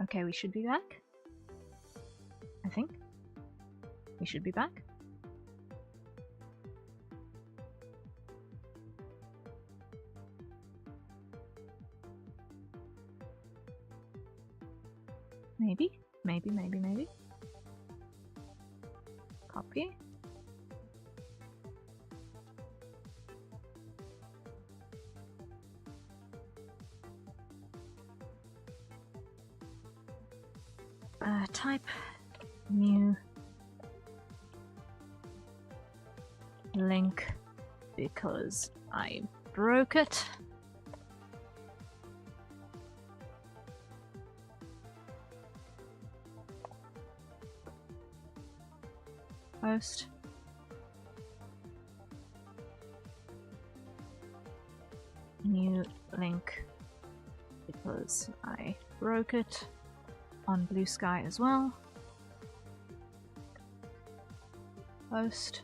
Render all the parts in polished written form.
Okay, we should be back. I think. We should be back. Maybe. Copy. Type new link because I broke it. Post. New link because I broke it on Blue Sky as well. Post.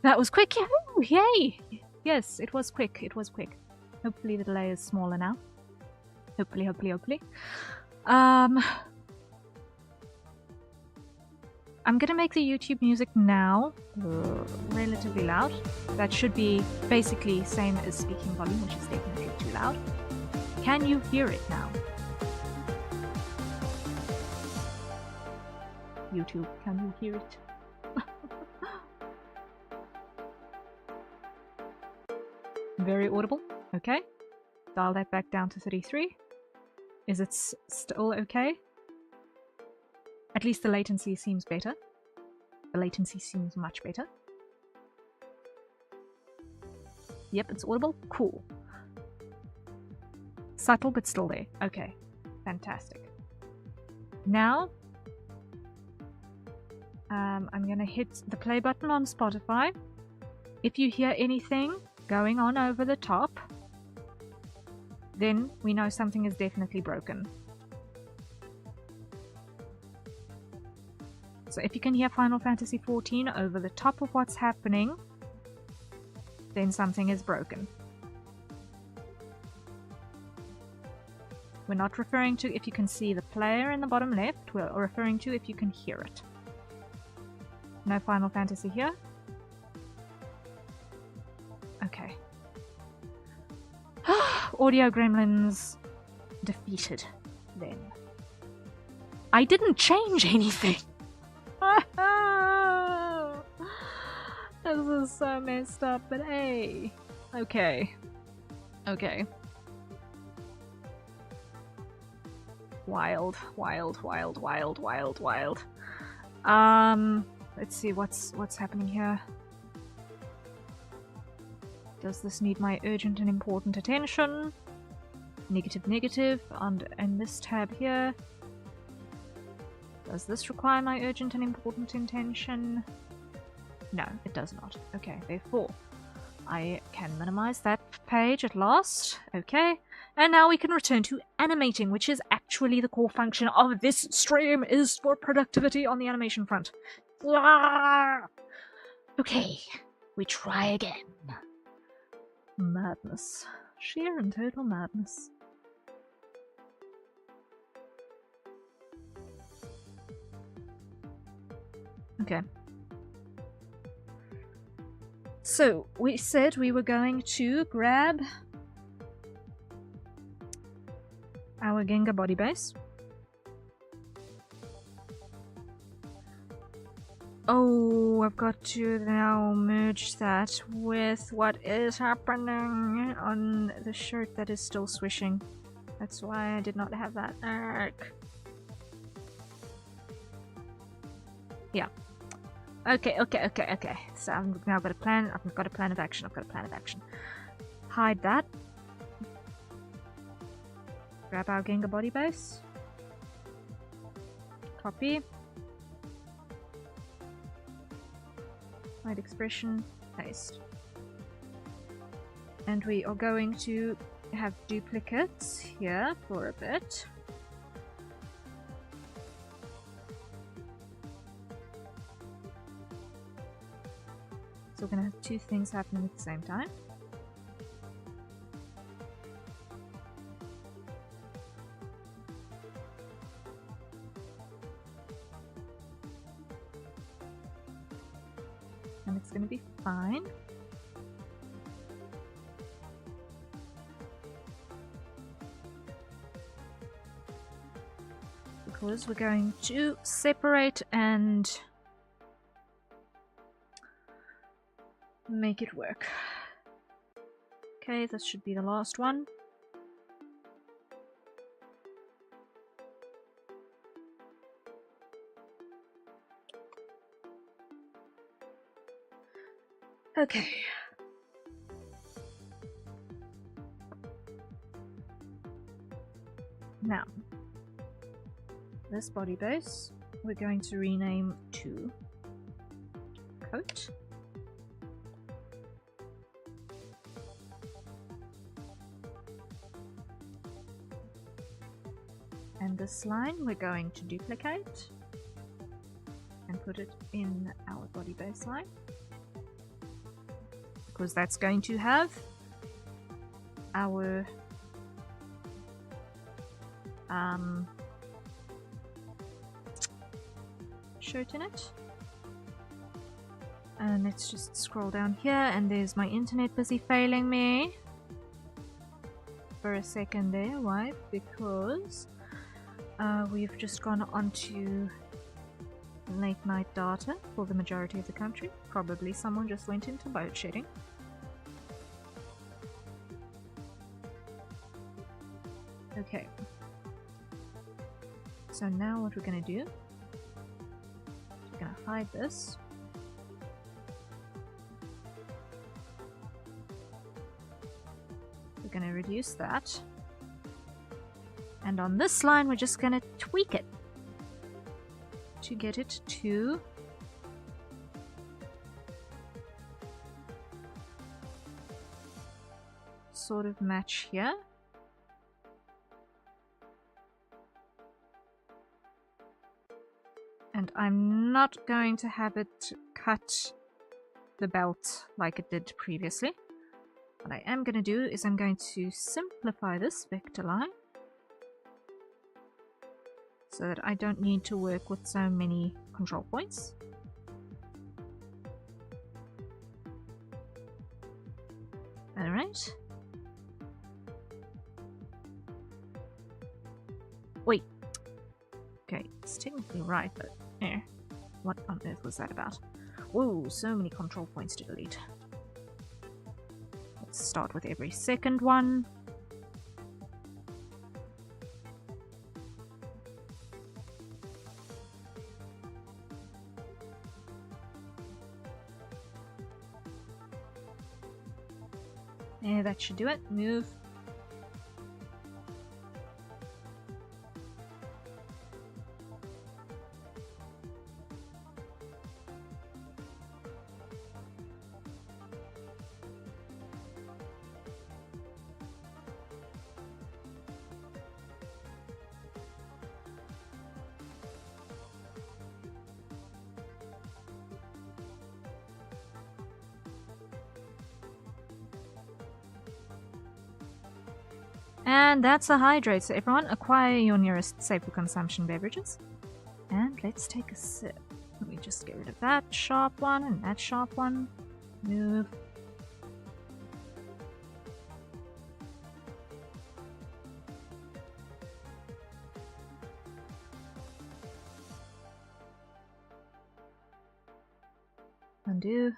That was quick! Yay! Yes, it was quick. It was quick. Hopefully the delay is smaller now. Hopefully. I'm gonna make the YouTube music now relatively loud. That should be basically same as speaking volume, which is definitely too loud. Can you hear it now? YouTube, can you hear it? Very audible. Okay. Dial that back down to 33. Is it still okay? At least the latency seems better. The latency seems much better. Yep, it's audible. Cool. Subtle, but still there. Okay. Fantastic. Now, I'm gonna hit the play button on Spotify. If you hear anything going on over the top, then we know something is definitely broken. So if you can hear Final Fantasy XIV over the top of what's happening, then something is broken. We're not referring to if you can see the player in the bottom left, we're referring to if you can hear it. No Final Fantasy here. Okay. Audio gremlins defeated then. I didn't change anything! This is so messed up, but hey. Okay. Okay. Wild. Let's see what's happening here. Does this need my urgent and important attention? Negative, and in this tab here. Does this require my urgent and important attention? No, it does not. Okay, therefore, I can minimize that page at last. Okay, and now we can return to animating, which is actually the core function of this stream, is for productivity on the animation front. Okay, we try again. Madness. Sheer and total madness. Okay. So, we said we were going to grab our Gengar body base. Oh, I've got to now merge that with what is happening on the shirt that is still swishing. That's why I did not have that arc. Yeah. Okay. So I've now got a plan. I've got a plan of action. Hide that. Grab our Gengar body base. Copy. Hide expression. Paste. And we are going to have duplicates here for a bit. So we're going to have two things happening at the same time. and it's going to be fine. Because we're going to separate and make it work. Okay, this should be the last one. Okay. Now, this body base we're going to rename to coat. And this line we're going to duplicate and put it in our body base line, because that's going to have our shirt in it. And let's just scroll down here, and there's my internet busy failing me for a second there. Why? Because we've just gone onto late night data for the majority of the country. Probably someone just went into load shedding. Okay. So now what we're going to do, we're going to hide this. We're going to reduce that. And on this line, we're just going to tweak it to get it to sort of match here. And I'm not going to have it cut the belt like it did previously. What I am going to do is I'm going to simplify this vector line so that I don't need to work with so many control points. Alright. Wait. Okay, it's technically right, but what on earth was that about? Whoa, so many control points to delete. Let's start with every second one. Yeah, that should do it. Move. And that's a hydrate. So everyone, acquire your nearest safe for consumption beverages. And let's take a sip. Let me just get rid of that sharp one and that sharp one. Move. Undo.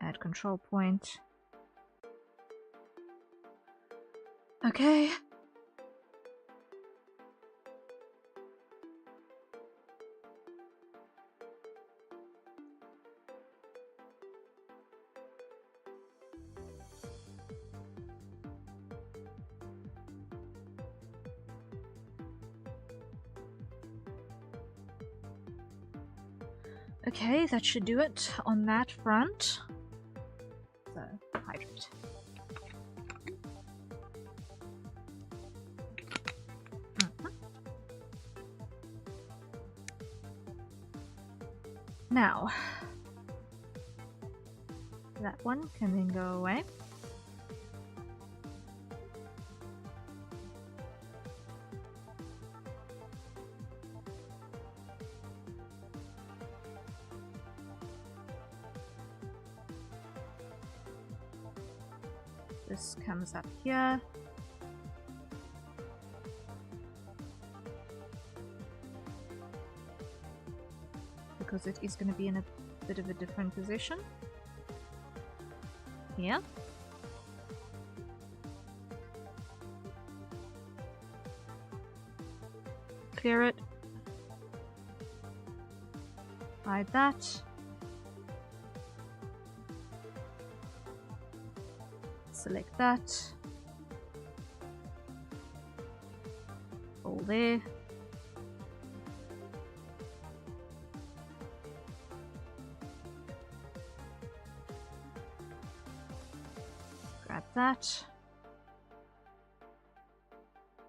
Add control point. Okay. Okay, that should do it on that front. So, hydrate. Now, that one can then go away. This comes up here. Because it is going to be in a bit of a different position. Here. Clear it. Hide that. Select that. All there. Grab that.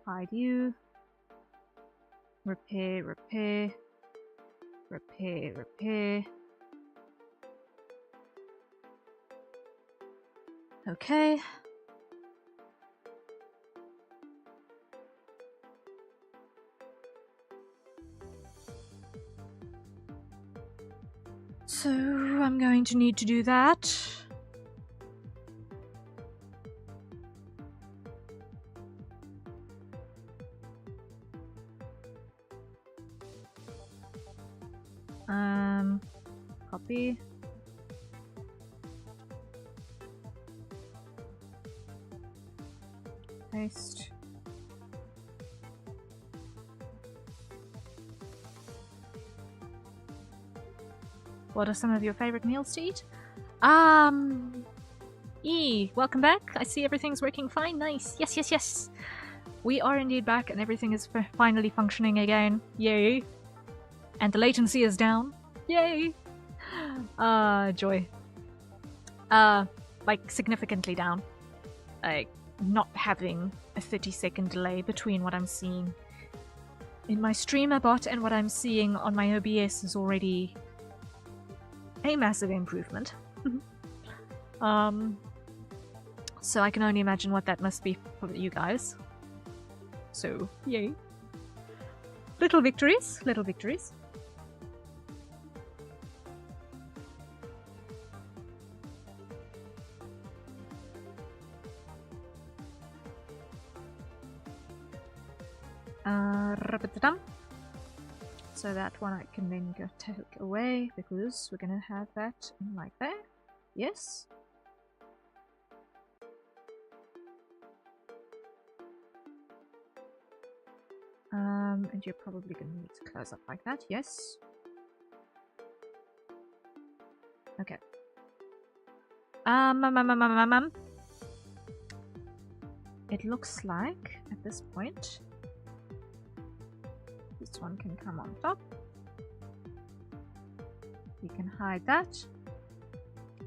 Hide you. Repair, repair. Repair, repair. Okay. So I'm going to need to do that. Copy. Paste. What are some of your favorite meals to eat? Welcome back. I see everything's working fine. Nice. Yes, yes, yes. We are indeed back and everything is finally functioning again. Yay. And the latency is down. Yay. Joy. Like significantly down. Like not having a 30-second delay between what I'm seeing in my streamer bot and what I'm seeing on my OBS is already a massive improvement. So I can only imagine what that must be for you guys. So, yay. Little victories, little victories. So that one I can then go take away because we're gonna have that in like there. Yes. And you're probably gonna need to close up like that. Yes. Okay. It looks like at this point this one can come on top. We can hide that.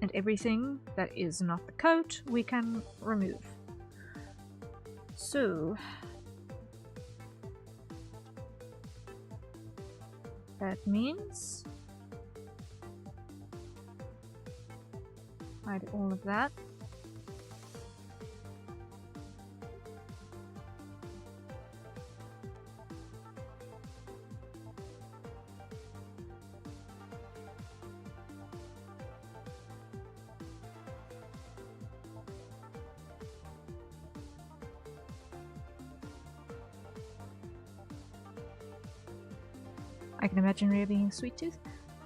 And everything that is not the coat we can remove. So that means hide all of that. I can imagine Rhea being a sweet tooth.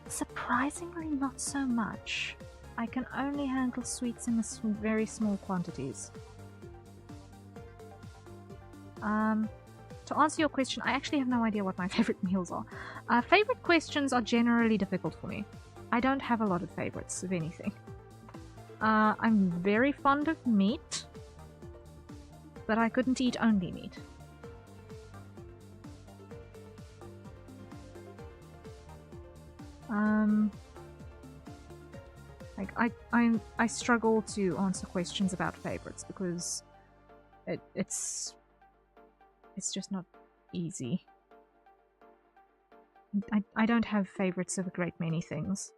Surprisingly not so much. I can only handle sweets in very small quantities. To answer your question, I actually have no idea what my favorite meals are. Favorite questions are generally difficult for me. I don't have a lot of favorites of anything. I'm very fond of meat, but I couldn't eat only meat. Like I struggle to answer questions about favorites because it's just not easy. I don't have favorites of a great many things.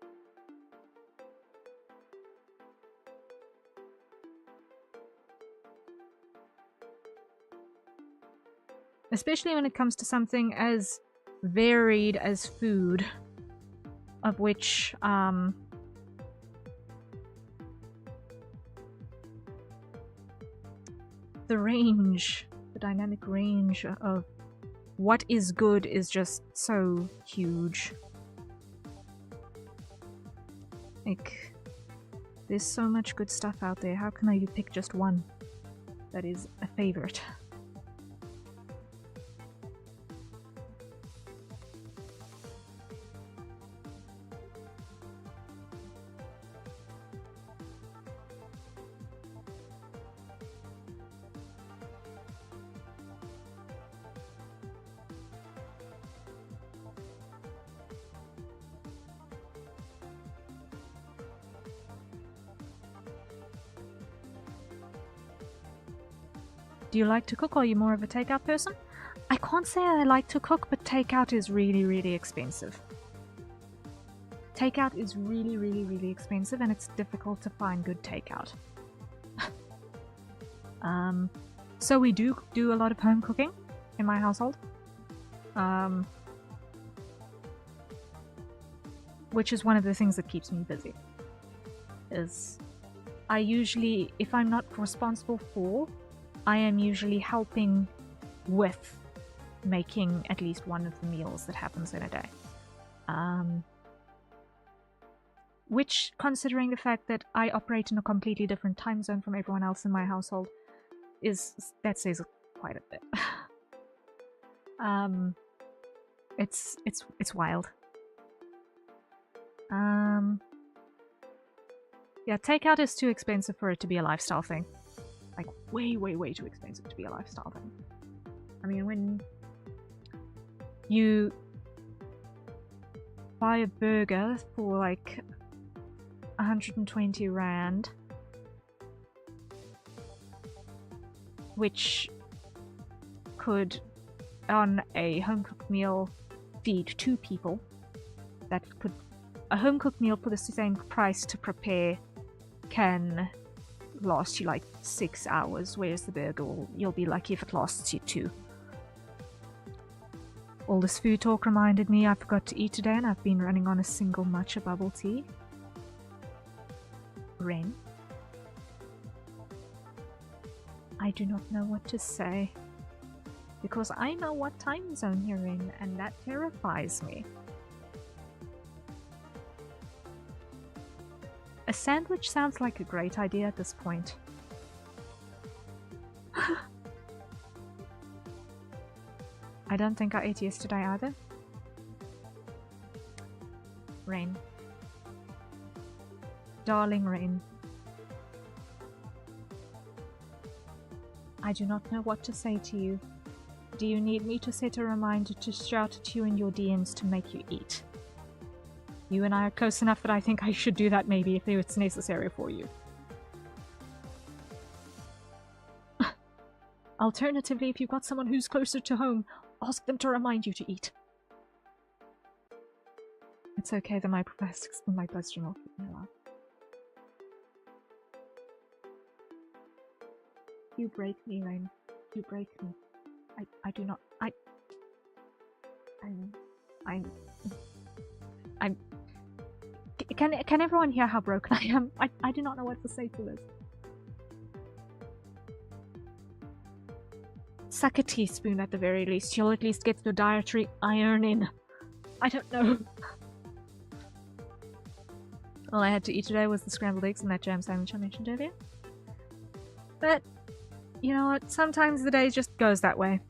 Especially when it comes to something as varied as food, of which the range, the dynamic range of what is good is just so huge. Like, there's so much good stuff out there. How can I pick just one that is a favorite? Do you like to cook, or are you more of a takeout person? I can't say I like to cook, but takeout is really, really expensive. Takeout is really, really, really expensive, and it's difficult to find good takeout. So we do a lot of home cooking in my household. Which is one of the things that keeps me busy. Is I usually, if I'm not responsible for, I am usually helping with making at least one of the meals that happens in a day. Which, considering the fact that I operate in a completely different time zone from everyone else in my household, that says quite a bit. It's wild. Yeah, takeout is too expensive for it to be a lifestyle thing. Like, way, way, way too expensive to be a lifestyle thing. I mean, when you buy a burger for like 120 Rand, which could, on a home-cooked meal, feed 2 people, a home-cooked meal for the same price to prepare can last you like 6 hours, whereas the burger you'll be lucky if it lasts you 2. All this food talk reminded me I forgot to eat today, and I've been running on a single matcha bubble tea. Ren, I do not know what to say, because I know what time zone you're in, and that terrifies me. A sandwich sounds like a great idea at this point. I don't think I ate yesterday either. Rain. Darling Rain. I do not know what to say to you. Do you need me to set a reminder to shout at you in your DMs to make you eat? You and I are close enough that I think I should do that maybe if it's necessary for you. Alternatively, if you've got someone who's closer to home, ask them to remind you to eat. It's okay that my question will keep me alive. You break me, Rain. You break me. I do not. Can everyone hear how broken I am? I do not know what to say to this. Suck a teaspoon at the very least. You'll at least get your dietary iron in. I don't know. All I had to eat today was the scrambled eggs and that jam sandwich I mentioned earlier. But, you know what? Sometimes the day just goes that way.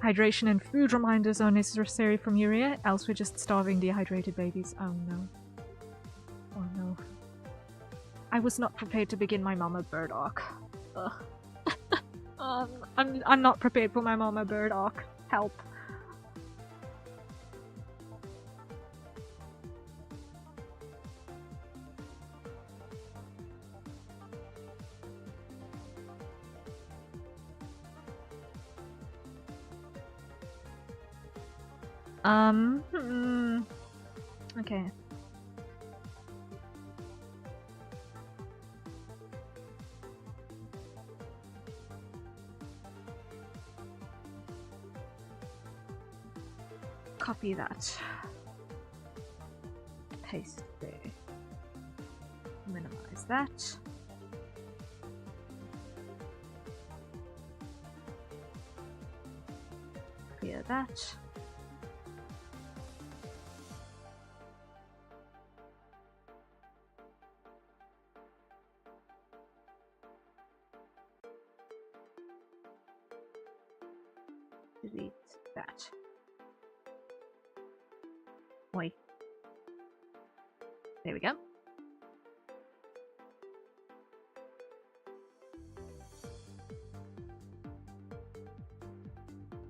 Hydration and food reminders are necessary from Urea, else we're just starving dehydrated babies. Oh no. Oh no. I was not prepared to begin my Mama Bird arc. Ugh. I'm not prepared for my Mama Bird arc. Help. Okay. Copy that. Paste there. Minimize that. clear that. Delete that. Wait. There we go.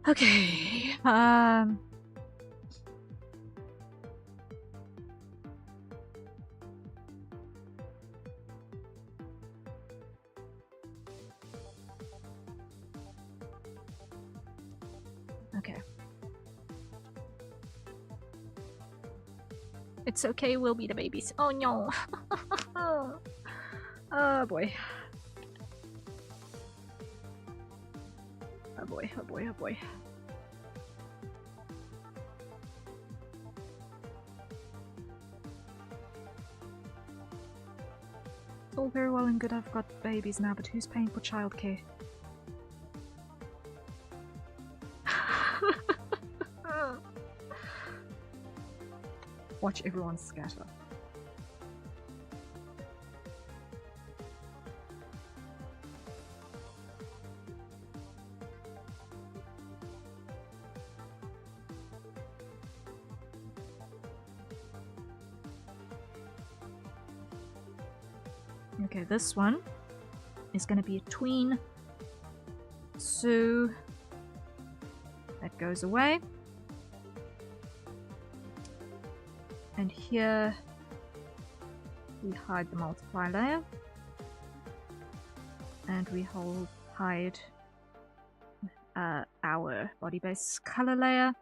Okay. Okay. It's okay, we'll be the babies. Oh no! Oh boy. Oh boy, oh boy, oh boy. It's all very well and good I've got babies now, but who's paying for childcare? Watch everyone scatter. Okay, this one is going to be a tween, so that goes away. And here we hide the multiply layer, and we hide our body base color layer.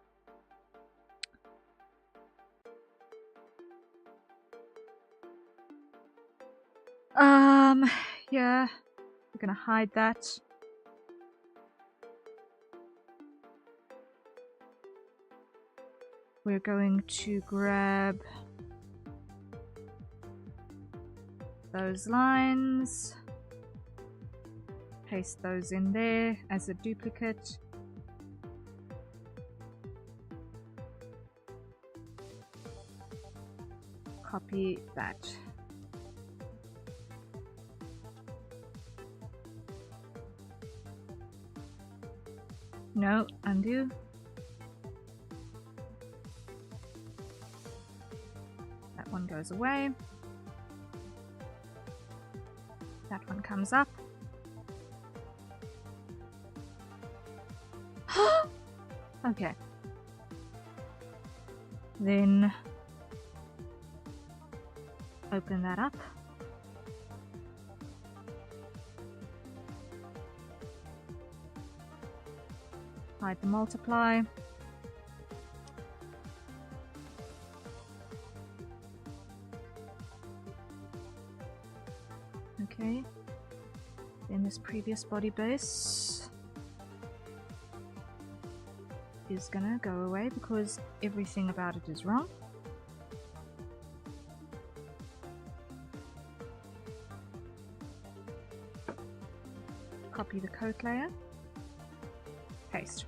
Yeah, we're gonna hide that. We're going to grab those lines, paste those in there as a duplicate. Copy that. No, undo. That one goes away. That one comes up. Okay. Then open that up. Hide the multiply. Okay. Then this previous body base is gonna go away because everything about it is wrong. Copy the coat layer. Paste.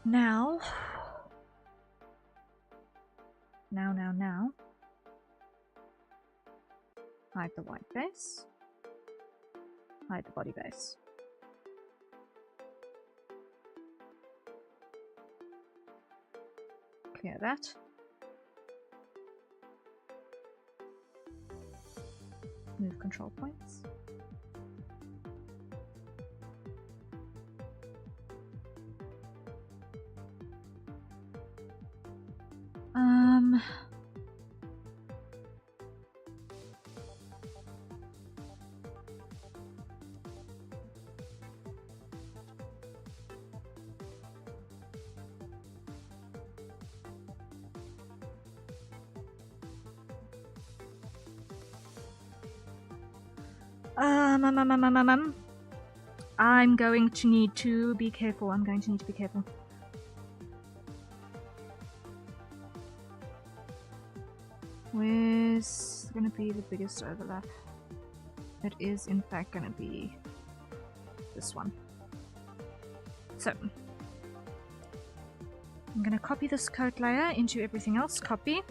Now, hide the white base, hide the body base. Clear that. Move control points. I'm going to need to be careful. Where's going to be the biggest overlap? It is in fact going to be this one. So I'm going to copy this coat layer into everything else. Copy.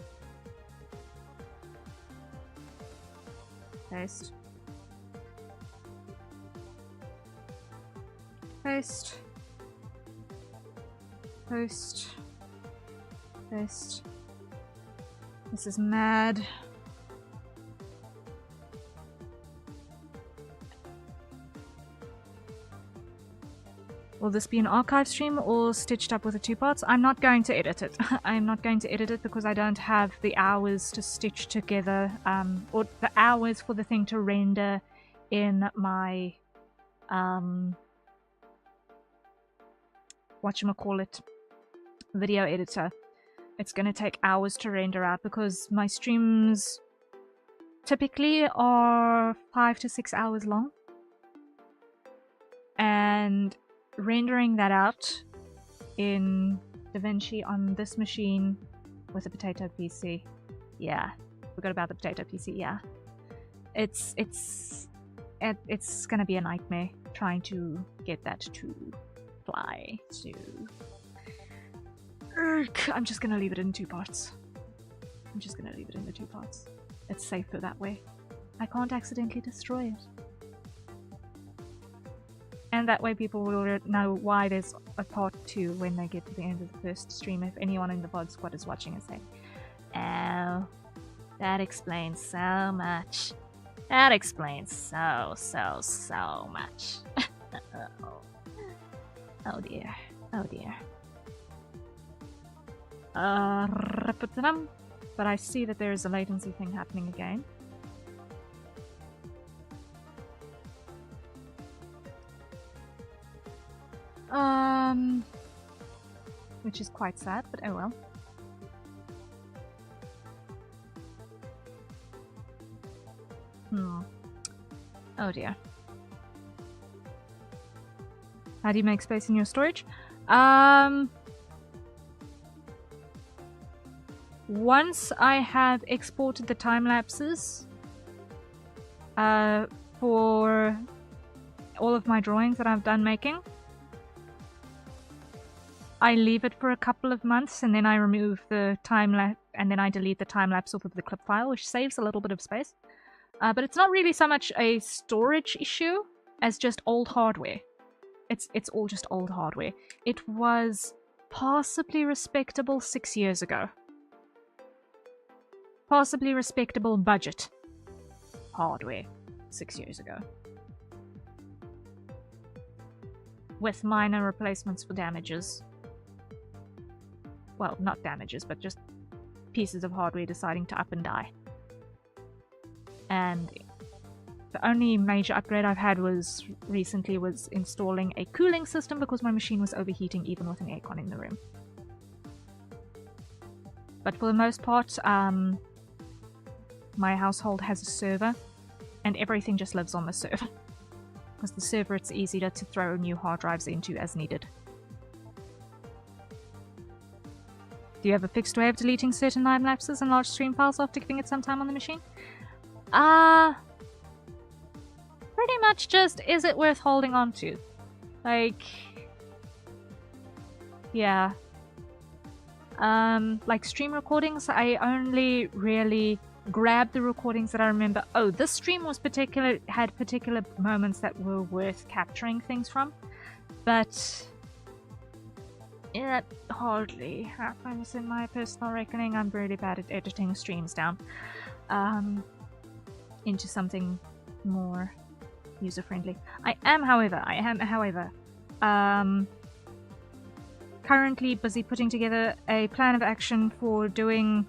Paste. Paste. Paste. Paste. This is mad. Will this be an archive stream or stitched up with the 2 parts? I'm not going to edit it. I'm not going to edit it because I don't have the hours to stitch together, or the hours for the thing to render in my, whatchamacallit, video editor. It's going to take hours to render out because my streams typically are 5 to 6 hours long. And rendering that out in DaVinci on this machine with a potato PC. Yeah, forgot about the potato PC, yeah. It's gonna be a nightmare trying to get that to fly to... I'm just gonna leave it in 2 parts. I'm just gonna leave it in the 2 parts. It's safer that way. I can't accidentally destroy it. And that way people will know why there's a part 2 when they get to the end of the first stream. If anyone in the VOD squad is watching and say, oh, that explains so much. That explains so much. Oh dear. Oh dear. But I see that there is a latency thing happening again. Which is quite sad, but oh well. Oh dear. How do you make space in your storage? Once I have exported the time lapses for all of my drawings that I've done making, I leave it for a couple of months and then I remove the time lapse and then I delete the time lapse off of the clip file, which saves a little bit of space. But it's not really so much a storage issue as just old hardware. It's all just old hardware. It was possibly respectable 6 years ago. Possibly respectable budget hardware 6 years ago. With minor replacements for damages. Well, not damages, but just pieces of hardware deciding to up and die. And the only major upgrade I've had recently was installing a cooling system because my machine was overheating even with an aircon in the room. But for the most part, my household has a server and everything just lives on the server. Because the server, it's easy to throw new hard drives into as needed. Do you have a fixed way of deleting certain time lapses and large stream files after giving it some time on the machine? Pretty much just, is it worth holding on to? Like, yeah. Like stream recordings, I only really grab the recordings that I remember. Oh, this stream was had particular moments that were worth capturing things from, but it hardly happens in my personal reckoning. I'm really bad at editing streams down into something more user-friendly. I am, however, currently busy putting together a plan of action for doing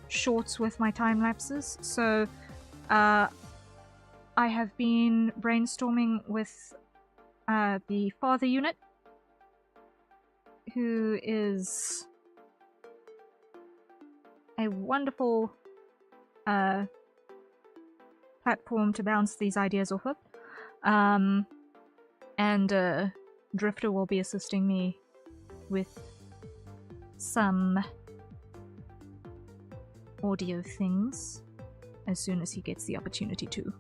shorts with my time lapses. So I have been brainstorming with the father unit, who is a wonderful platform to bounce these ideas off of. And Drifter will be assisting me with some audio things as soon as he gets the opportunity to.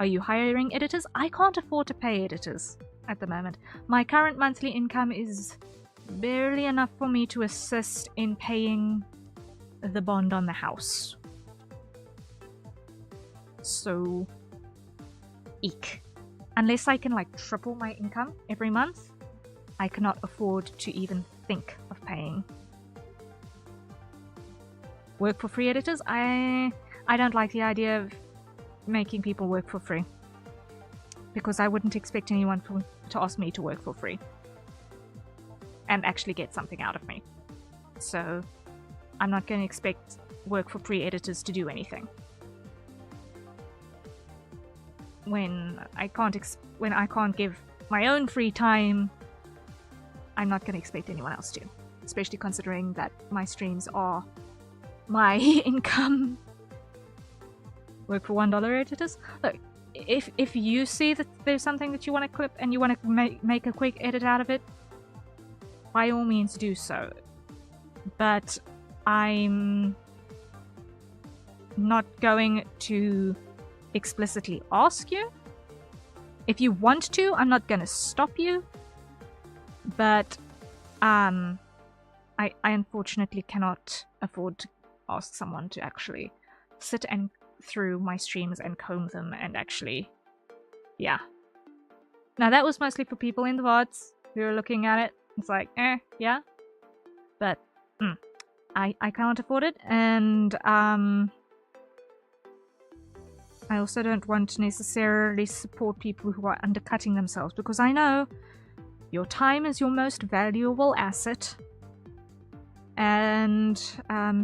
Are you hiring editors? I can't afford to pay editors at the moment. My current monthly income is barely enough for me to assist in paying the bond on the house. So, eek. Unless I can like triple my income every month, I cannot afford to even think of paying. Work for free editors? I don't like the idea of making people work for free, because I wouldn't expect anyone to ask me to work for free and actually get something out of me. So I'm not going to expect work for free editors to do anything. When I can't give my own free time, I'm not going to expect anyone else to, especially considering that my streams are my income. Work for $1 editors? Look, if you see that there's something that you want to clip and you want to make a quick edit out of it, by all means do so. But I'm not going to explicitly ask you. If you want to, I'm not going to stop you. But I unfortunately cannot afford to ask someone to actually sit and through my streams and comb them and actually, yeah. Now that was mostly for people in the VODs who are looking at it. It's like, yeah. But I can't afford it, and I also don't want to necessarily support people who are undercutting themselves, because I know your time is your most valuable asset, and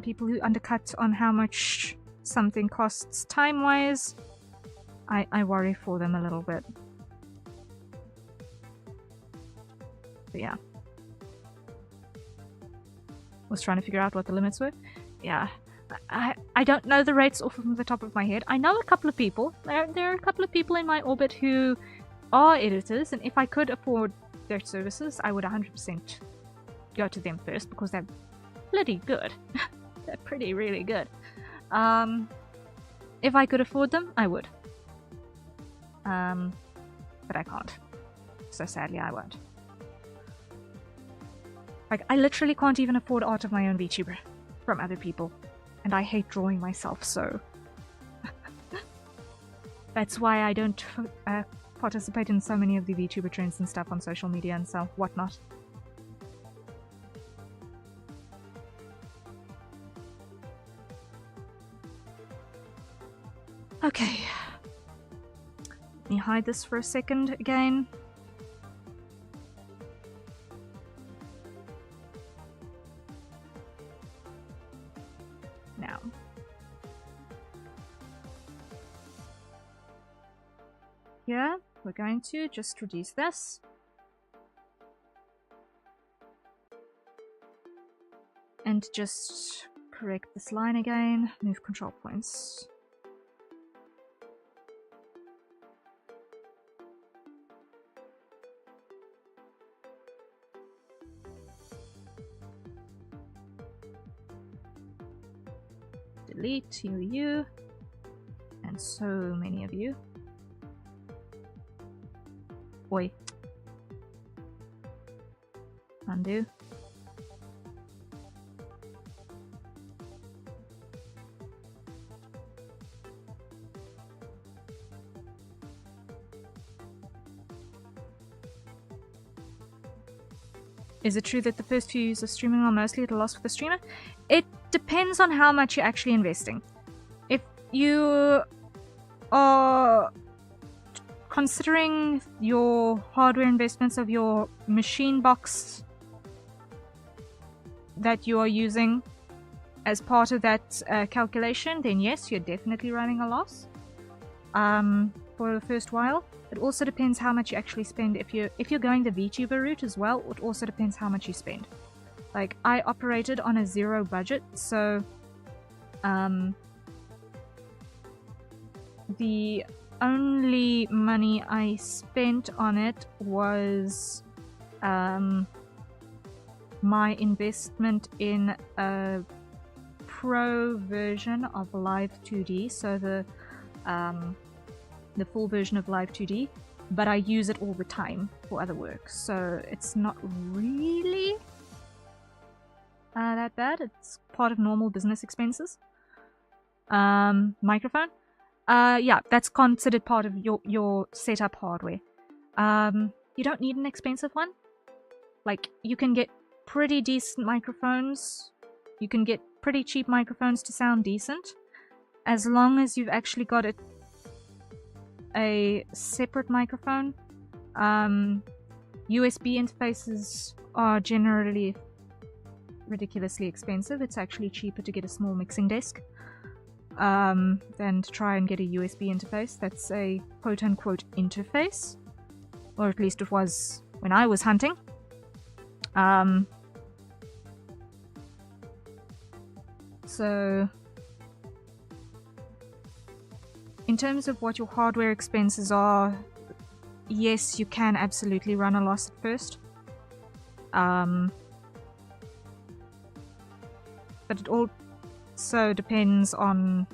people who undercut on how much something costs time-wise, I worry for them a little bit. But yeah. Was trying to figure out what the limits were. Yeah. I don't know the rates off of the top of my head. I know a couple of people. There are a couple of people in my orbit who are editors, and if I could afford their services, I would 100% go to them first, because they're bloody good. They're really good. If I could afford them, I would. But I can't. So sadly, I won't. Like, I literally can't even afford art of my own VTuber from other people. And I hate drawing myself, so... That's why I don't participate in so many of the VTuber trends and stuff on social media and so whatnot. Okay. Let me hide this for a second again. Now. Here, we're going to just reduce this. And just correct this line again, move control points. Delete you, and so many of you. Oi. Undo. Is it true that the first few views of streaming are mostly at a loss for the streamer? It depends on how much you're actually investing. If you are considering your hardware investments of your machine box that you are using as part of that calculation, then yes, you're definitely running a loss for the first while. It also depends how much you actually spend. If you're going the VTuber route as well, it also depends how much you spend. Like, I operated on a zero budget, so the only money I spent on it was my investment in a pro version of Live 2D, so the the full version of Live 2D, but I use it all the time for other work, so it's not really that bad. It's part of normal business expenses. Microphone. Yeah, that's considered part of your setup hardware. You don't need an expensive one. Like, you can get pretty decent microphones. You can get pretty cheap microphones to sound decent, as long as you've actually got a separate microphone. USB interfaces are generally ridiculously expensive. It's actually cheaper to get a small mixing desk than to try and get a USB interface. That's a quote-unquote interface, or at least it was when I was hunting. So in terms of what your hardware expenses are, yes, you can absolutely run a loss at first. But it also depends on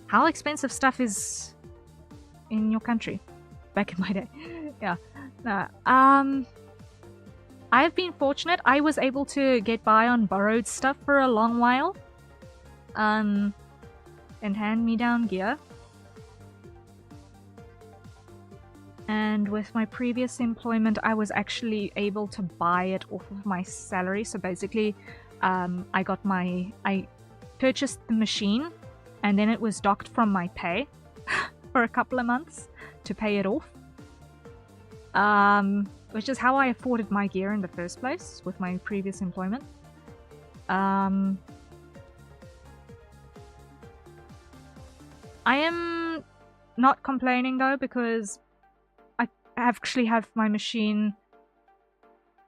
how expensive stuff is in your country. Back in my day. Yeah. I've been fortunate. I was able to get by on borrowed stuff for a long while. And hand-me-down gear. And with my previous employment, I was actually able to buy it off of my salary. So basically, I purchased the machine, and then it was docked from my pay for a couple of months to pay it off. Which is how I afforded my gear in the first place with my previous employment. I am not complaining though, because I actually have my machine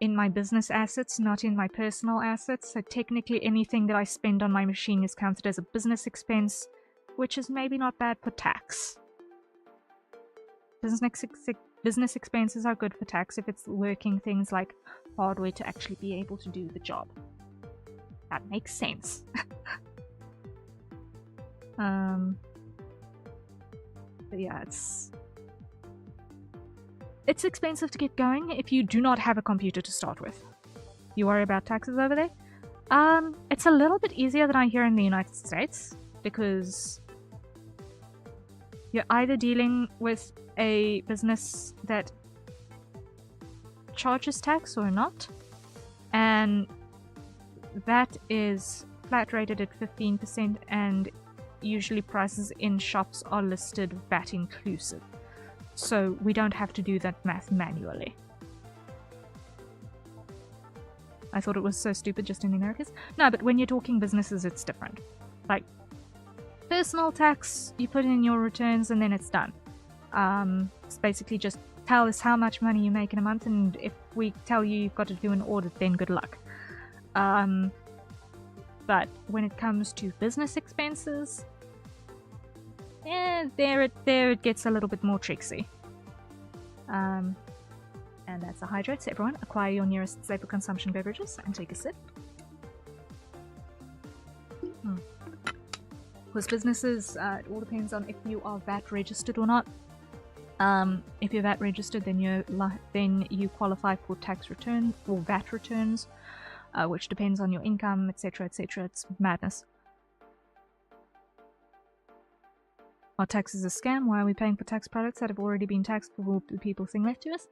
in my business assets, not in my personal assets, so technically anything that I spend on my machine is counted as a business expense, which is maybe not bad for tax. Business expenses are good for tax if it's working things like hardware to actually be able to do the job. That makes sense. But yeah, it's expensive to get going if you do not have a computer to start with. You worry about taxes over there? It's a little bit easier than I hear in the United States, because you're either dealing with a business that charges tax or not, and that is flat rated at 15%, and usually prices in shops are listed VAT inclusive. So we don't have to do that math manually. I thought it was so stupid just in the Americas. No, but when you're talking businesses, it's different. Like, personal tax, you put in your returns and then it's done. It's basically just tell us how much money you make in a month, and if we tell you you've got to do an audit, then good luck. But when it comes to business expenses, there it gets a little bit more tricksy. And that's a hydrate. So everyone, acquire your nearest staple consumption beverages and take a sip. Because businesses, it all depends on if you are VAT registered or not. If you're VAT registered, then you qualify for tax return or VAT returns, which depends on your income, etc., etc. It's madness. Our tax is a scam. Why are we paying for tax products that have already been taxed for the people thing left to us?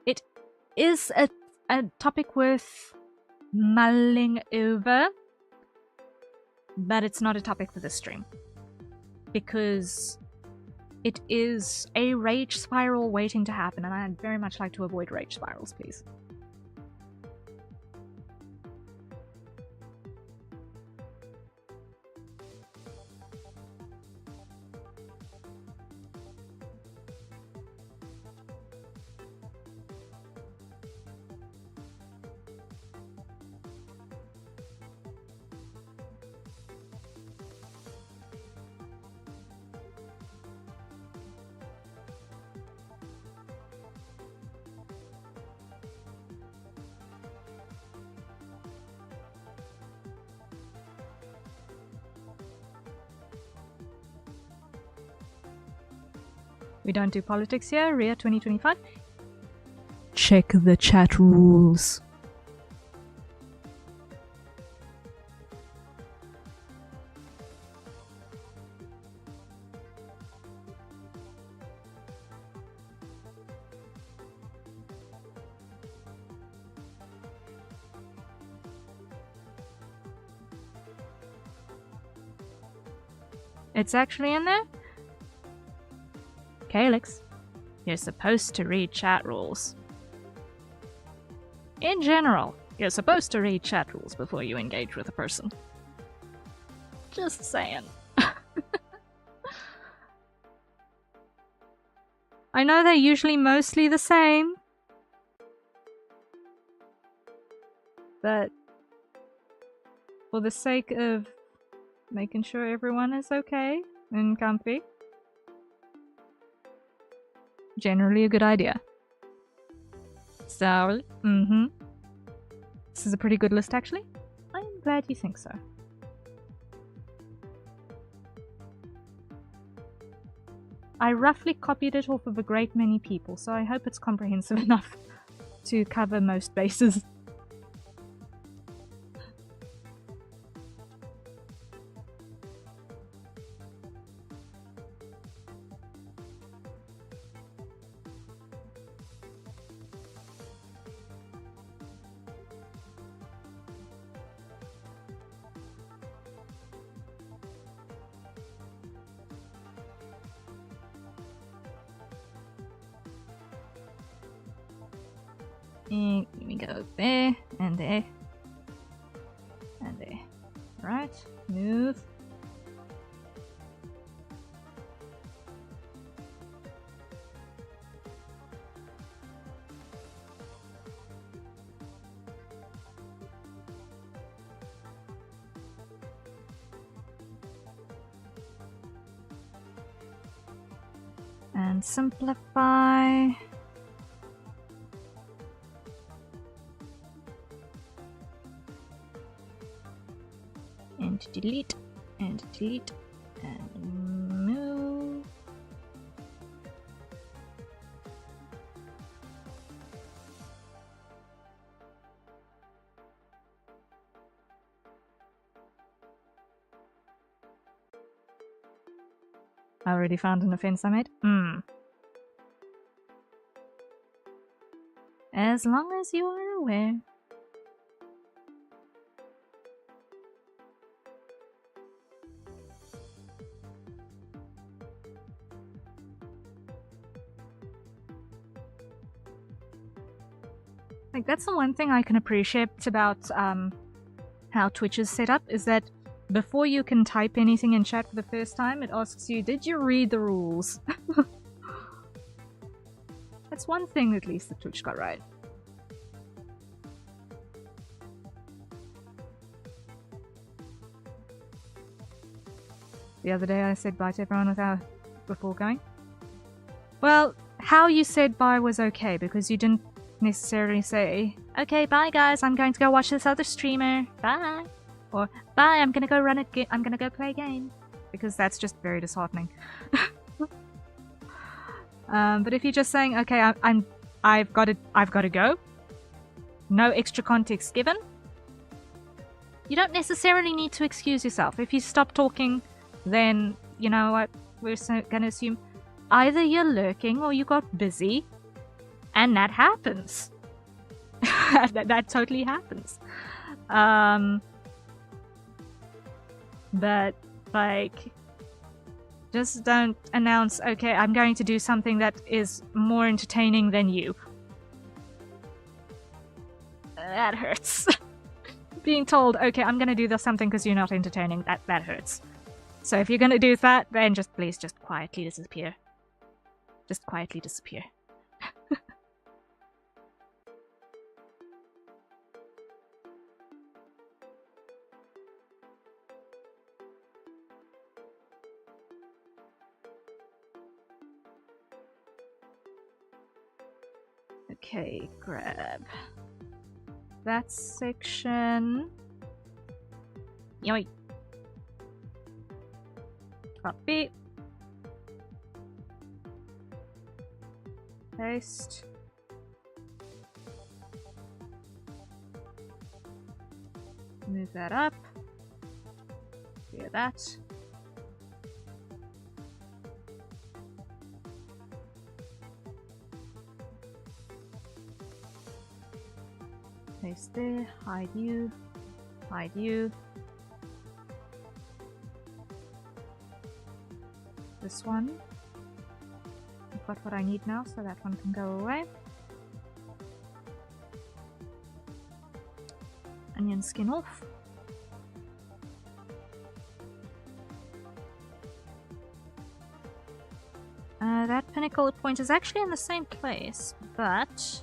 It is a topic worth mulling over, but it's not a topic for this stream, because it is a rage spiral waiting to happen, and I'd very much like to avoid rage spirals, please. We don't do politics here. RIA 2025. Check the chat rules. It's actually in there? Calyx, you're supposed to read chat rules. In general, you're supposed to read chat rules before you engage with a person. Just saying. I know they're usually mostly the same, but for the sake of making sure everyone is okay and comfy, generally a good idea. So, this is a pretty good list, actually. I'm glad you think so. I roughly copied it off of a great many people, so I hope it's comprehensive enough to cover most bases. And we go there, and there, and there. Right, move. And simplify. And delete, and delete, and move. I already found an offense I made. As long as you are aware. Like, that's the one thing I can appreciate about how Twitch is set up, is that before you can type anything in chat for the first time, it asks you, did you read the rules? That's one thing at least that Twitch got right. The other day I said bye to everyone before going. Well, how you said bye was okay, because you didn't necessarily say, okay, bye guys, I'm going to go watch this other streamer, bye, or bye, I'm gonna go I'm gonna go play a game, because that's just very disheartening. But if you're just saying, okay, I've got to go, no extra context given, you don't necessarily need to excuse yourself. If you stop talking, then you know what, we're gonna assume either you're lurking or you got busy. And that happens. that totally happens. But, like, just don't announce, okay, I'm going to do something that is more entertaining than you. That hurts. Being told, okay, I'm gonna do something because you're not entertaining, that hurts. So if you're gonna do that, then please just quietly disappear. Just quietly disappear. Okay, grab that section. Yoink. Copy. Paste. Move that up. Clear that. Paste there. Hide you. Hide you. This one. I've got what I need now, so that one can go away. Onion skin off. That pinnacle point is actually in the same place, but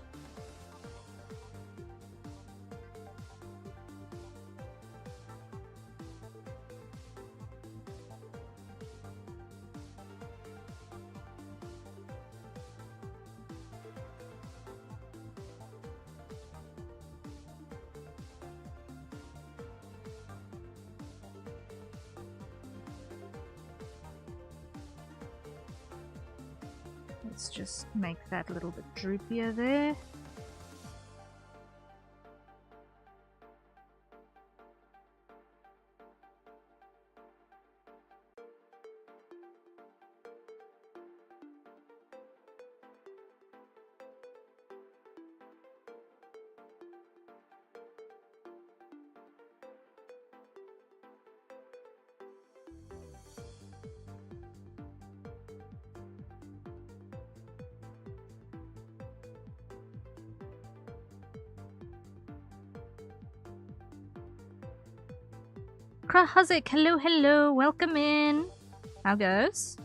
let's just make that a little bit droopier there. Krahazik, hello, hello, welcome in. How goes?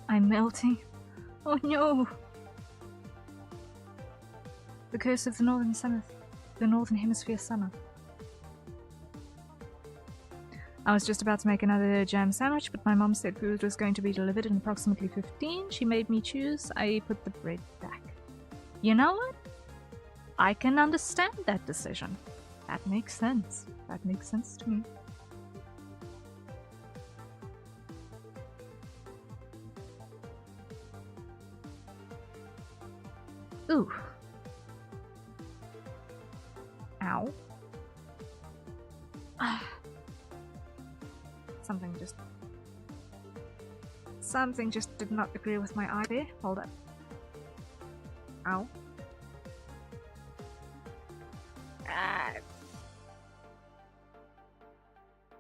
I'm melting. Oh no! The curse of the northern summer, the northern hemisphere summer. I was just about to make another jam sandwich, but my mom said food was going to be delivered in approximately 15. She made me choose. I put the bread back. You know what? I can understand that decision. That makes sense. That makes sense to me. Ooh. Ow. Something just did not agree with my eye there. Hold up. Ow.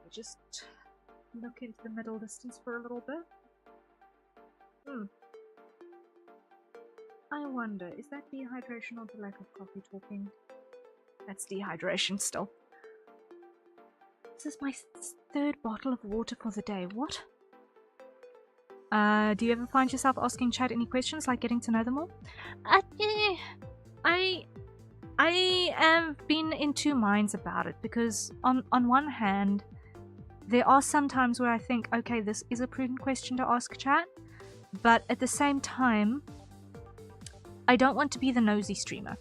Just look into the middle distance for a little bit. I wonder, is that dehydration or the lack of coffee talking? That's dehydration still. This is my third bottle of water for the day. What? Do you ever find yourself asking chat any questions, like getting to know them all? I have been in two minds about it, because on one hand, there are some times where I think, okay, this is a prudent question to ask chat, but at the same time, I don't want to be the nosy streamer.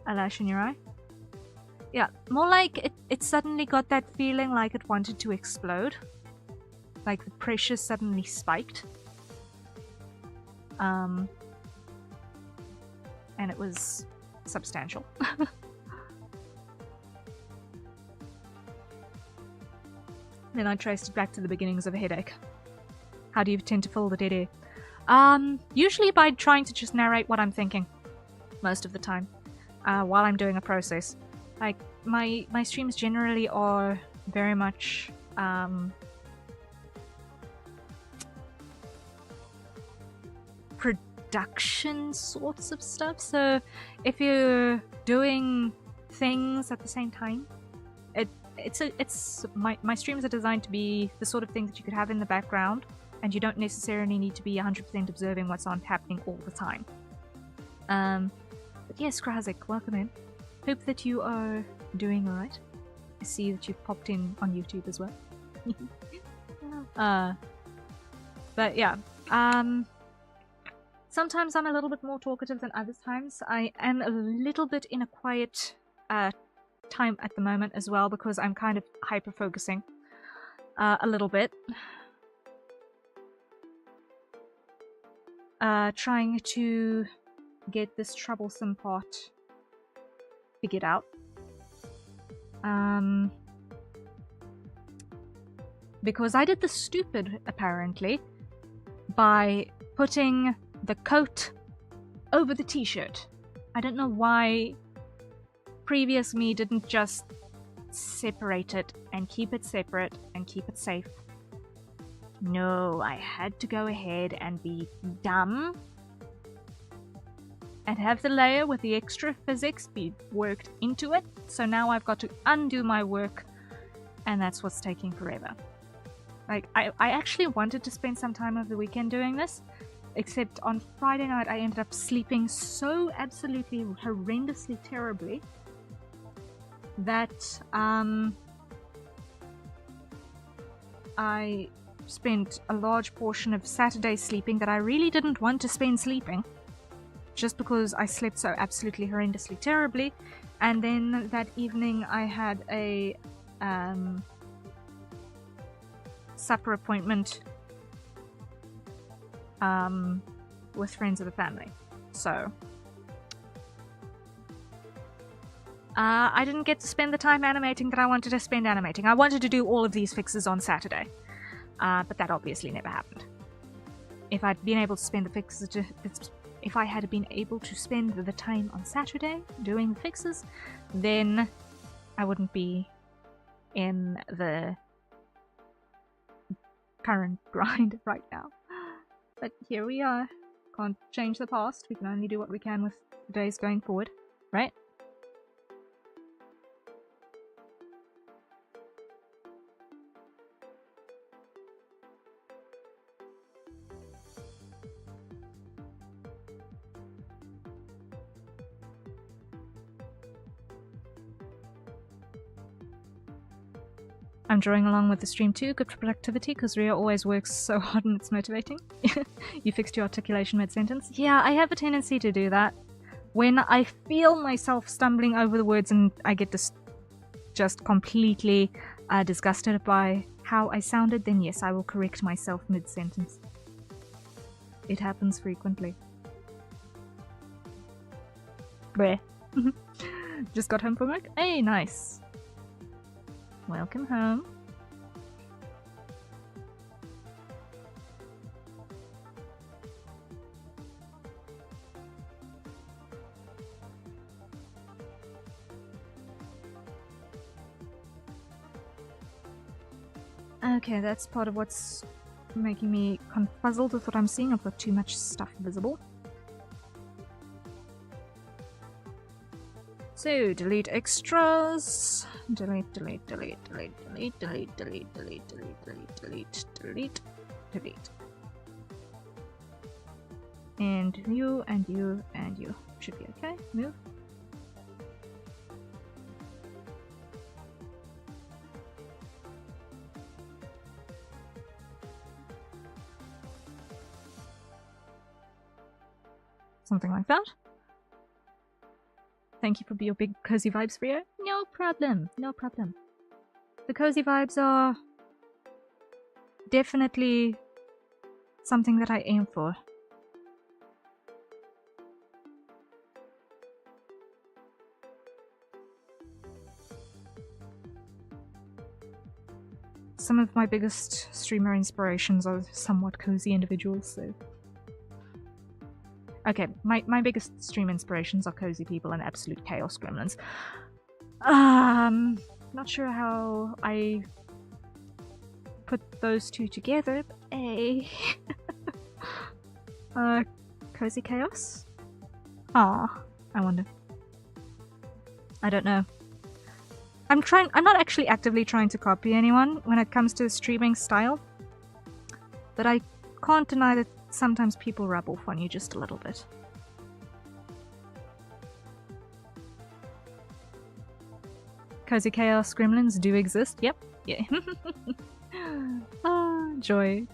A lash in your eye? Yeah, more like it suddenly got that feeling like it wanted to explode. Like the pressure suddenly spiked. And it was substantial. Then I traced it back to the beginnings of a headache. How do you tend to fill the dead air? Usually by trying to just narrate what I'm thinking. Most of the time. While I'm doing a process. Like, my streams generally are very much, production sorts of stuff. So, if you're doing things at the same time, my streams are designed to be the sort of thing that you could have in the background, and you don't necessarily need to be 100% observing what's happening all the time. But yes, Krazik, welcome in. Hope that you are doing alright. I see that you've popped in on YouTube as well. But yeah, sometimes I'm a little bit more talkative than other times. I am a little bit in a quiet time at the moment as well because I'm kind of hyper-focusing a little bit. Trying to get this troublesome part figured out. Because I did the stupid, apparently, by putting the coat over the t-shirt. I don't know why previous me didn't just separate it and keep it separate and keep it safe. No, I had to go ahead and be dumb and have the layer with the extra physics be worked into it. So now I've got to undo my work, and that's what's taking forever. Like, I actually wanted to spend some time over the weekend doing this, except on Friday night I ended up sleeping so absolutely horrendously terribly that I spent a large portion of Saturday sleeping that I really didn't want to spend sleeping, just because I slept so absolutely horrendously terribly. And then that evening I had a supper appointment with friends of the family. So I didn't get to spend the time animating that I wanted to spend animating. I wanted to do all of these fixes on Saturday, but that obviously never happened. If I'd been able to spend the fixes, if I had been able to spend the time on Saturday doing the fixes, then I wouldn't be in the current grind right now. But here we are. Can't change the past. We can only do what we can with the days going forward, right? I'm drawing along with the stream too, good for productivity, because Ria always works so hard and it's motivating. You fixed your articulation mid-sentence? Yeah, I have a tendency to do that. When I feel myself stumbling over the words and I get just completely disgusted by how I sounded, then yes, I will correct myself mid-sentence. It happens frequently. Bleh. Just got home from work? Hey, nice. Welcome home. Okay, that's part of what's making me confuzzled with what I'm seeing. I've got too much stuff visible. So, delete extras. Delete, delete, delete, delete, delete, delete, delete, delete, delete, delete, delete, delete, delete. And you, and you, and you. Should be okay. Move. Something like that. Thank you for your big cozy vibes, Rio. No problem, no problem. The cozy vibes are definitely something that I aim for. Some of my biggest streamer inspirations are somewhat cozy individuals, so... Okay, my biggest stream inspirations are cozy people and absolute chaos gremlins. Not sure how I put those two together, but cozy chaos? Ah, I wonder. I don't know. I'm not actually actively trying to copy anyone when it comes to streaming style, but I can't deny that sometimes people rub off on you just a little bit. Cozy chaos gremlins do exist, yep. Yeah. joy.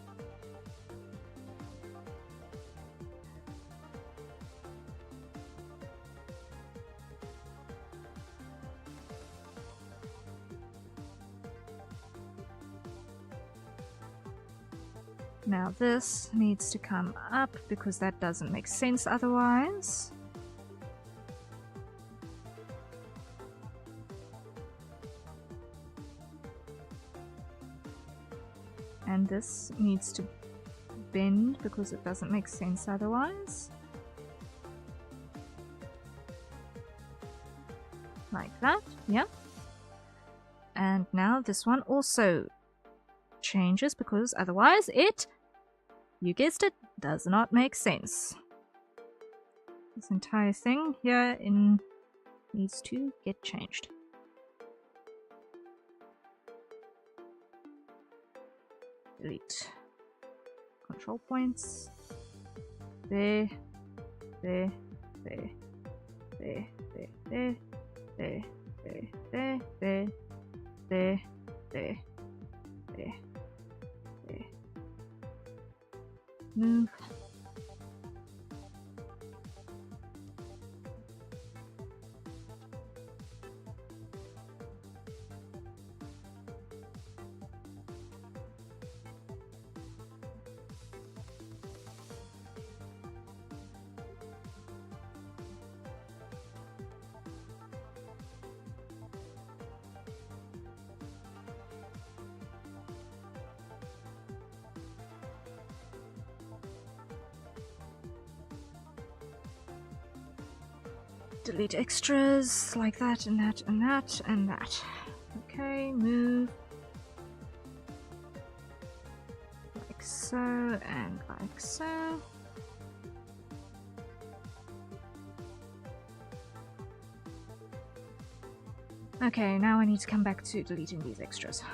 Now this needs to come up because that doesn't make sense otherwise. And this needs to bend because it doesn't make sense otherwise. Like that, yeah. And now this one also changes because otherwise it, you guessed it, does not make sense. This entire thing here needs to get changed. Delete control points. There, there, there, there, there, there, there, there, there, there, there, there, there, there. Move. Delete extras like that and that and that and that. Okay, move. Like so and like so. Okay, now I need to come back to deleting these extras.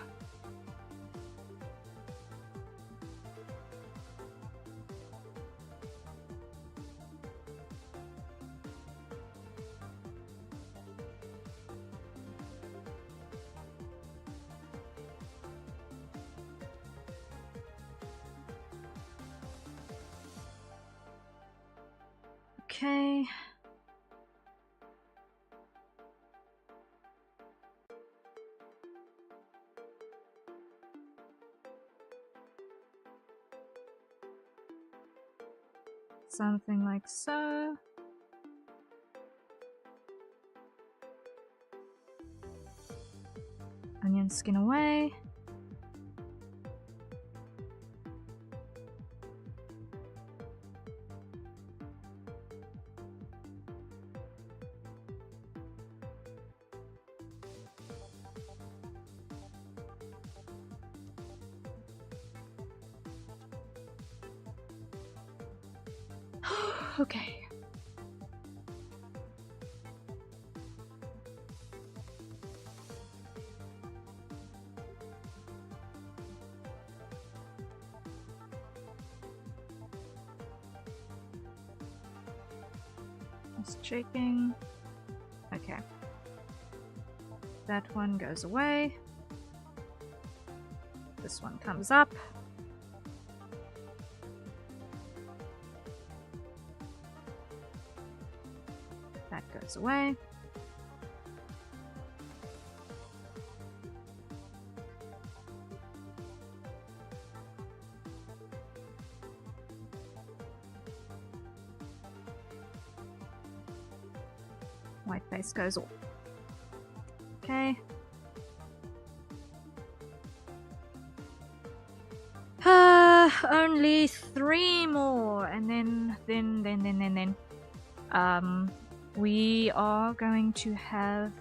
Okay. Something like so. Onion skin away. Okay. Just checking. Okay. That one goes away. This one comes up. That goes away. White face goes off. Okay. Only 3 more, and then we are going to have,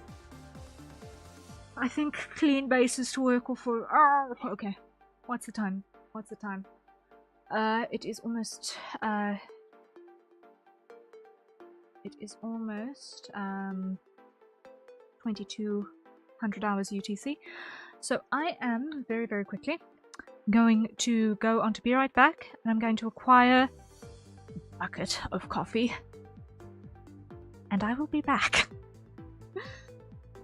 I think, clean bases to work off for. Oh, okay. What's the time? What's the time? It is almost 2200 hours UTC. So I am very, very quickly going to go on to Be Right Back, and I'm going to acquire a bucket of coffee. And I will be back.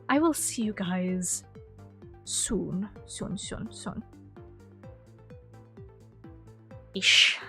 I will see you guys soon. Ish.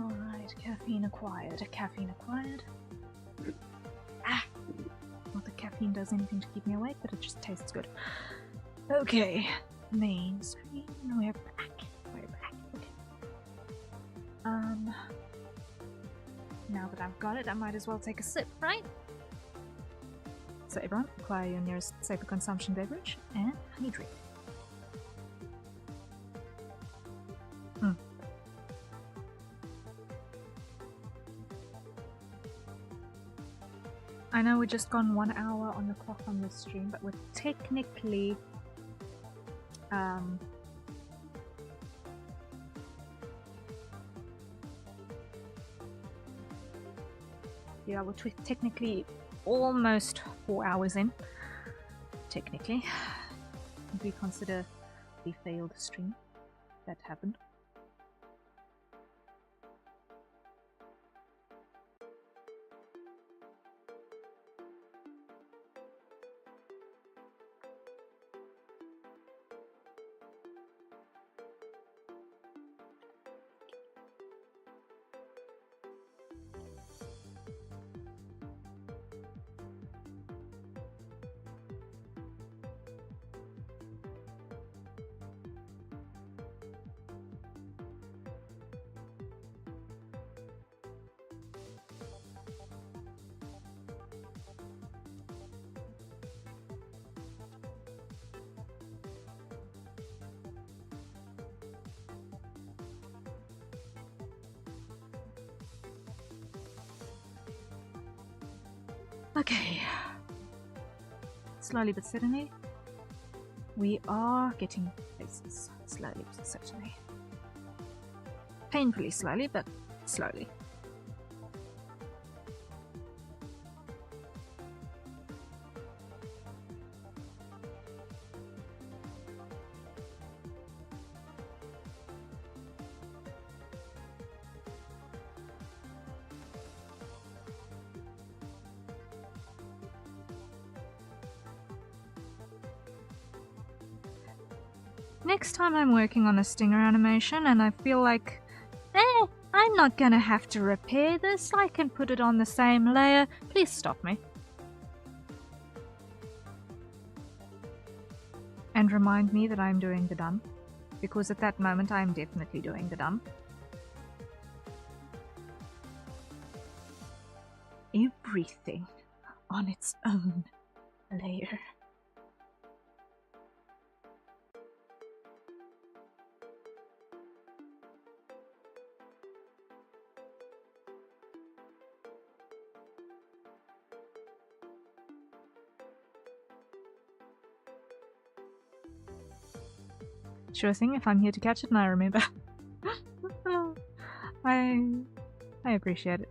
Alright, caffeine acquired. Caffeine acquired. Ah! Not that caffeine does anything to keep me awake, but it just tastes good. Okay. Main screen. We're back. We're back. Okay. Now that I've got it, I might as well take a sip, right? So everyone, acquire your nearest safer consumption beverage and hydrate. I know we've just gone 1 hour on the clock on this stream, but we're technically yeah, we're technically almost 4 hours in technically. Would we consider a failed stream that happened? Okay. Slowly but certainly, we are getting places. Slowly but certainly. Painfully slowly, but slowly. Next time I'm working on a stinger animation and I feel like, I'm not gonna have to repair this, I can put it on the same layer, please stop me. And remind me that I'm doing the done, because at that moment I'm definitely doing the done. Everything on its own layer. Sure thing, if I'm here to catch it and I remember. I appreciate it.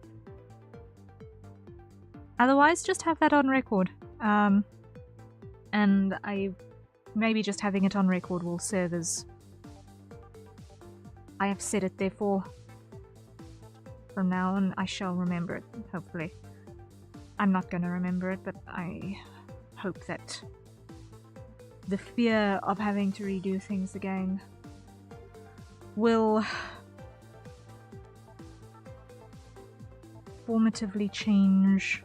Otherwise, just have that on record. And maybe just having it on record will serve as... I have said it, therefore from now on I shall remember it, hopefully. I'm not gonna remember it, but I hope that the fear of having to redo things again will formatively change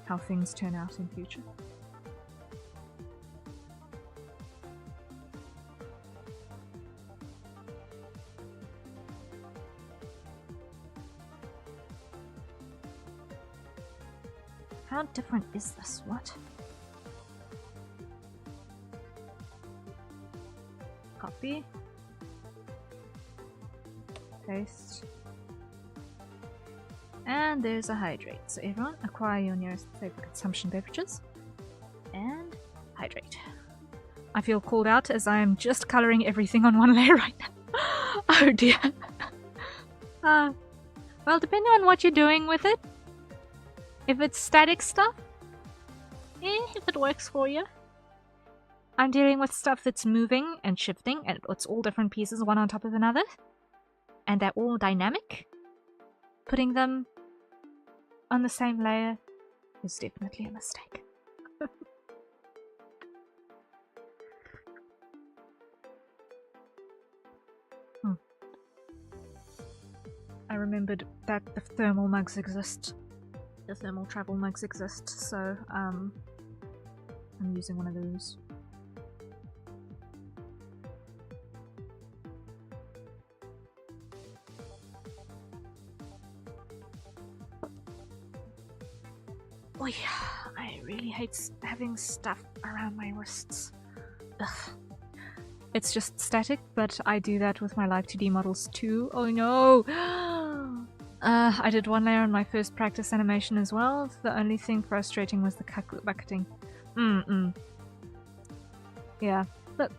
how things turn out in future. How different is this? What? Copy. Paste. And there's a hydrate. So everyone, acquire your nearest safe consumption beverages. And hydrate. I feel called out as I am just colouring everything on one layer right now. Oh dear. Well, depending on what you're doing with it, if it's static stuff, if it works for you. I'm dealing with stuff that's moving and shifting, and it's all different pieces, one on top of another. And they're all dynamic. Putting them on the same layer is definitely a mistake. I remembered that the thermal mugs exist. The thermal travel mugs exist, so I'm using one of those. Oh yeah, I really hate having stuff around my wrists. Ugh. It's just static, but I do that with my Live 2D models too. Oh no! I did one layer on my first practice animation as well. The only thing frustrating was the bucketing. Yeah, but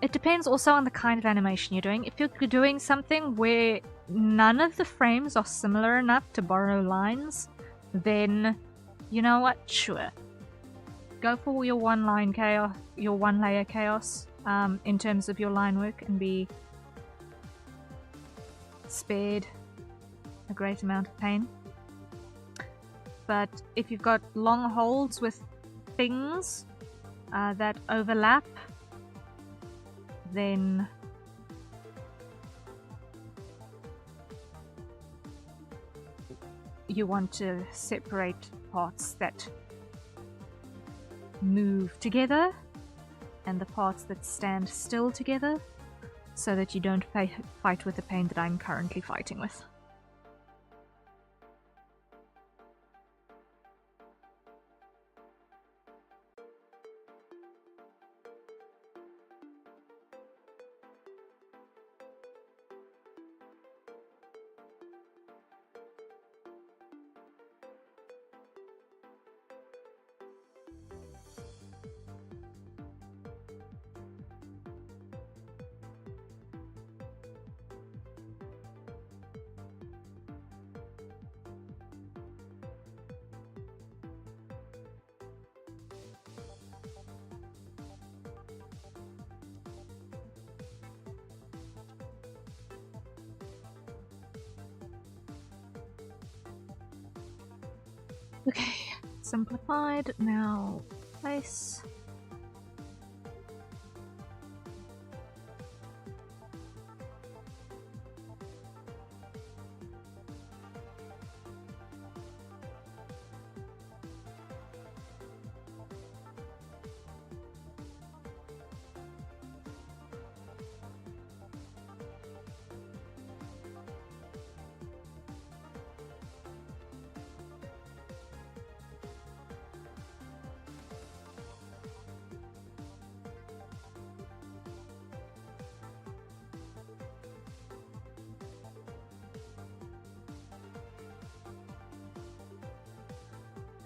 it depends also on the kind of animation you're doing. If you're doing something where none of the frames are similar enough to borrow lines, then You know what? Sure. Go for your one line chaos, your one layer chaos, in terms of your line work, and be spared a great amount of pain. But if you've got long holds with things that overlap, then you want to separate parts that move together and the parts that stand still together, so that you don't fight with the pain that I'm currently fighting with. Okay, simplified, now place.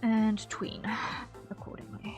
And tween accordingly.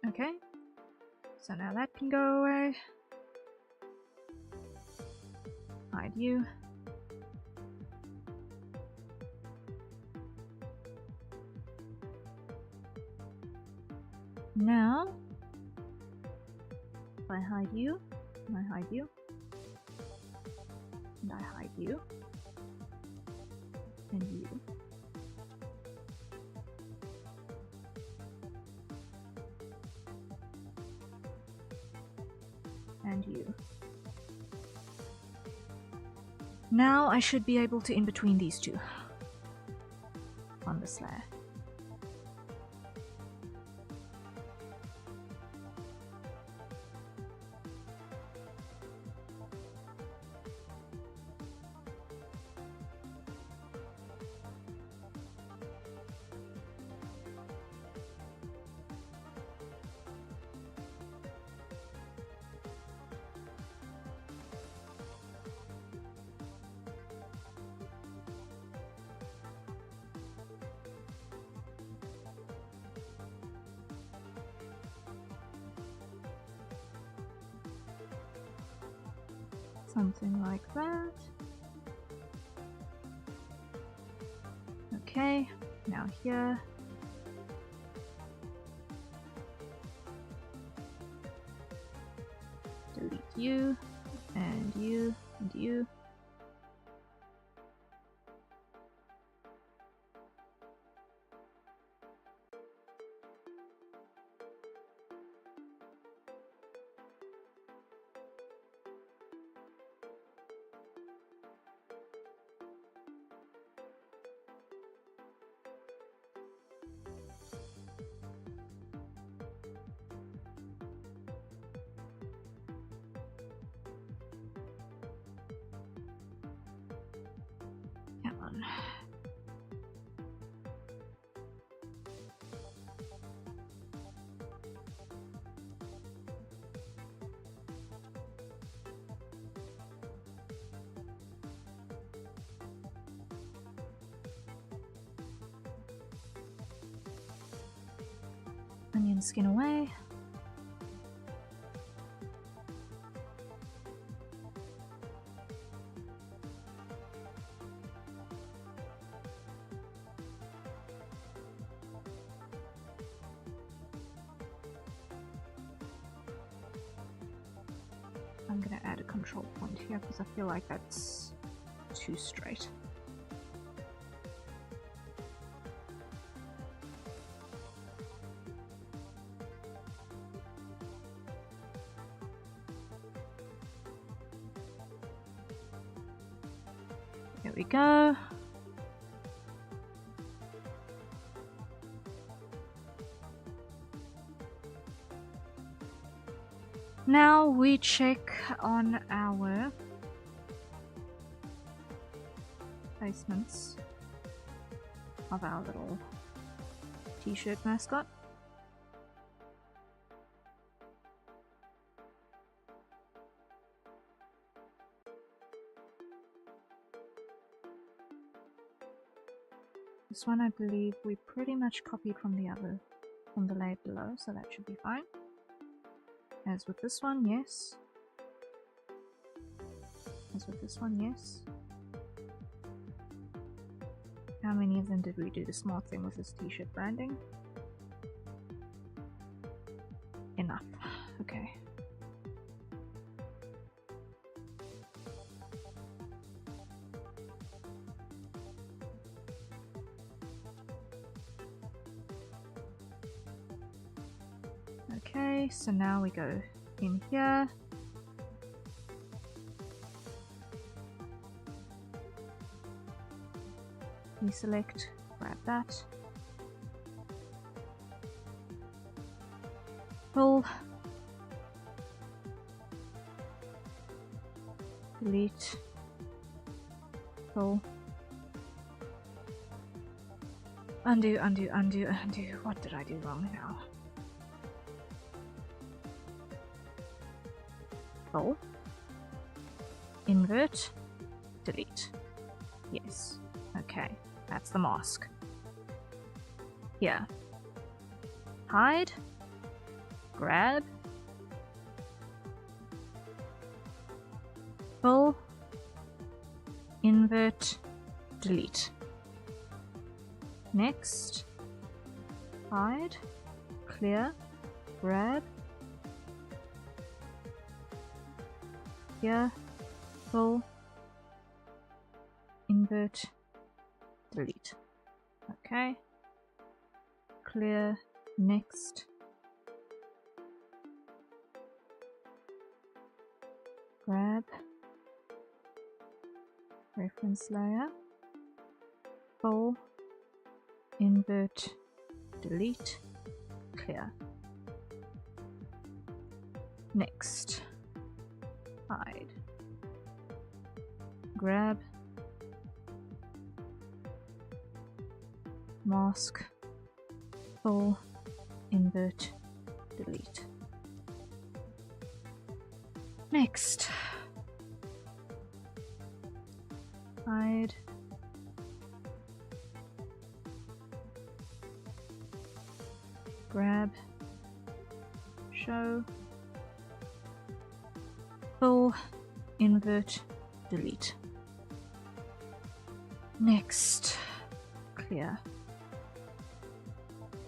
Okay, so now that can go away. Hide you. Now, if I hide you, and I hide you, and I hide you, and you. And you. Now I should be able to in between these two on this layer. Something like that. Okay, now here. Delete you, and you, and you. onion skin away. I'm gonna add a control point here because I feel like that's too straight. There we go. Now we check on our placements of our little t-shirt mascot. This one I believe we pretty much copied from the other, from the layer below, so that should be fine. As with this one, yes. As with this one, yes. How many of them did we do the smart thing with this t-shirt branding? Enough. Okay. Okay, so now we go in here. Deselect, grab that. Pull. Delete. Pull. Undo, undo, undo, undo. What did I do wrong now? Pull. Invert. Delete. Yes. Okay. That's the mask. Here. Hide. Grab. Pull. Invert. Delete. Next. Hide. Clear. Grab. Here. Pull. Invert. Delete. Okay. Clear. Next. Grab. Reference layer. Pull. Invert. Delete. Clear. Next. Hide. Grab. Mask. Pull. Invert. Delete. Next. Hide. Grab. Show. Pull. Invert. Delete. Next. Clear.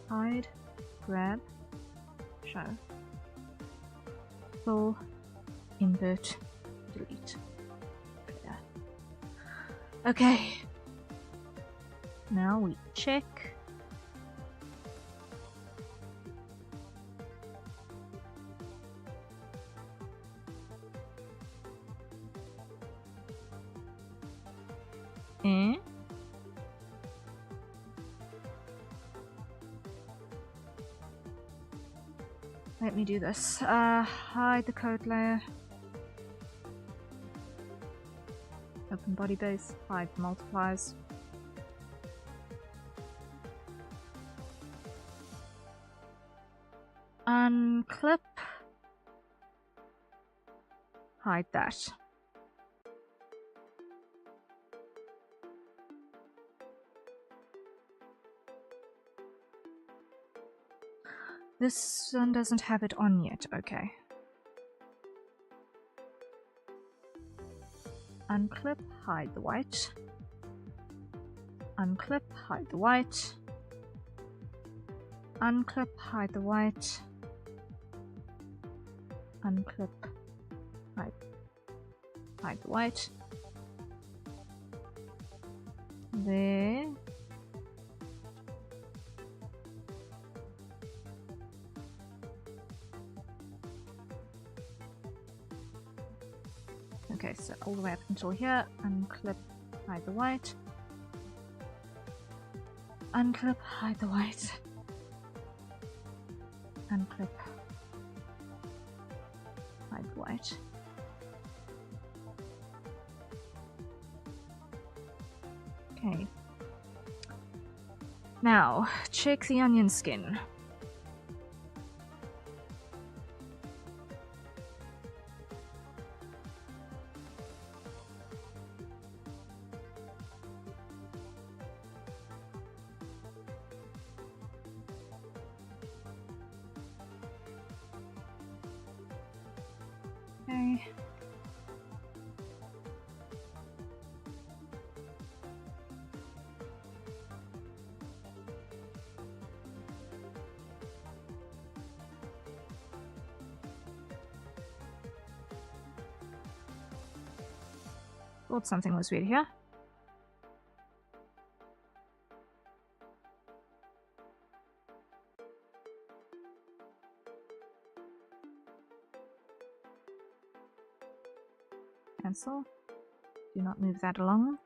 Hide. Grab. Show. Pull. Invert. Delete. Clear. Okay. Now we check. Let me do this. Hide the code layer. Open body base. Hide multipliers. Unclip. Hide that. This one doesn't have it on yet. Okay. Unclip, hide the white. Unclip, hide the white. Unclip, hide the white. Unclip, hide the white. There. Okay, so all the way up until here. Unclip, hide the white. Unclip, hide the white. Unclip, hide the white. Okay. Now, check the onion skin. Okay. Thought something was weird here. Cancel. Do not move that along.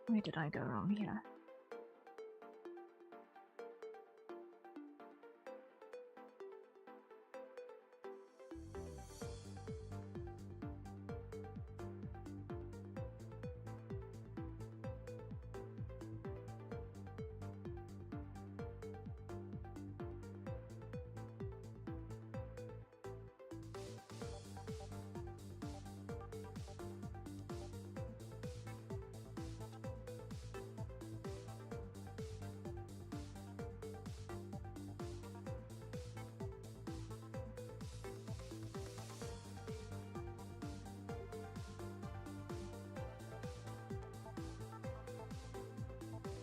Where did I go wrong here?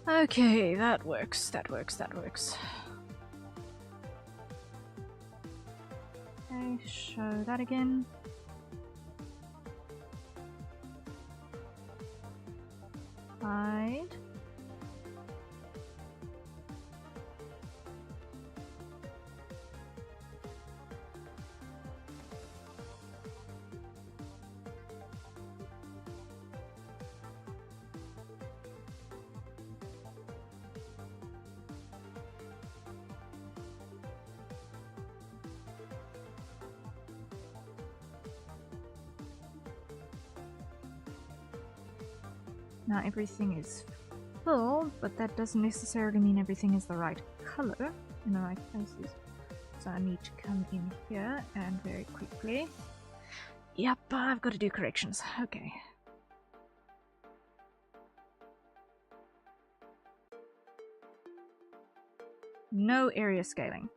Okay, that works, that works, that works. Okay, show that again. Hide. Now everything is full, but that doesn't necessarily mean everything is the right color in the right places. So I need to come in here and very quickly. Yep, I've got to do corrections. Okay. No area scaling.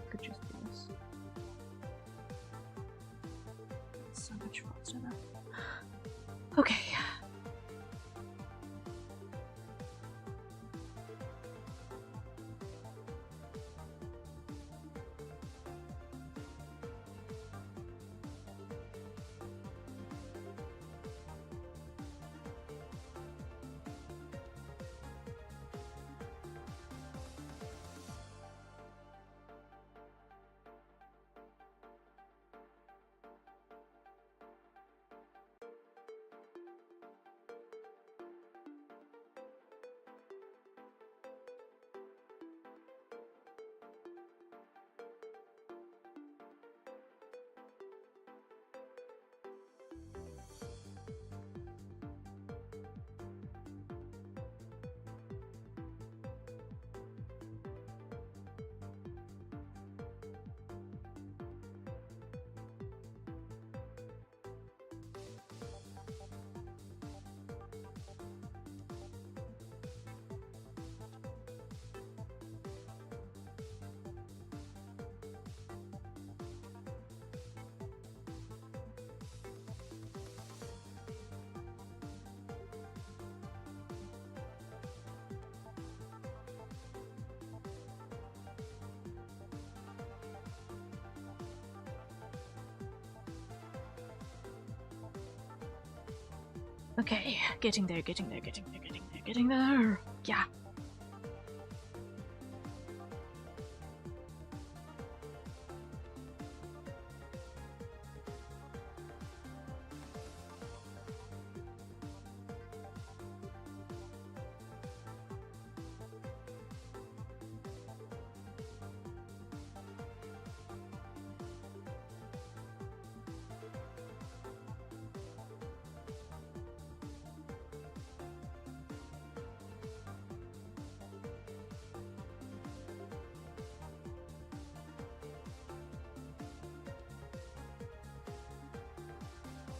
Could just do this. So much faster now. Okay. Okay, getting there. Yeah.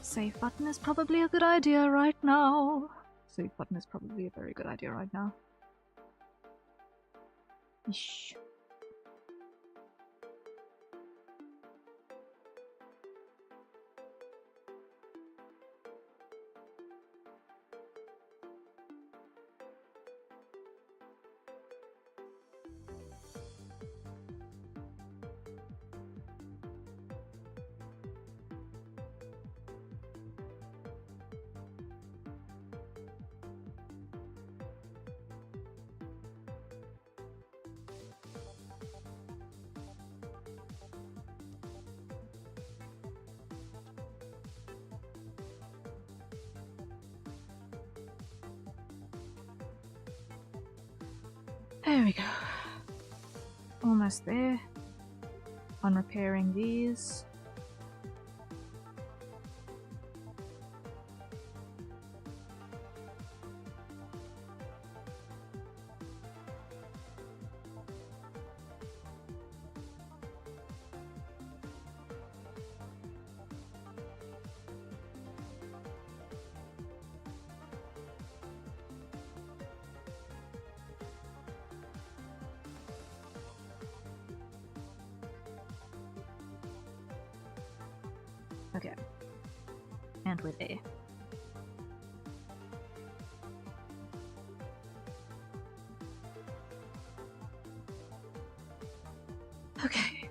Save button is probably a good idea right now. Save button is probably a very good idea right now. Ish. There we go. Almost there. On repairing these. Okay. And we're there. Okay.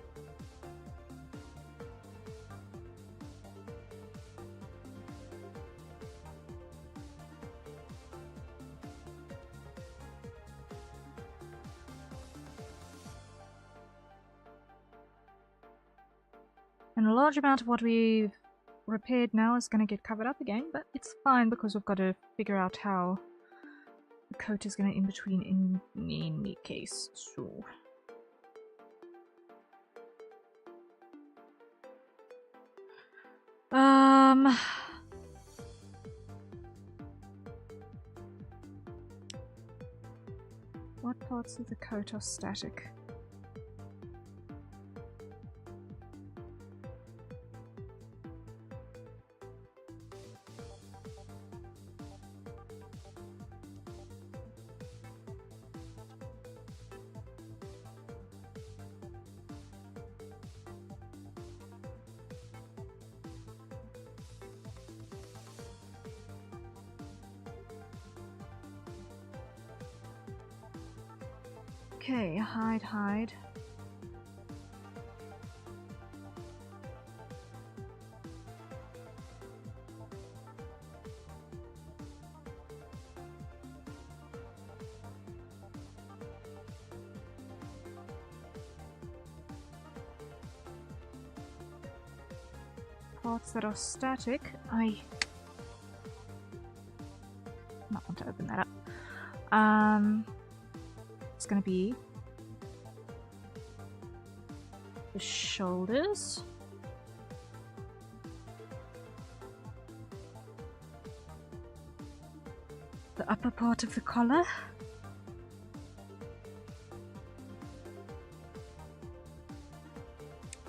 And a large amount of what we've repaired now is going to get covered up again, but it's fine because we've got to figure out how the coat is going to in between in any case. So what parts of the coat are static? Okay, hide. Parts that are static, I not want to open that up. It's gonna be the shoulders, the upper part of the collar,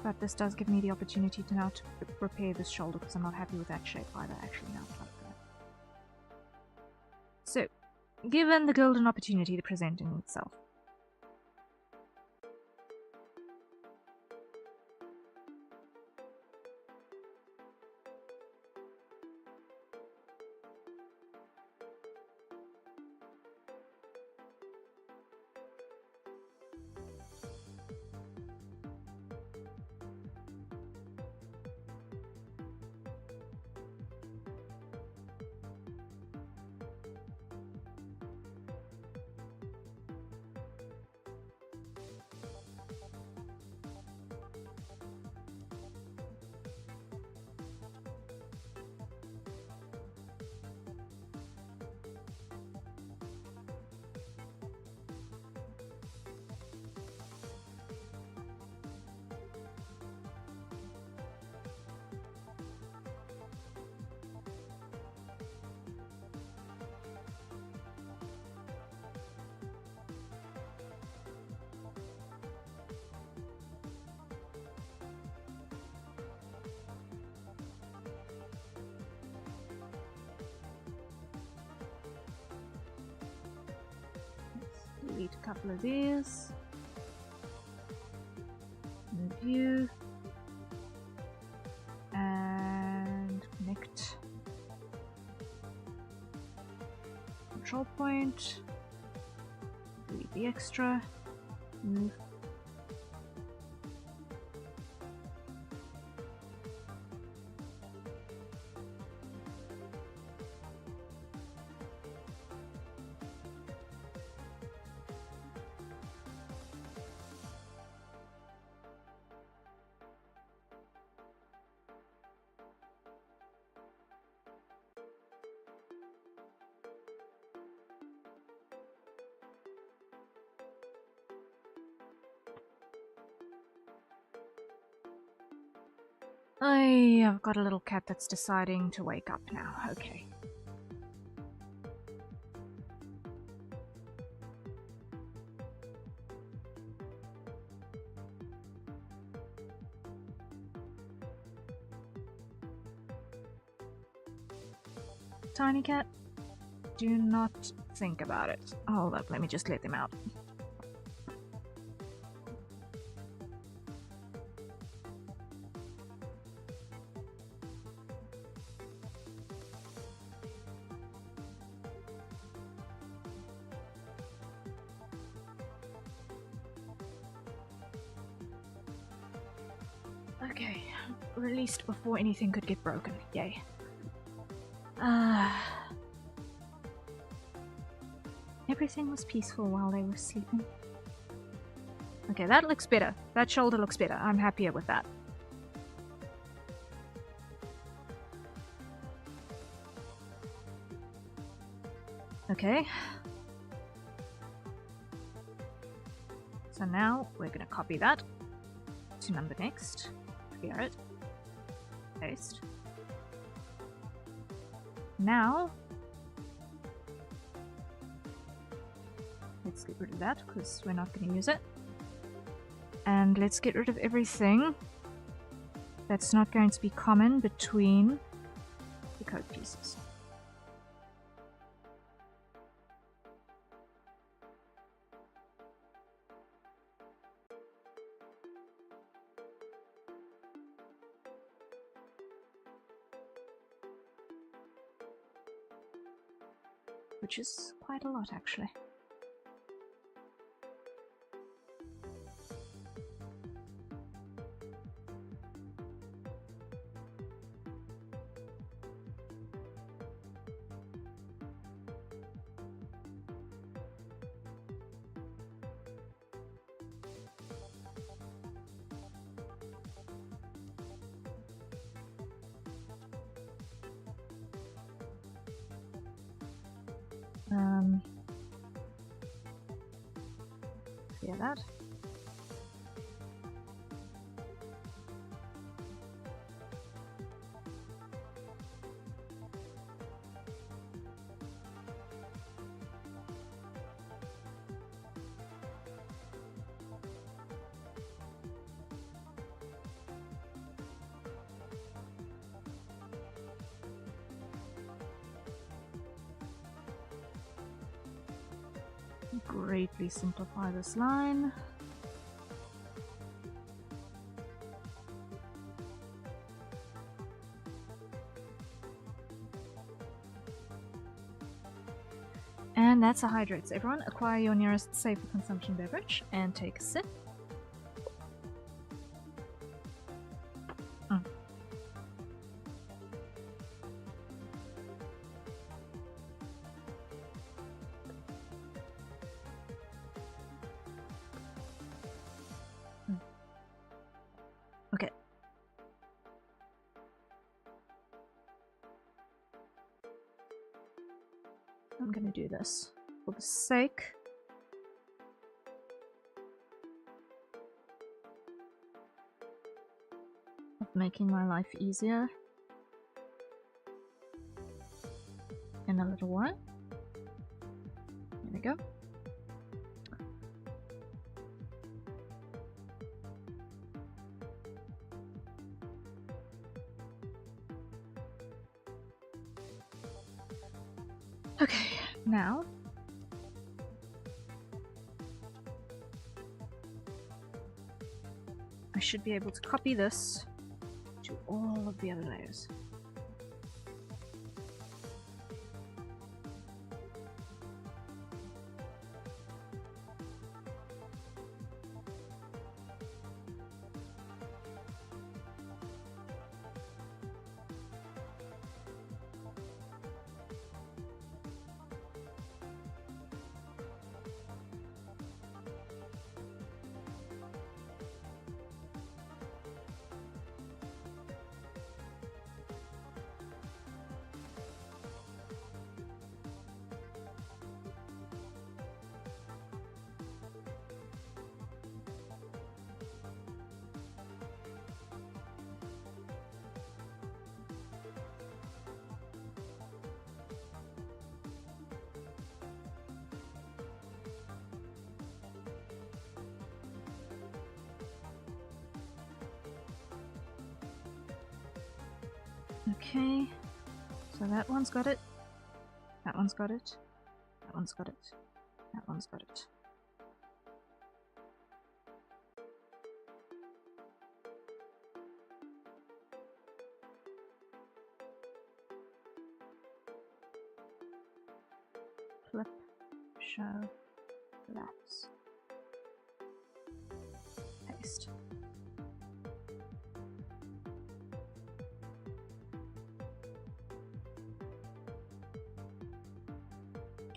but this does give me the opportunity to now to repair this shoulder because I'm not happy with that shape either. Actually, now that. So, given the golden opportunity to present in itself. Delete a couple of these. View. And connect. Control point. Delete the extra. Move. I've got a little cat that's deciding to wake up now. Okay. Tiny cat, do not think about it. Hold up, let me just let them out. Okay, released before anything could get broken. Yay. Everything was peaceful while they were sleeping. Okay, that looks better. That shoulder looks better. I'm happier with that. Okay. So now we're going to copy that to number next. Clear it. Paste. Now, let's get rid of that because we're not going to use it. And let's get rid of everything that's not going to be common between the code pieces. Which is quite a lot, actually. Clear that. Greatly simplify this line. And that's a hydrate. So everyone, acquire your nearest safe for consumption beverage and take a sip. Okay. I'm gonna do this for the sake of making my life easier in a little while. There we go. Okay, now I should be able to copy this to all of the other layers. Okay, so that one's got it, that one's got it, that one's got it, that one's got it. Flip, show, collapse, paste.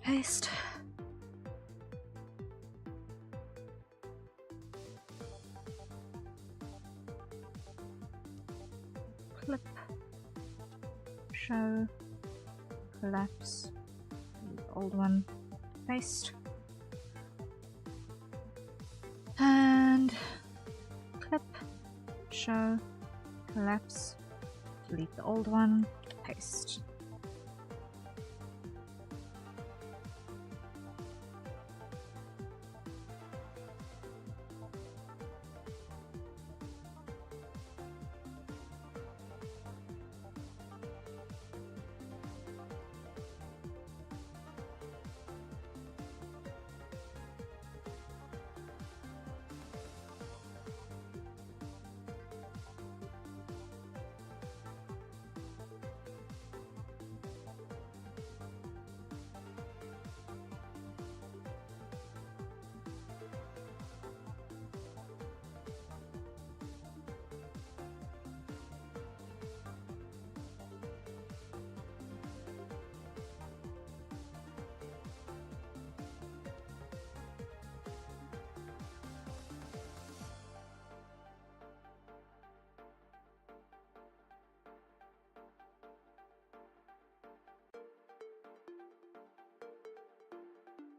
Paste. Clip. Show. Collapse. The old one. Paste. And clip. Show. Collapse. Delete the old one. Paste.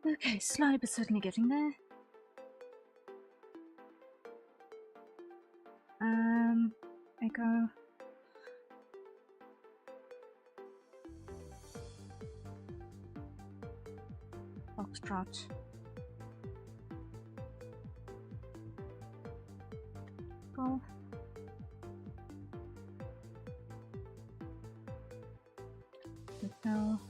Okay, slowly but certainly getting there. Echo. Foxtrot. Golf. Hotel.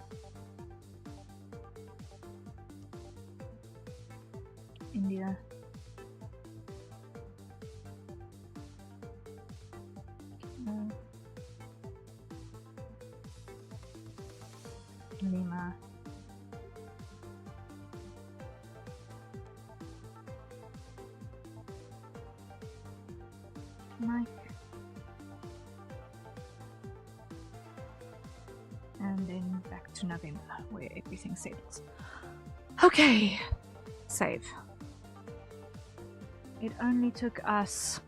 India. Lima. Mike. And then back to November, where everything settles. Okay, save. It only took us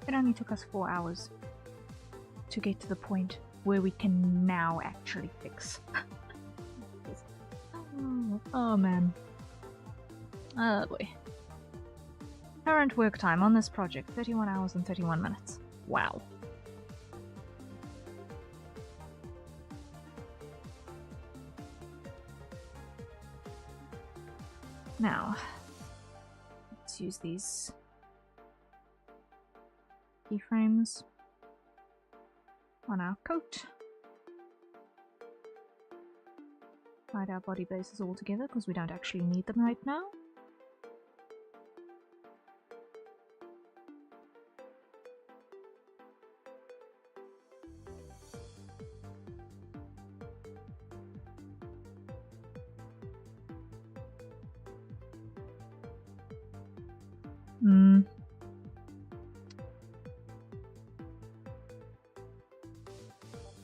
It only took us 4 hours to get to the point where we can now actually fix. Oh man. Oh boy. Current work time on this project, 31 hours and 31 minutes. Wow. Now, let's use these keyframes on our coat. Hide our body bases all together because we don't actually need them right now.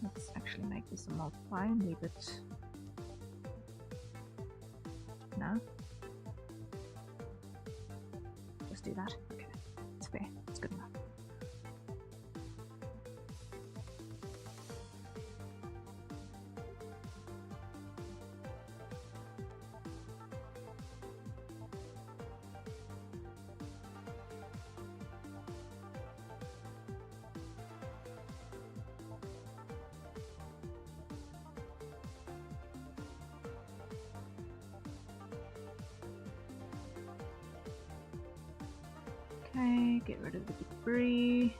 Let's actually make this a multiply and leave it. No? Just do that? Okay. It's fair. It's good enough. Okay, get rid of the debris.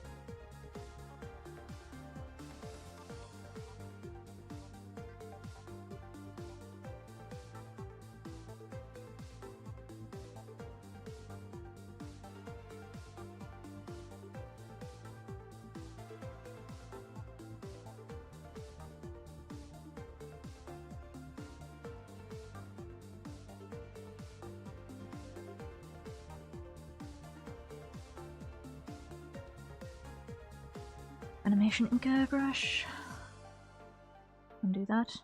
Animation inker brush. Undo that.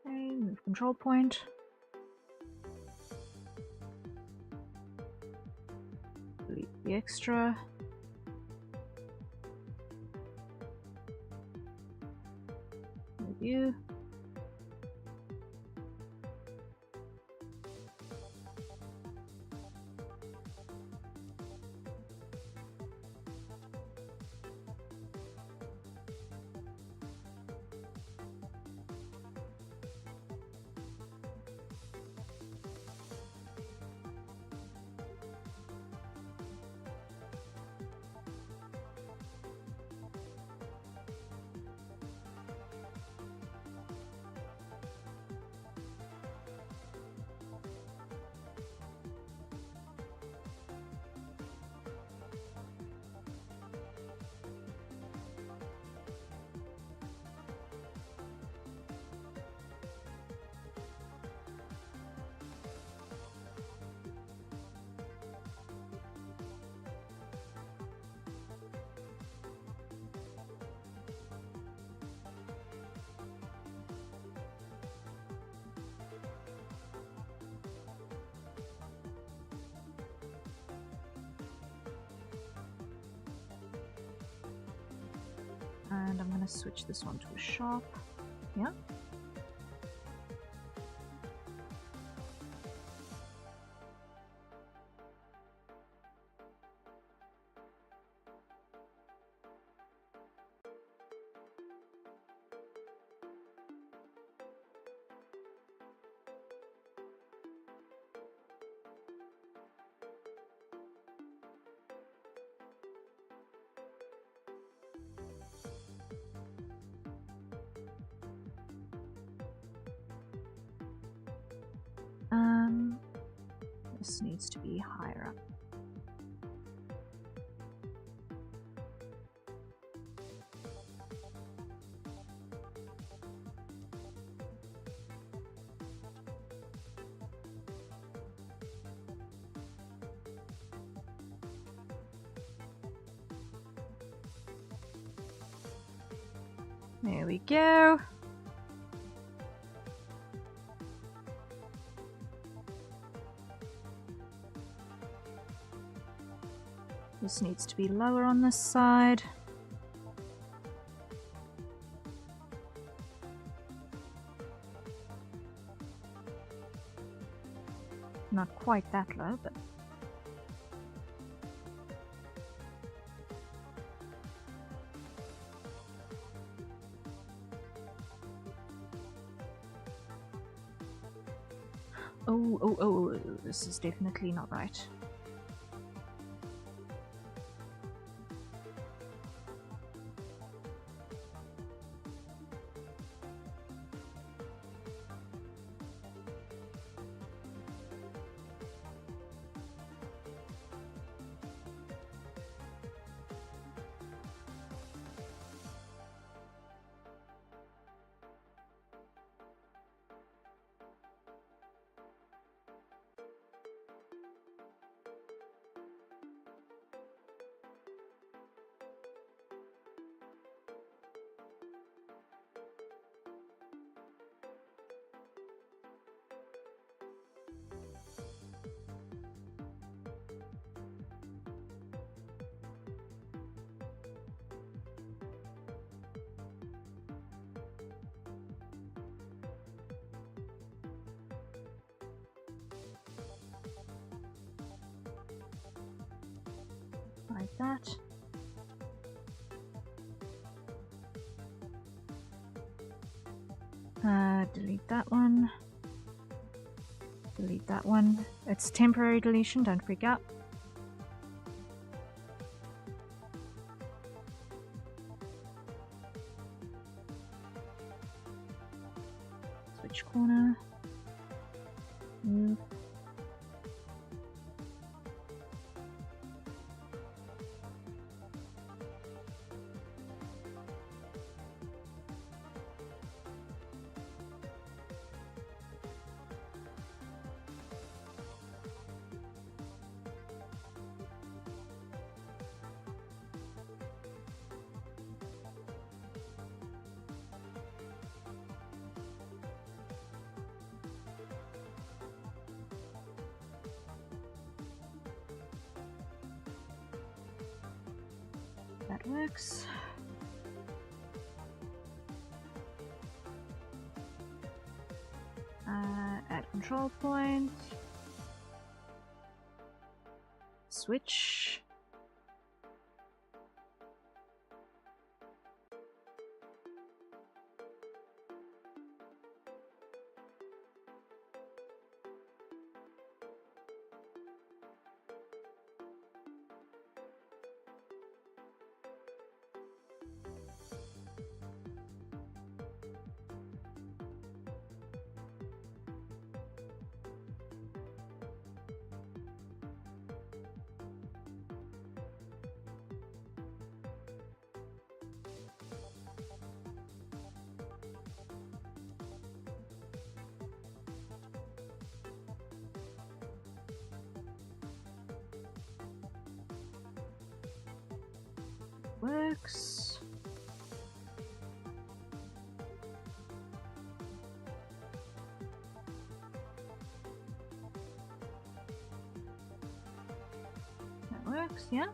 Okay, move control point. Delete the extra. Review. And I'm gonna switch this one to a sharp. Yeah. This needs to be higher up. There we go. This needs to be lower on this side. Not quite that low, but oh, this is definitely not right. Like that. Delete that one. Delete that one. It's temporary deletion, don't freak out. Switch corner. Move. That works. Add control point. Switch. Works. That works, yeah.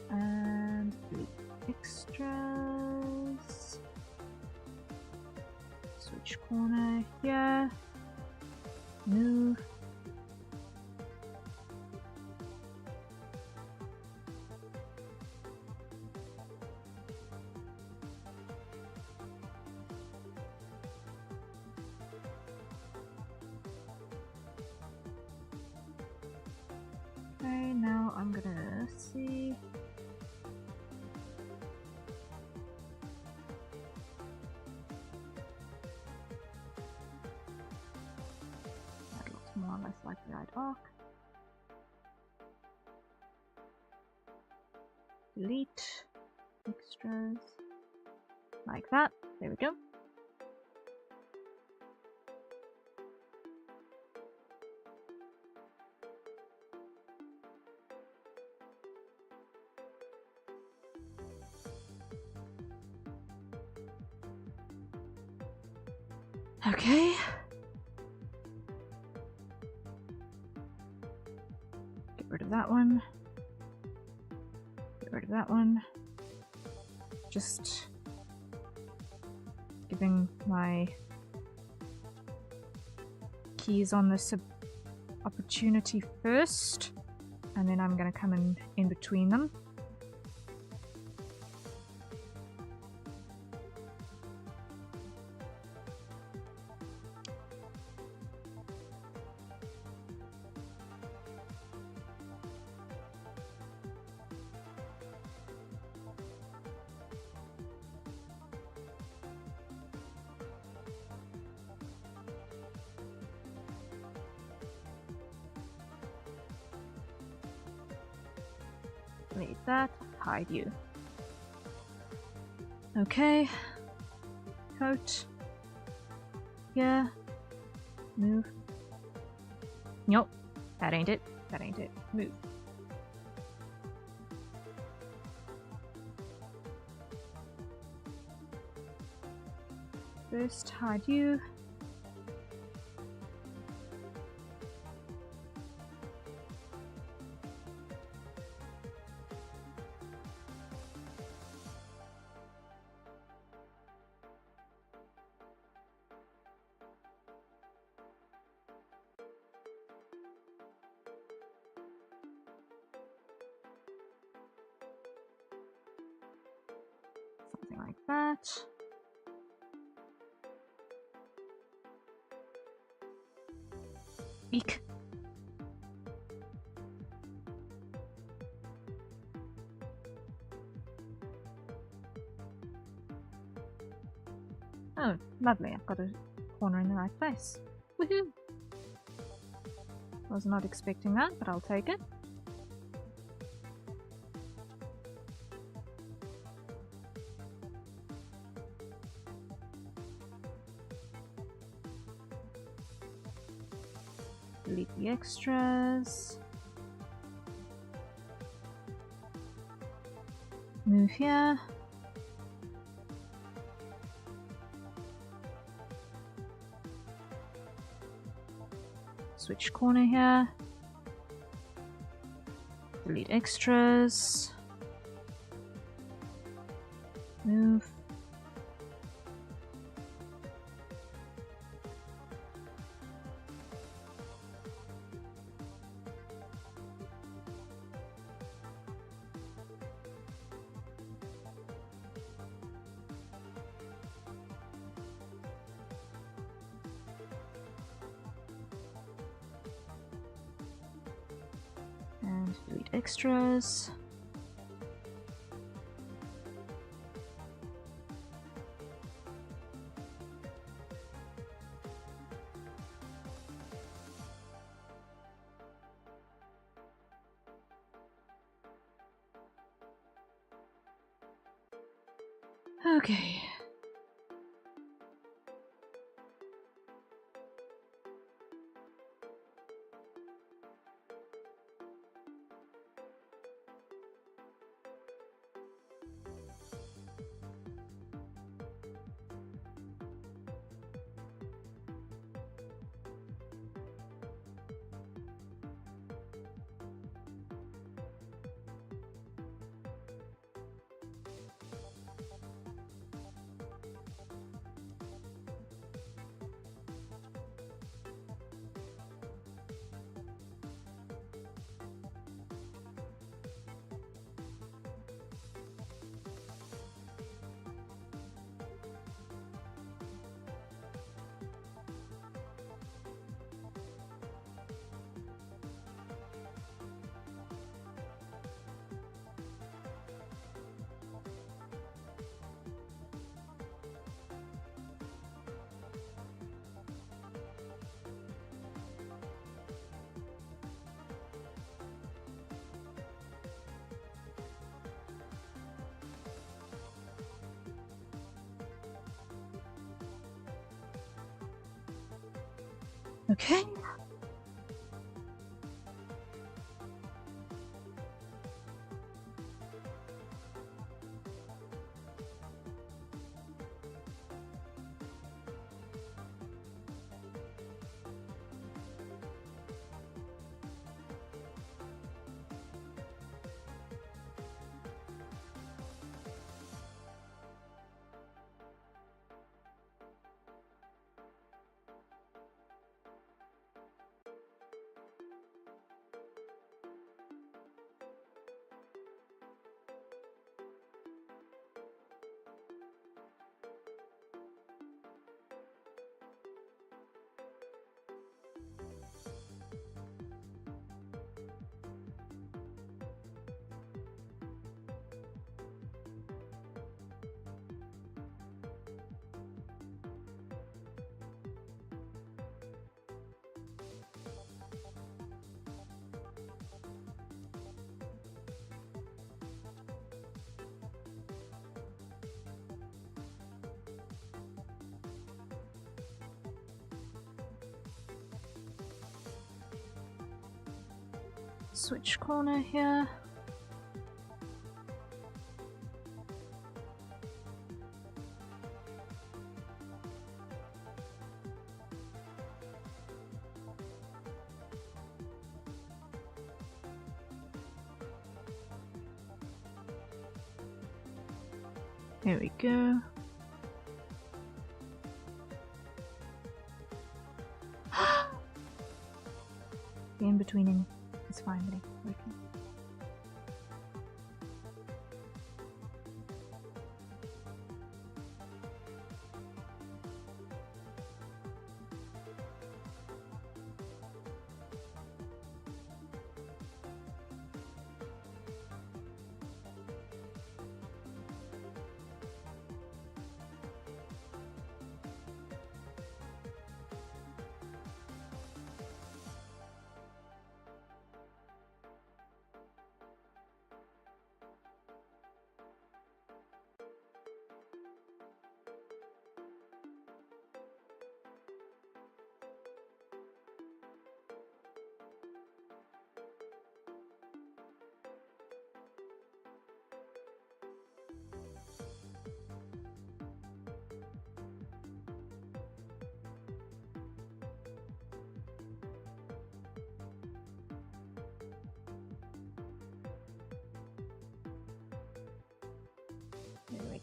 And delete extras. Switch corner here. Move. Okay, now I'm gonna see. That looks more or less like the right arc. Delete extras like that. There we go. Okay. Get rid of that one. Get rid of that one. Just giving my keys on this opportunity first, and then I'm going to come in between them. Delete that, hide you. Okay. Coat. Yeah. Move. Nope. That ain't it. That ain't it. Move. First, hide you. Something like that. Eek. Oh, lovely. I've got a corner in the right place. Woohoo! Was not expecting that, but I'll take it. Delete the extras. Move here. Switch corner here. Delete extras. Move. And delete extras. Okay. Okay. Switch corner here. There we go. The in-betweening is finally working.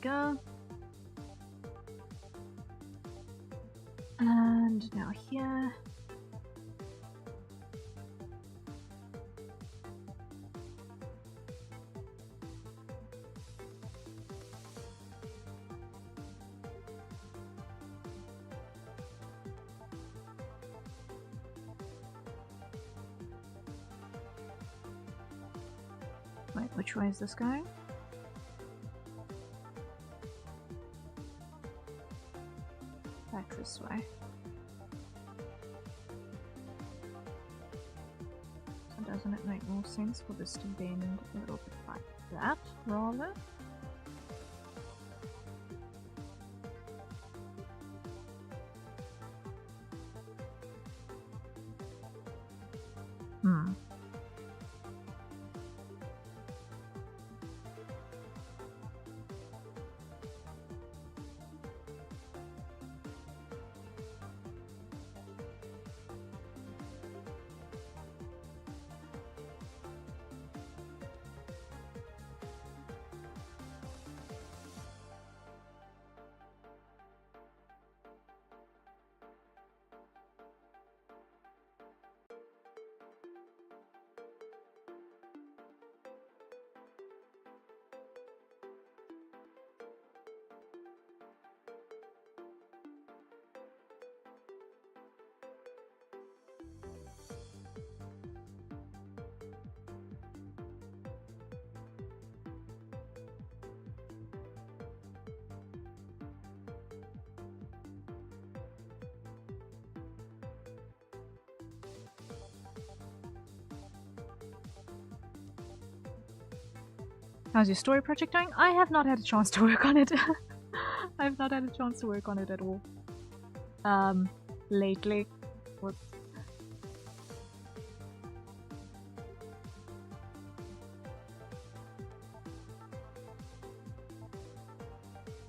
go. And now here. Wait, which way is this going? Back this way. So doesn't it make more sense for this to bend a little bit like that, rather? How's your story project going? I have not had a chance to work on it. I have not had a chance to work on it at all. Lately. What?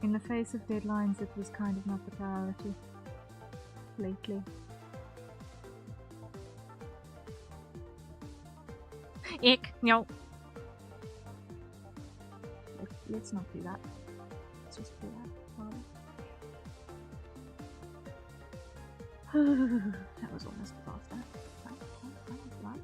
In the face of deadlines, it was kind of not the priority. Lately. Ick, no. Let's not do that. Let's just do that. That was almost a disaster. Right.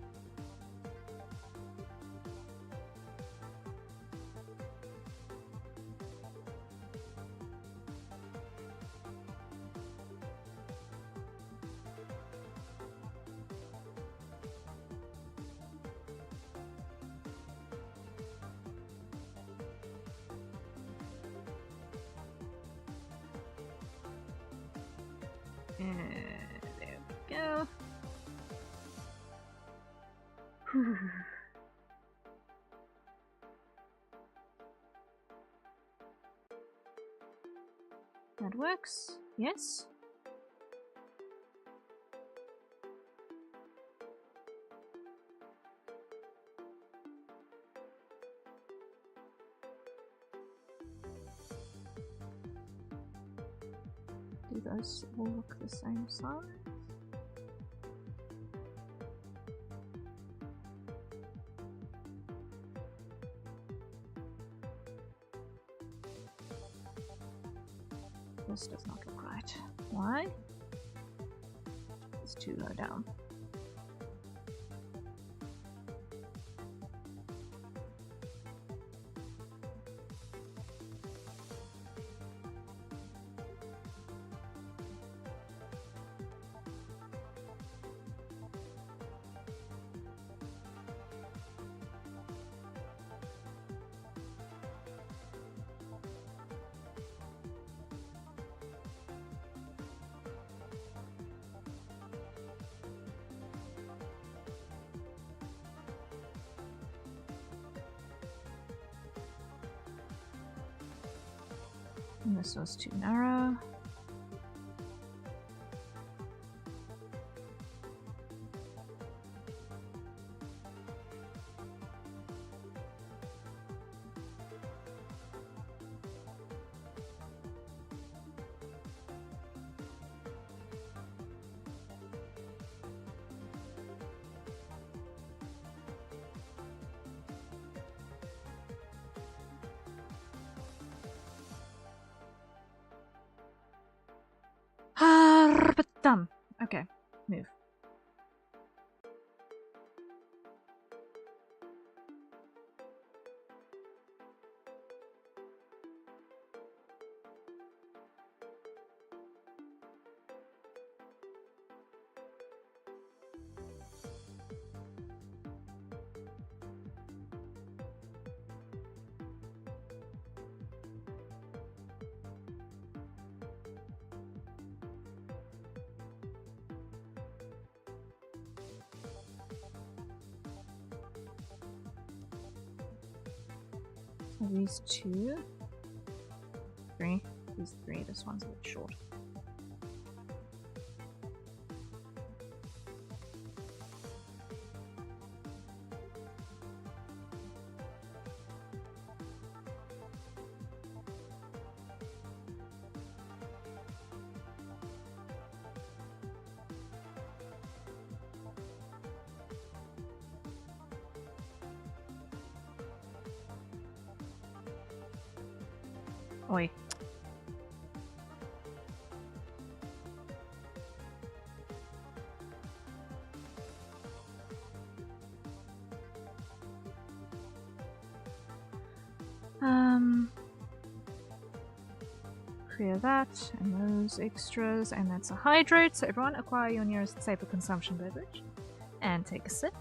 There we go. That works. Yes. Do those all look the same size? This does not look right. Why? It's too low down. And this was too narrow. Done. Okay, move. These 2, 3, these 3, this one's a bit short. Oi. Clear that, and those extras, and that's a hydrate. So everyone acquire your nearest safer consumption beverage. And take a sip.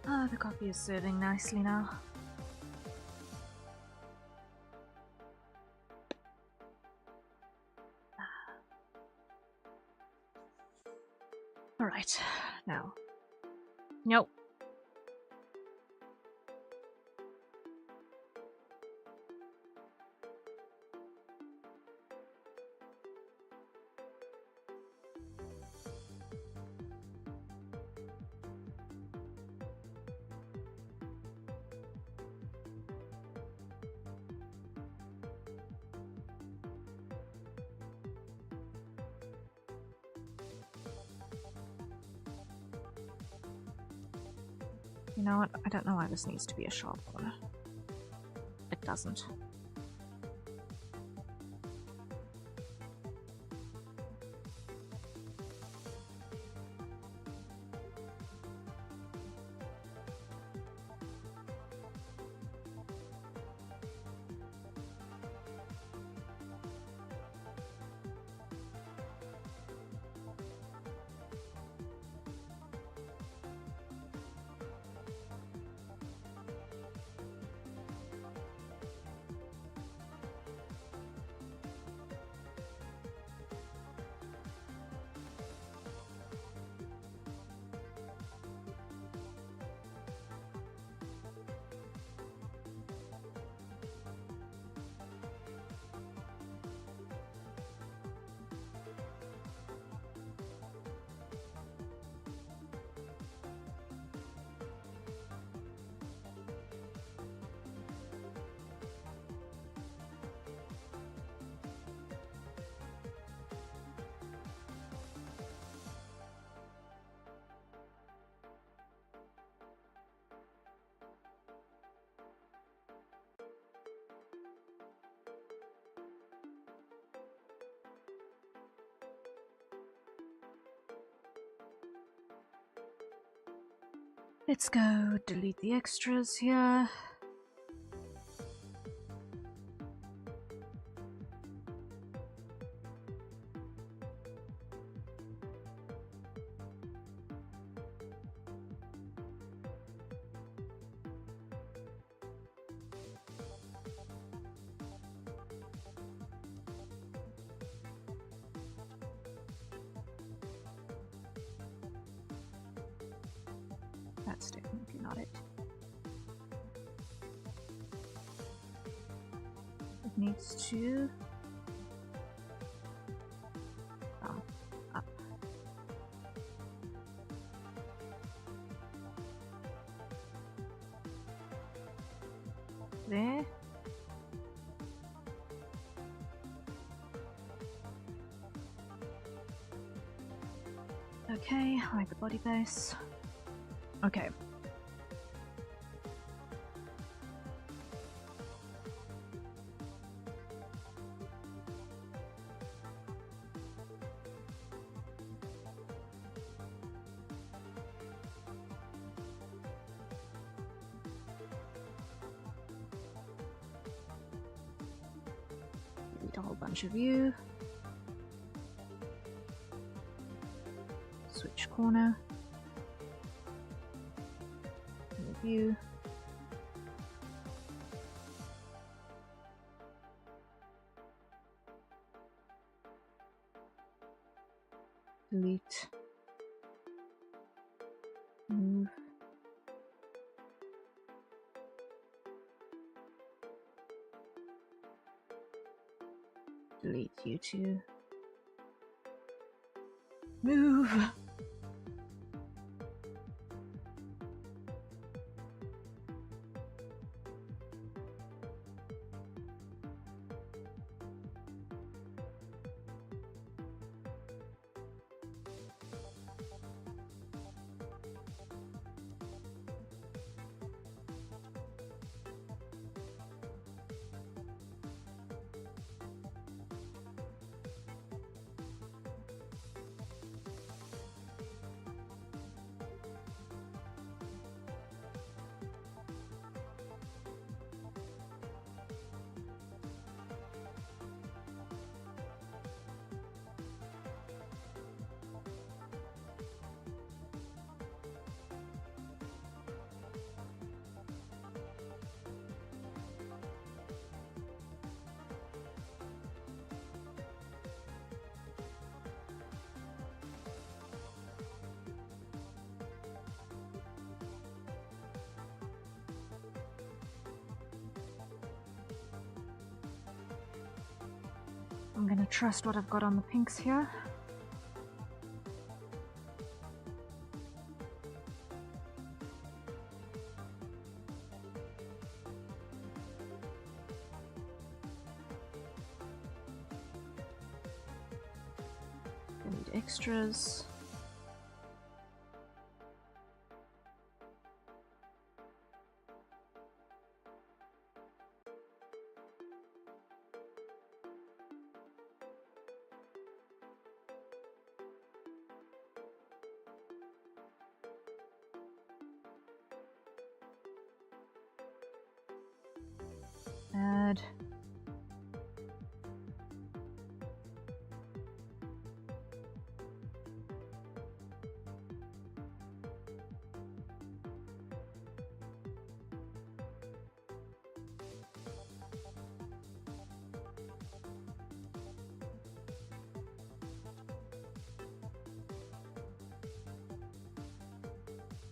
Ah, the coffee is serving nicely now. Alright, now. Nope. You know what? I don't know why this needs to be a sharp corner. It doesn't. Let's go delete the extras here. That's definitely not it. It needs to up. There. Okay, hide the body base. Okay. bunch of you. Switch corner. Move you. Delete. Move. Delete you two. Move. I'm gonna trust what I've got on the pinks here. I need extras. Add.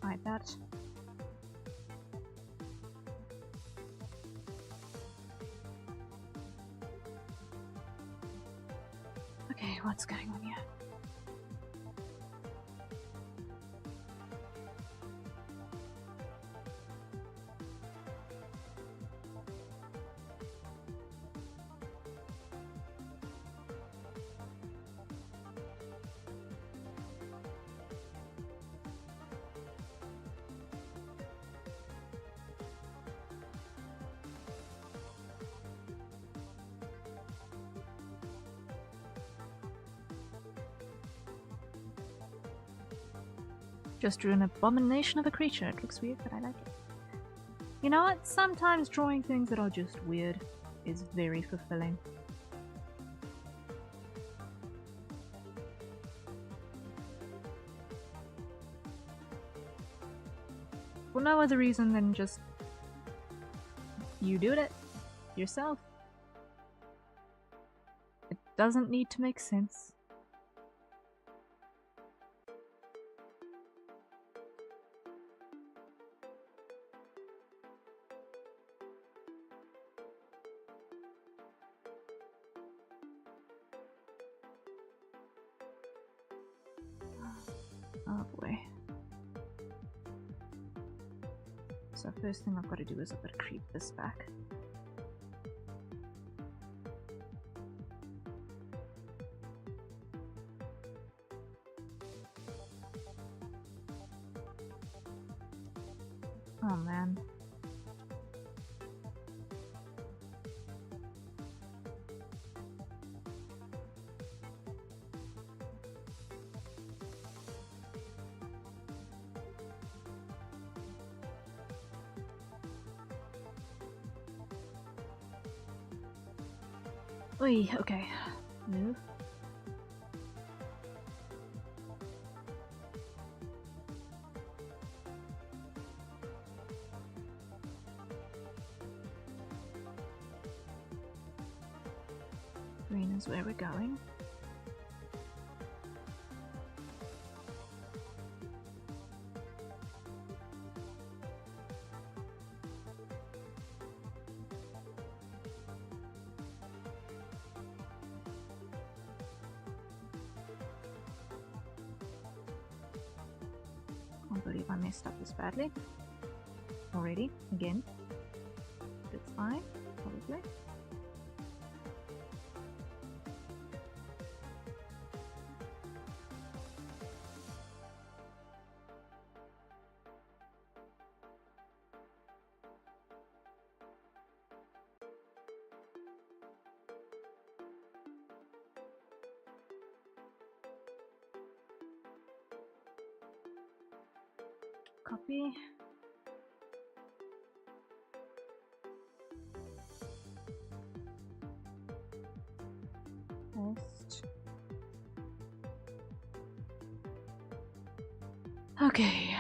Hide that. Okay, what's going on here? Just drew an abomination of a creature. It looks weird, but I like it. You know what? Sometimes drawing things that are just weird is very fulfilling. For no other reason than just you doing it yourself. It doesn't need to make sense. Oh boy. So first thing I've got to do is I've got to creep this back. Oh man. Oi, okay. Move. Green is where we're going. Can't believe I messed up this badly. Already, again. That's fine, probably. Copy. Paste. Okay.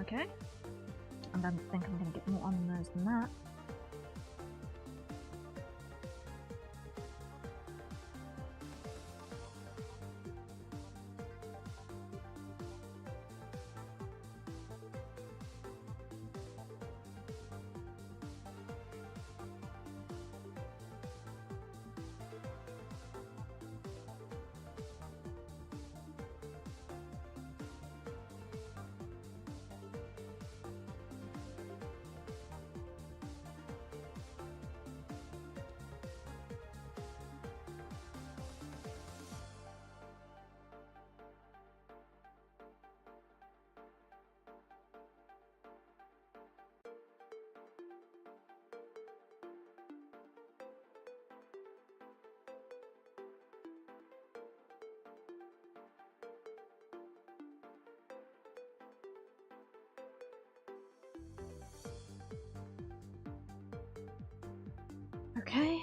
Okay. I don't think I'm going to get more on those than that. Okay.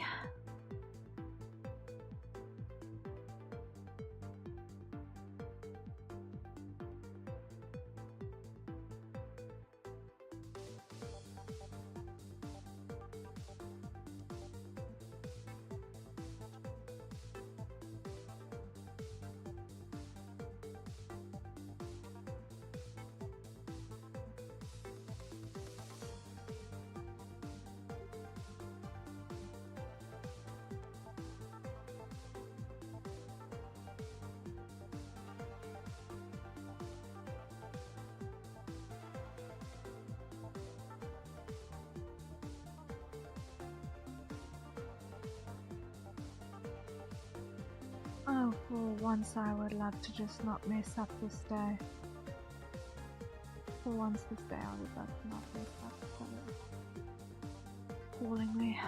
Oh, for once I would love to just not mess up this day. For once this day I would love to not mess up so appallingly.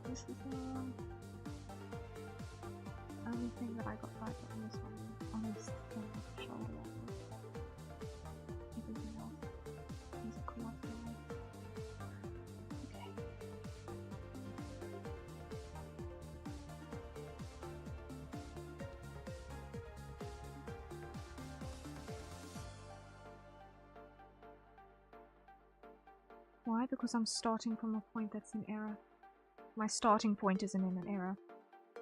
This is the only thing that I got right on this one, on this thing with the shoulder. Everything else is colossal. Okay. Why? Because I'm starting from a point that's in error. My starting point isn't in an error,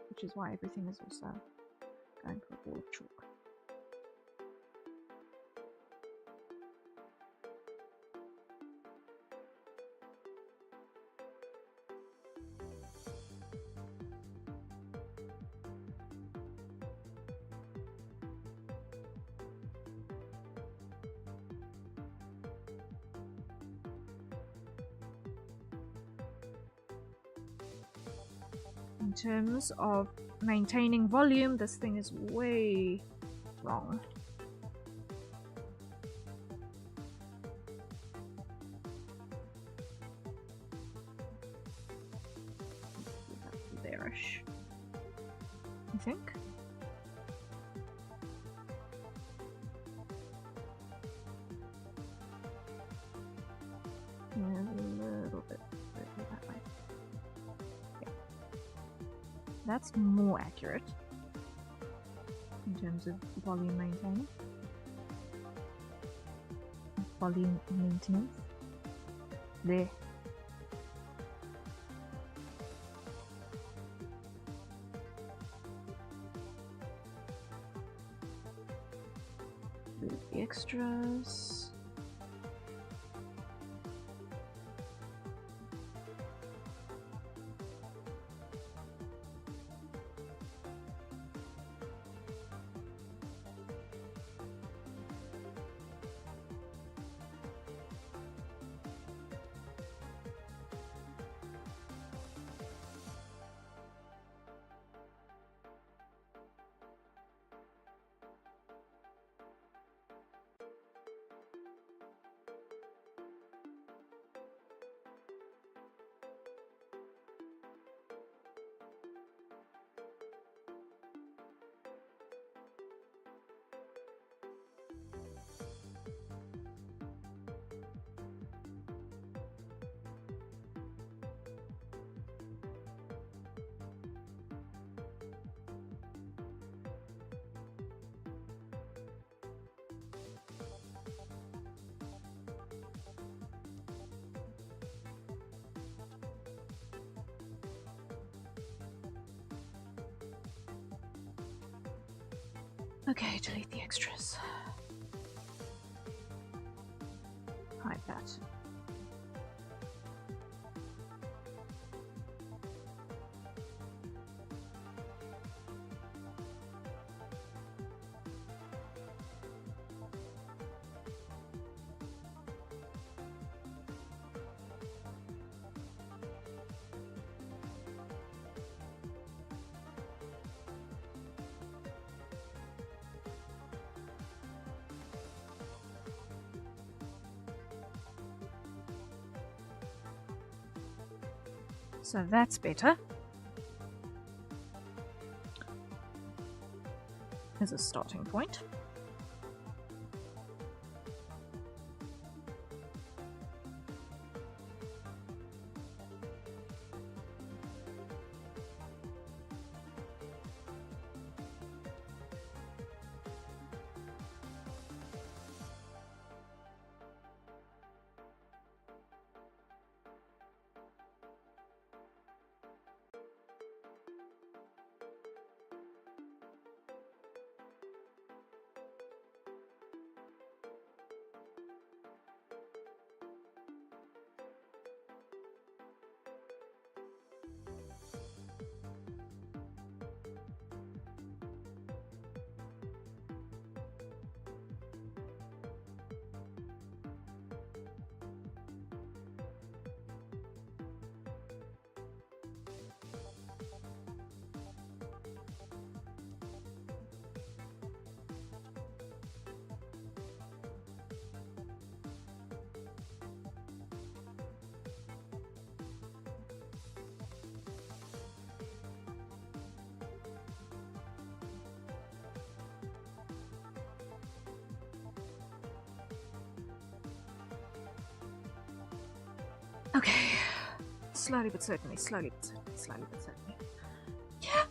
which is why everything is also going for a ball of chalk. In terms of maintaining volume, this thing is way wrong. There-ish, I think. A little bit further that way. Yeah. That's more accurate in terms of volume maintaining. Volume maintenance. There. The extras. Okay, delete the extras. Hide that. So that's better. As a starting point. Okay. Slowly but certainly, slowly but certainly, slowly but certainly. Yeah.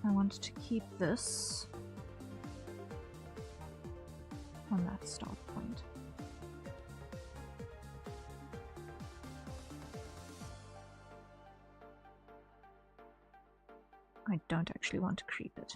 I want to keep this on that start point. don't actually want to creep it.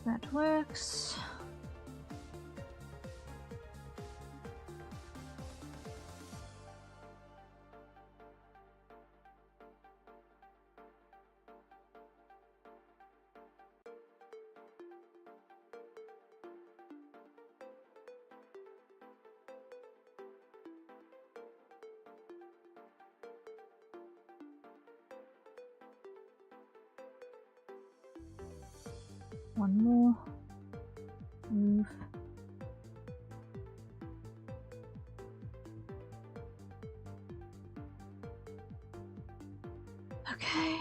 That works. One more. Move. Okay.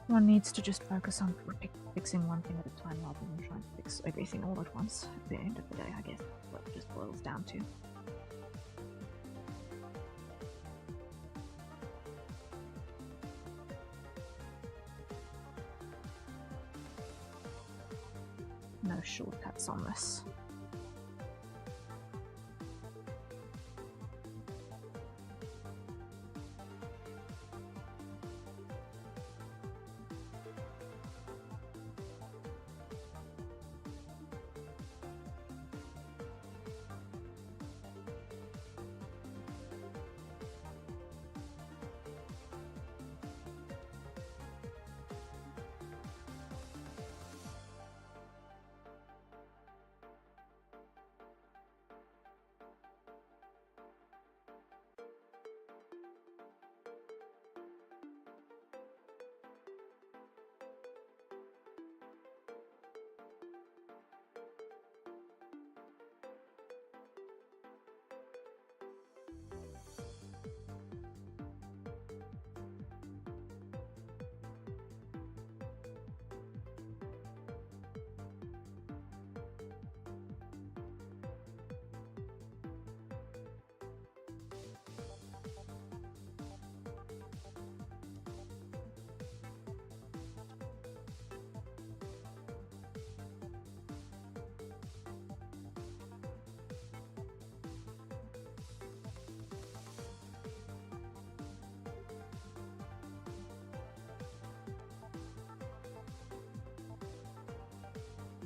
One needs to just focus on fixing one thing at a time rather than trying to fix everything all at once. At the end of the day, I guess that's what it just boils down to. No shortcuts on this.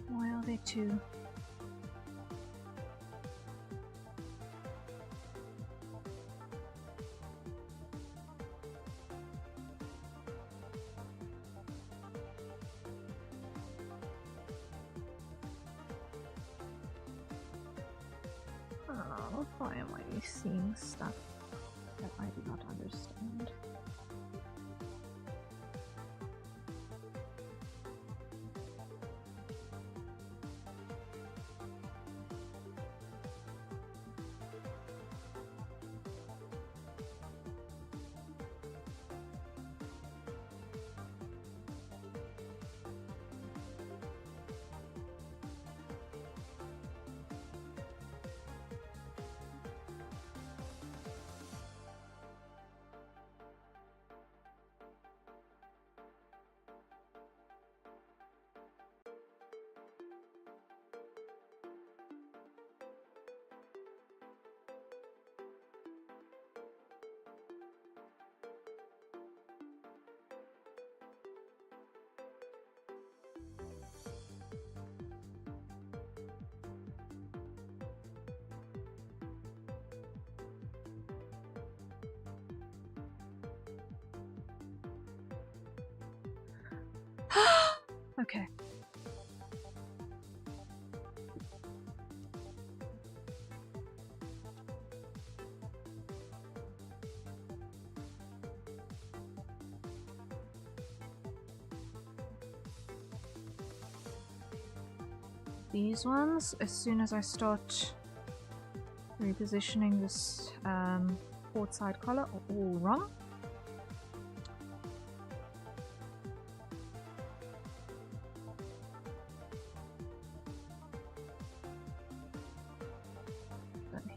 Why are there two? Why am I seeing stuff that I do not understand? Okay. These ones, as soon as I start repositioning this port side collar, are all wrong.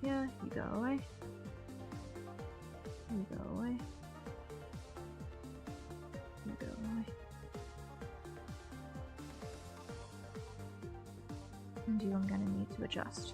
Here, you go away. You go away. You go away. And you I'm gonna need to adjust.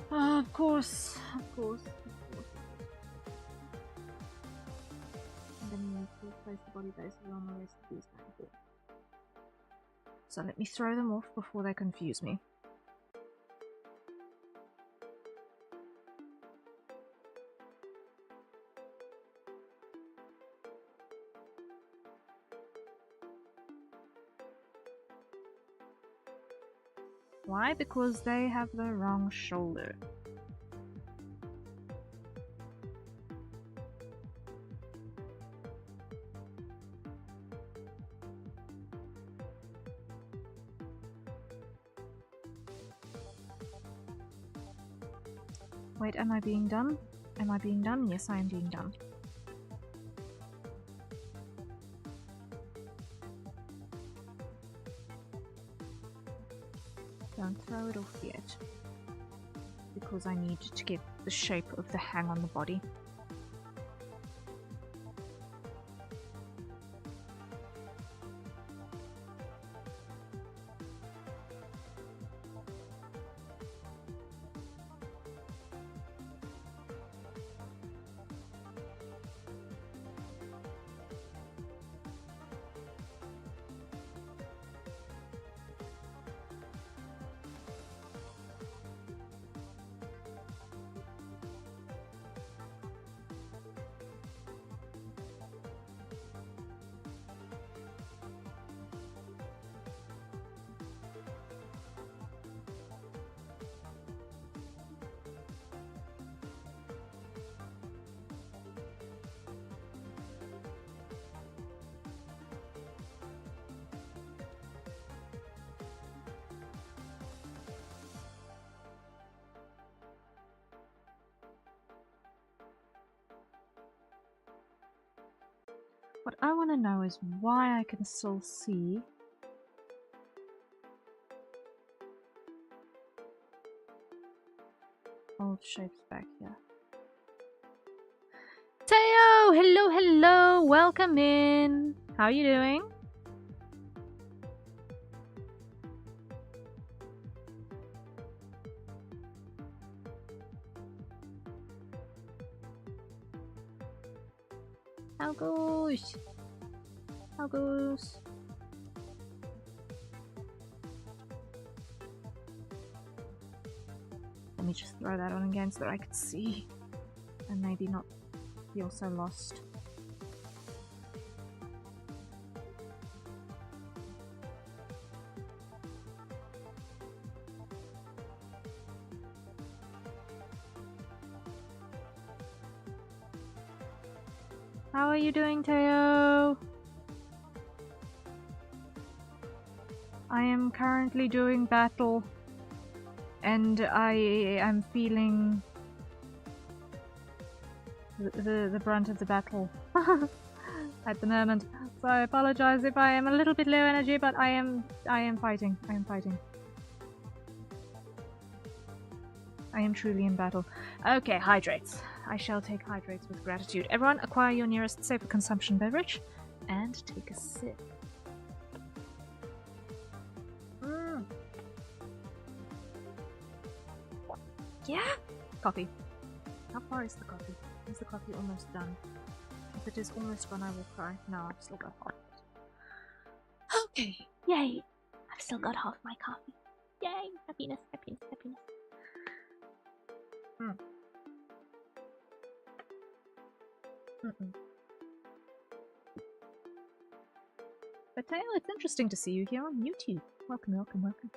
Of course, of course, of course. And then you need to place the body bases on the rest of these down here. So let me throw them off before they confuse me. Why? Because they have the wrong shoulder. Wait, am I being done? Am I being done? Yes, I am being done. Don't throw it off yet, because I need to get the shape of the hang on the body. What I want to know is why I can still see old shapes back here. Teo! Hello, hello! Welcome in! How are you doing? How goes? How goes? me just throw that on again so that I could see and maybe not feel so lost. How are you doing, Teo? I am currently doing battle, and I am feeling the brunt of the battle at the moment. So I apologize if I am a little bit low energy, but I am fighting. I am fighting. I am truly in battle. Okay, hydrates. I shall take hydrates with gratitude. Everyone, acquire your nearest safer consumption beverage and take a sip. Yeah? Coffee. How far is the coffee? Is the coffee almost done? If it is almost gone, I will cry. No, I've still got half. Okay. Yay. I've still got half my coffee. Yay. Happiness, happiness, happiness. But Taylor, it's interesting to see you here on YouTube. Welcome, welcome, welcome.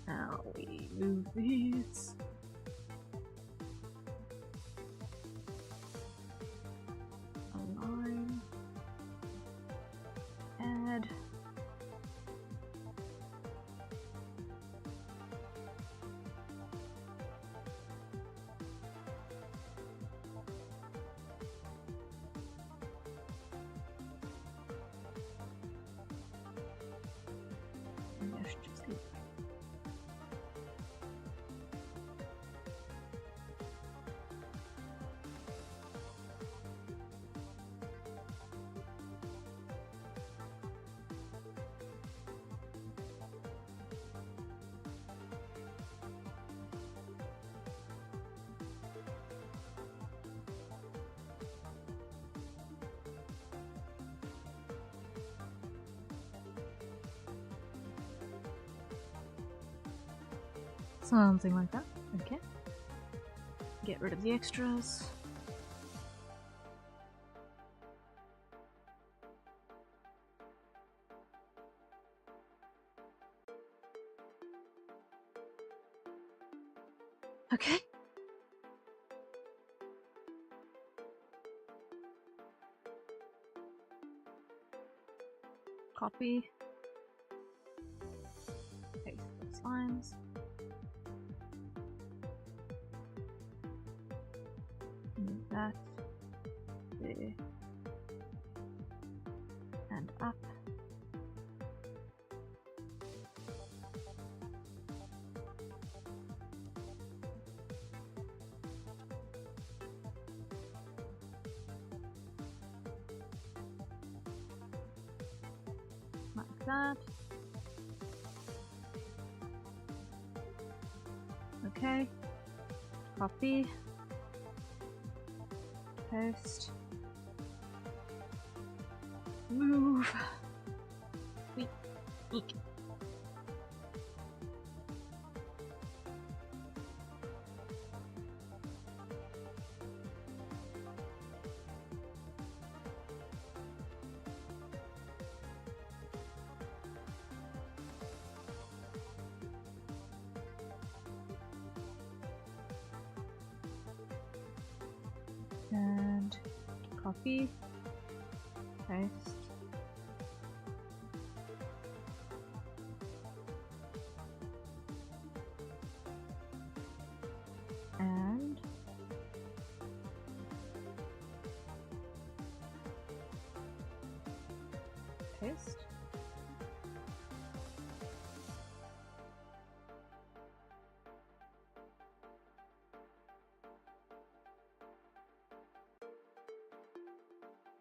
Now we move these. Align. Add. Something like that. Okay. Get rid of the extras. Okay. Copy. Paste those lines. Move that there and up. Like that. Okay. Copy. Paste. Move. Weak. Weak. And copy, paste, and paste.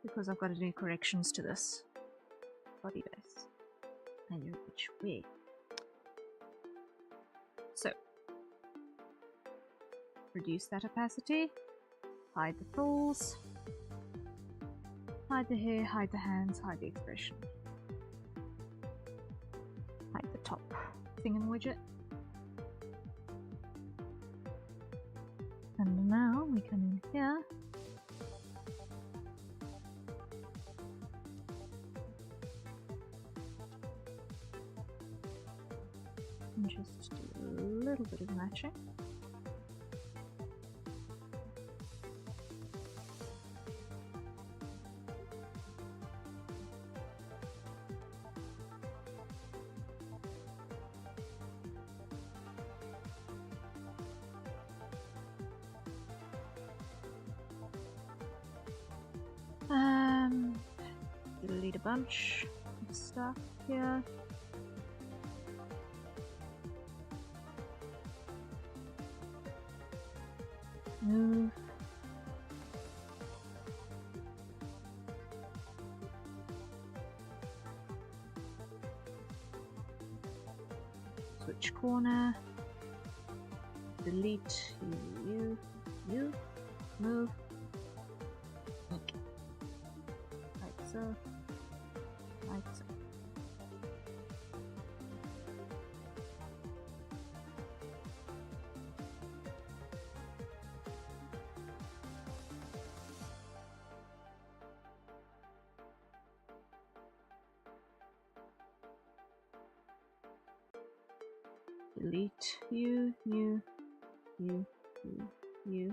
because I've got to do corrections to this body base. I know which way. So, reduce that opacity, hide the folds, hide the hair, hide the hands, hide the expression. Hide the top thingamawidget. And now we come in here. And just do a little bit of matching. Delete a bunch of stuff here. Move. Switch corner. Delete you. Move. Like so. Like so. Delete you, and you. Move. Delete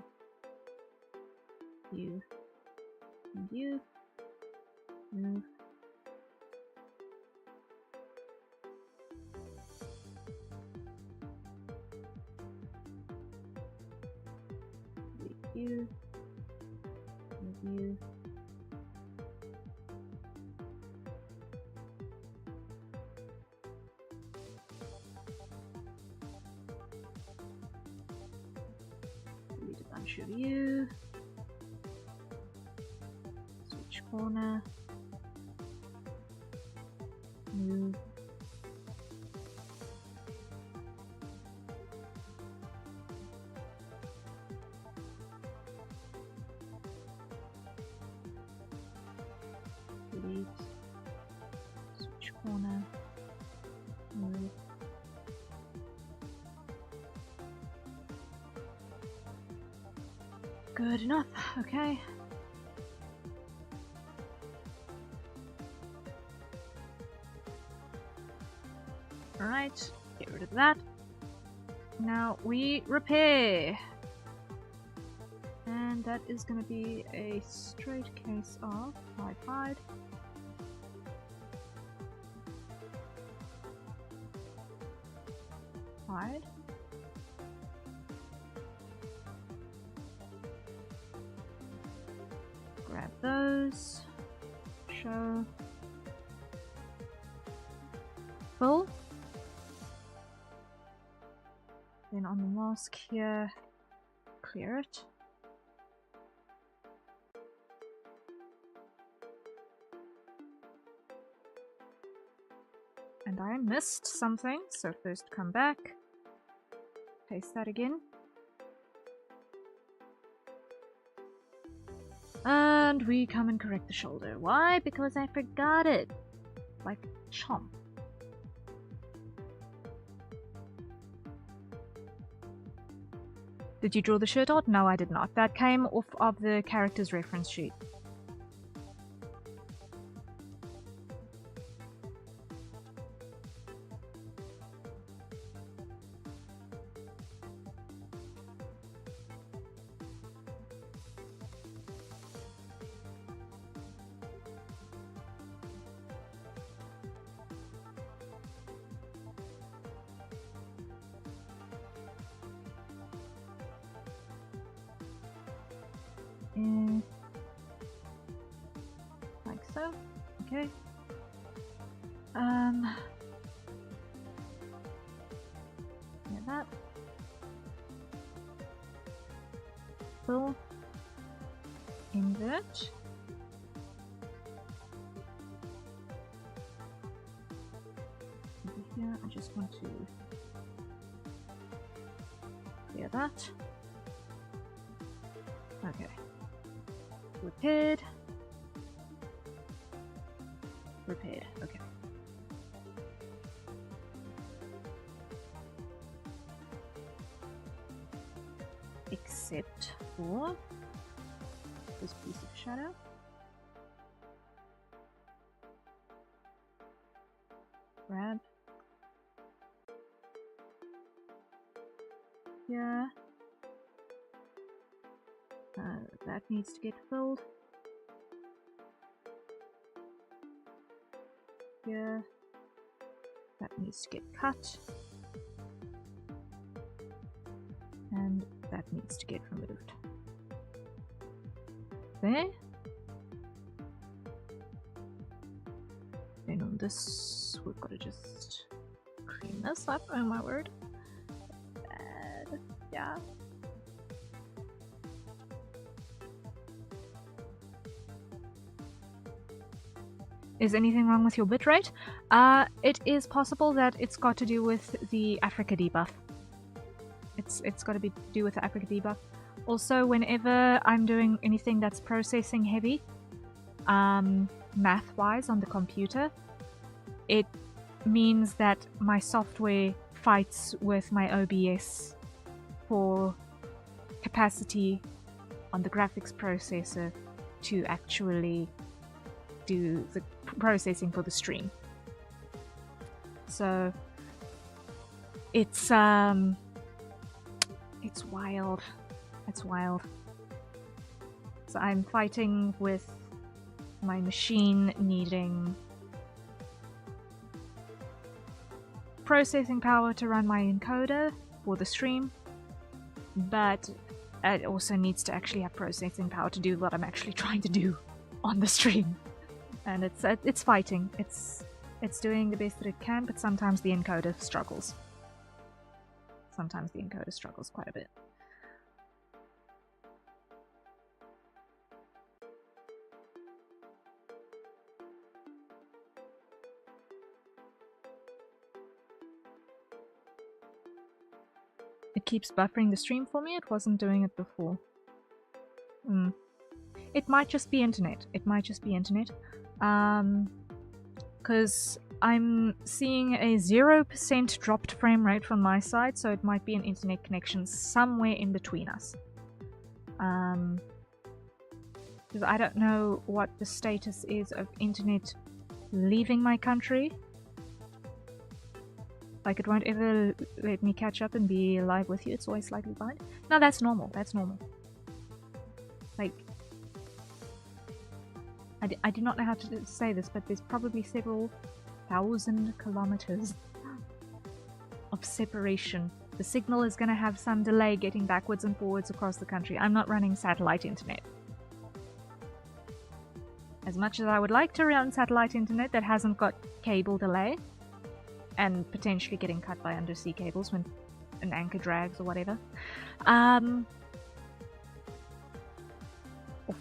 you, and you. Delete a bunch of you. Switch corner. Move. Delete. Switch corner. Move. Good enough, okay. Alright, get rid of that. Now we repair. And that is going to be a straight case of hide. Hide. Grab those. Show. Fill. Then on the mask here, clear it. And I missed something, so first come back, paste that again. And we come and correct the shoulder. Why? Because I forgot it. Like chomp. Did you draw the shirt out? No, I did not. That came off of the character's reference sheet. Like so. Okay. Get that. Pull. Invert. Yeah, I just want to clear that. Okay. Repaired. Repaired. Okay. Except for this piece of shadow. Grab. Yeah. That needs to get filled. Yeah. That needs to get cut. And that needs to get removed. There. Then on this, we've got to just clean this up. Oh my word. Bad. Yeah. Is anything wrong with your bitrate? It is possible that it's got to do with the Africa debuff. It's got to do with the Africa debuff. Also, whenever I'm doing anything that's processing heavy, math-wise on the computer, it means that my software fights with my OBS for capacity on the graphics processor to actually do the processing for the stream. So it's wild. It's wild. So I'm fighting with my machine needing processing power to run my encoder for the stream, but it also needs to actually have processing power to do what I'm actually trying to do on the stream. And it's fighting. It's doing the best that it can, but sometimes the encoder struggles. Sometimes the encoder struggles quite a bit. It keeps buffering the stream for me. It wasn't doing it before. It might just be internet. It might just be internet. Because I'm seeing a 0% dropped frame rate from my side, so it might be an internet connection somewhere in between us. Because I don't know what the status is of internet leaving my country. Like, it won't ever let me catch up and be live with you. It's always slightly behind. No, that's normal. That's normal. Like, I do not know how to say this, but there's probably several thousand kilometers of separation. The signal is going to have some delay getting backwards and forwards across the country. I'm not running satellite internet. As much as I would like to run satellite internet that hasn't got cable delay, and potentially getting cut by undersea cables when an anchor drags or whatever. Or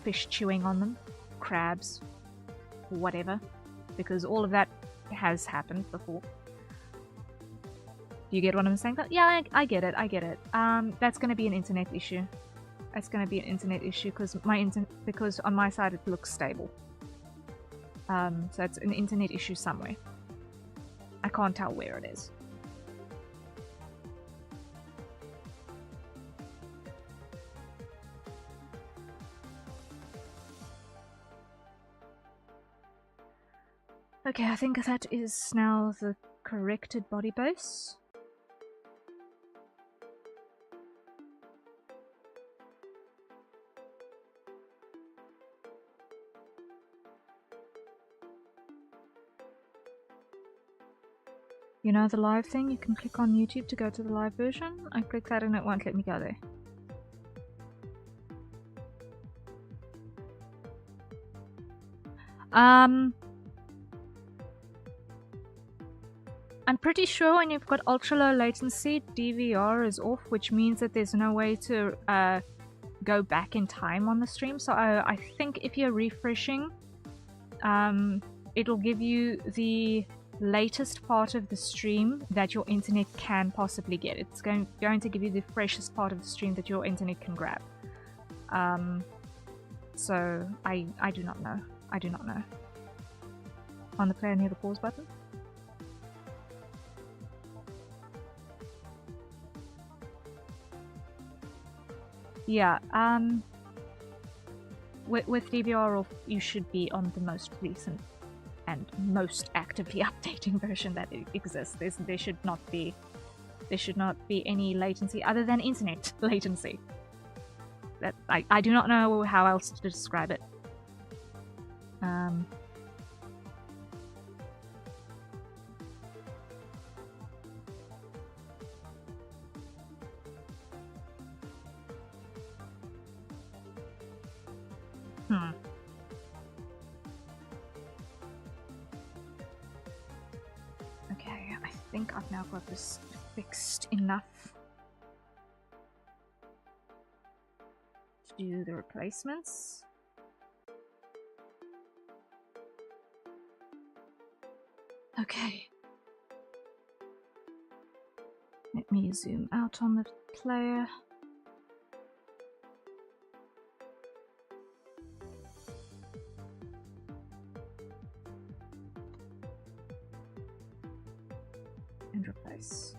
fish chewing on them. Crabs. Whatever. Because all of that has happened before. Do you get what I'm saying? Yeah, I get it, I get it. That's going to be an internet issue. That's going to be an internet issue because on my side it looks stable. So it's an internet issue somewhere. I can't tell where it is. Okay, I think that is now the corrected body base. You know the live thing? You can click on YouTube to go to the live version. I click that and it won't let me go there. I'm pretty sure when you've got ultra low latency, DVR is off, which means that there's no way to go back in time on the stream. So I think if you're refreshing, it'll give you the latest part of the stream that your internet can possibly get. It's going to give you the freshest part of the stream that your internet can grab. So I do not know. I do not know. On the player near the pause button. Yeah, with DVR, you should be on the most recent and most actively updating version that exists. There should not be any latency other than internet latency. That I do not know how else to describe it. Okay, I think I've now got this fixed enough to do the replacements. Okay. Let me zoom out on the player. And replace.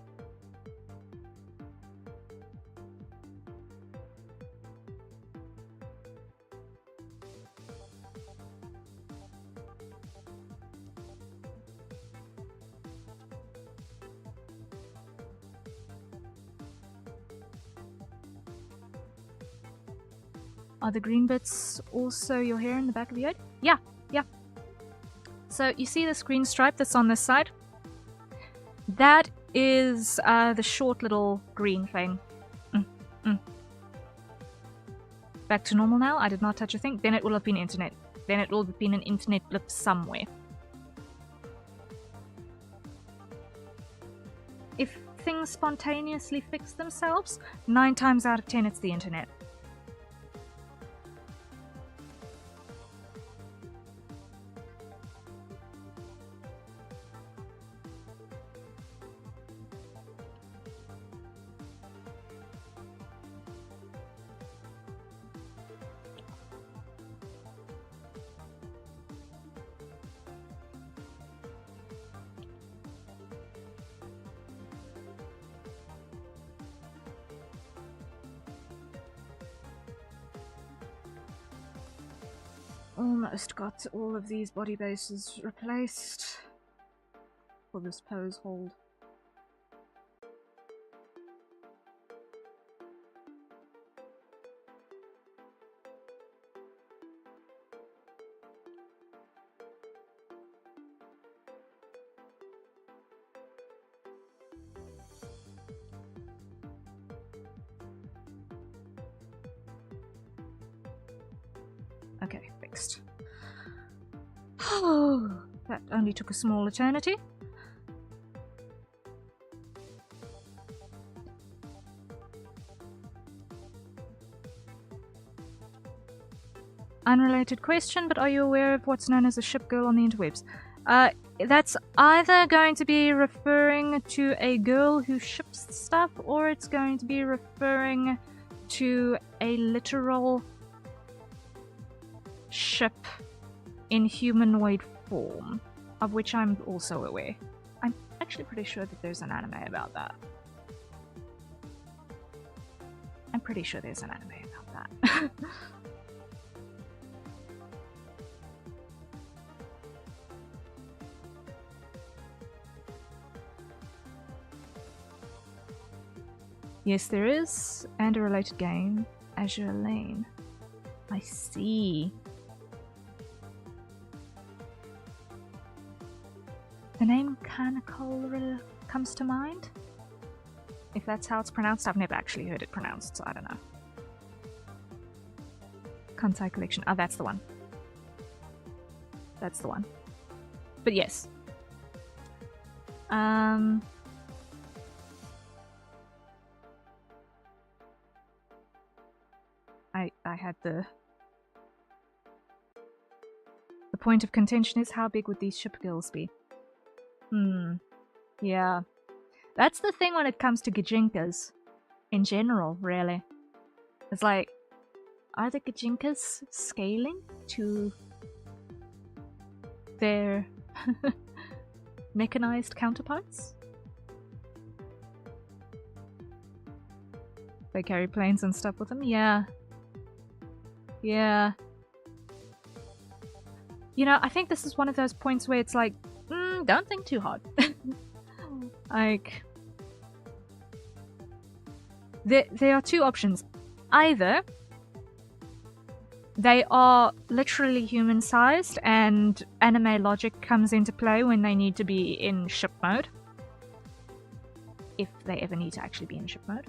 Are the green bits also your hair in the back of your head? Yeah, yeah. So you see this green stripe that's on this side? That is the short little green thing. Back to normal now. I did not touch a thing. Then it will have been internet. Then it will have been an internet blip somewhere. If things spontaneously fix themselves, 9 times out of 10 it's the internet. Almost got all of these body bases replaced for this pose hold. Okay, fixed. Oh, that only took a small eternity. Unrelated question, but are you aware of what's known as a ship girl on the interwebs? That's either going to be referring to a girl who ships stuff, or it's going to be referring to a literal ship in humanoid form, of which I'm also aware. I'm actually pretty sure that there's an anime about that. I'm pretty sure there's an anime about that. Yes, there is, and a related game, Azure Lane. I see. The name Kanakol comes to mind? If that's how it's pronounced, I've never actually heard it pronounced, so I don't know. Kansai Collection. Oh, that's the one. That's the one. But yes. I had the point of contention is how big would these ship girls be? Yeah. That's the thing when it comes to Gijinkas. In general, really. It's like, are the Gijinkas scaling to their mechanized counterparts? They carry planes and stuff with them? Yeah. Yeah. You know, I think this is one of those points where it's like, don't think too hard. Like, there are two options. Either they are literally human-sized and anime logic comes into play when they need to be in ship mode. If they ever need to actually be in ship mode.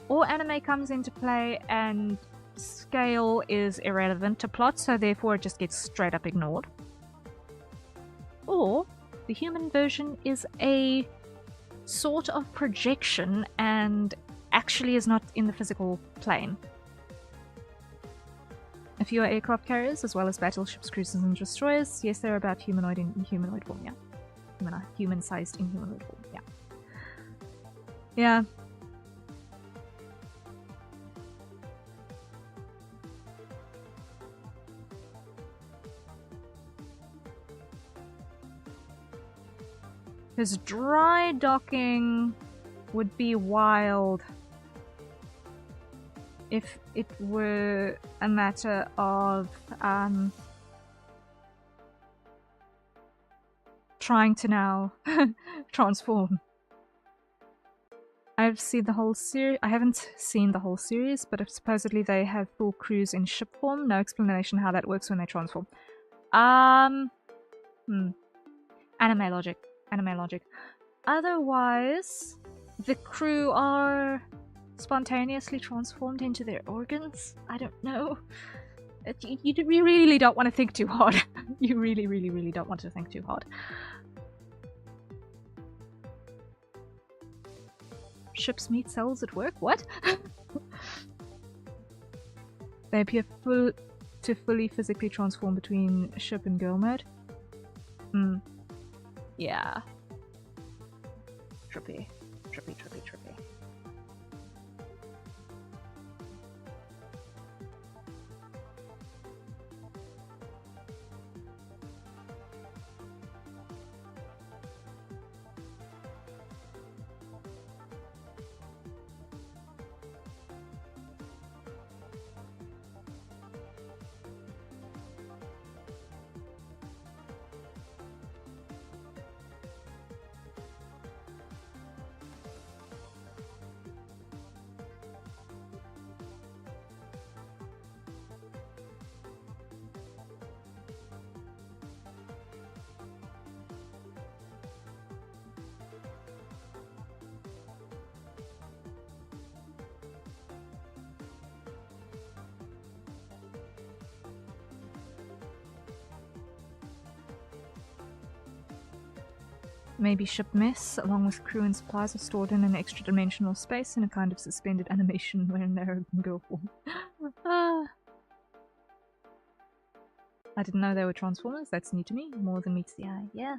Or anime comes into play and scale is irrelevant to plot, so therefore it just gets straight up ignored. Or the human version is a sort of projection and actually is not in the physical plane. A few are aircraft carriers, as well as battleships, cruisers, and destroyers. Yes, they're about humanoid in humanoid form, yeah. Human-sized in humanoid form, yeah. Yeah. Because dry docking would be wild if it were a matter of trying to now transform. I've seen the whole series. I haven't seen the whole series, but supposedly they have full crews in ship form. No explanation how that works when they transform. Anime logic. Anime logic. Otherwise, the crew are spontaneously transformed into their organs. I don't know. You really don't want to think too hard. You really don't want to think too hard. Ships meet cells at work? What? They appear to fully physically transform between ship and girl mode. Yeah. Trippy. Maybe ship mess, along with crew and supplies, are stored in an extra-dimensional space in a kind of suspended animation where they're in girl form. I didn't know they were Transformers, that's new to me. More than meets the eye, yeah.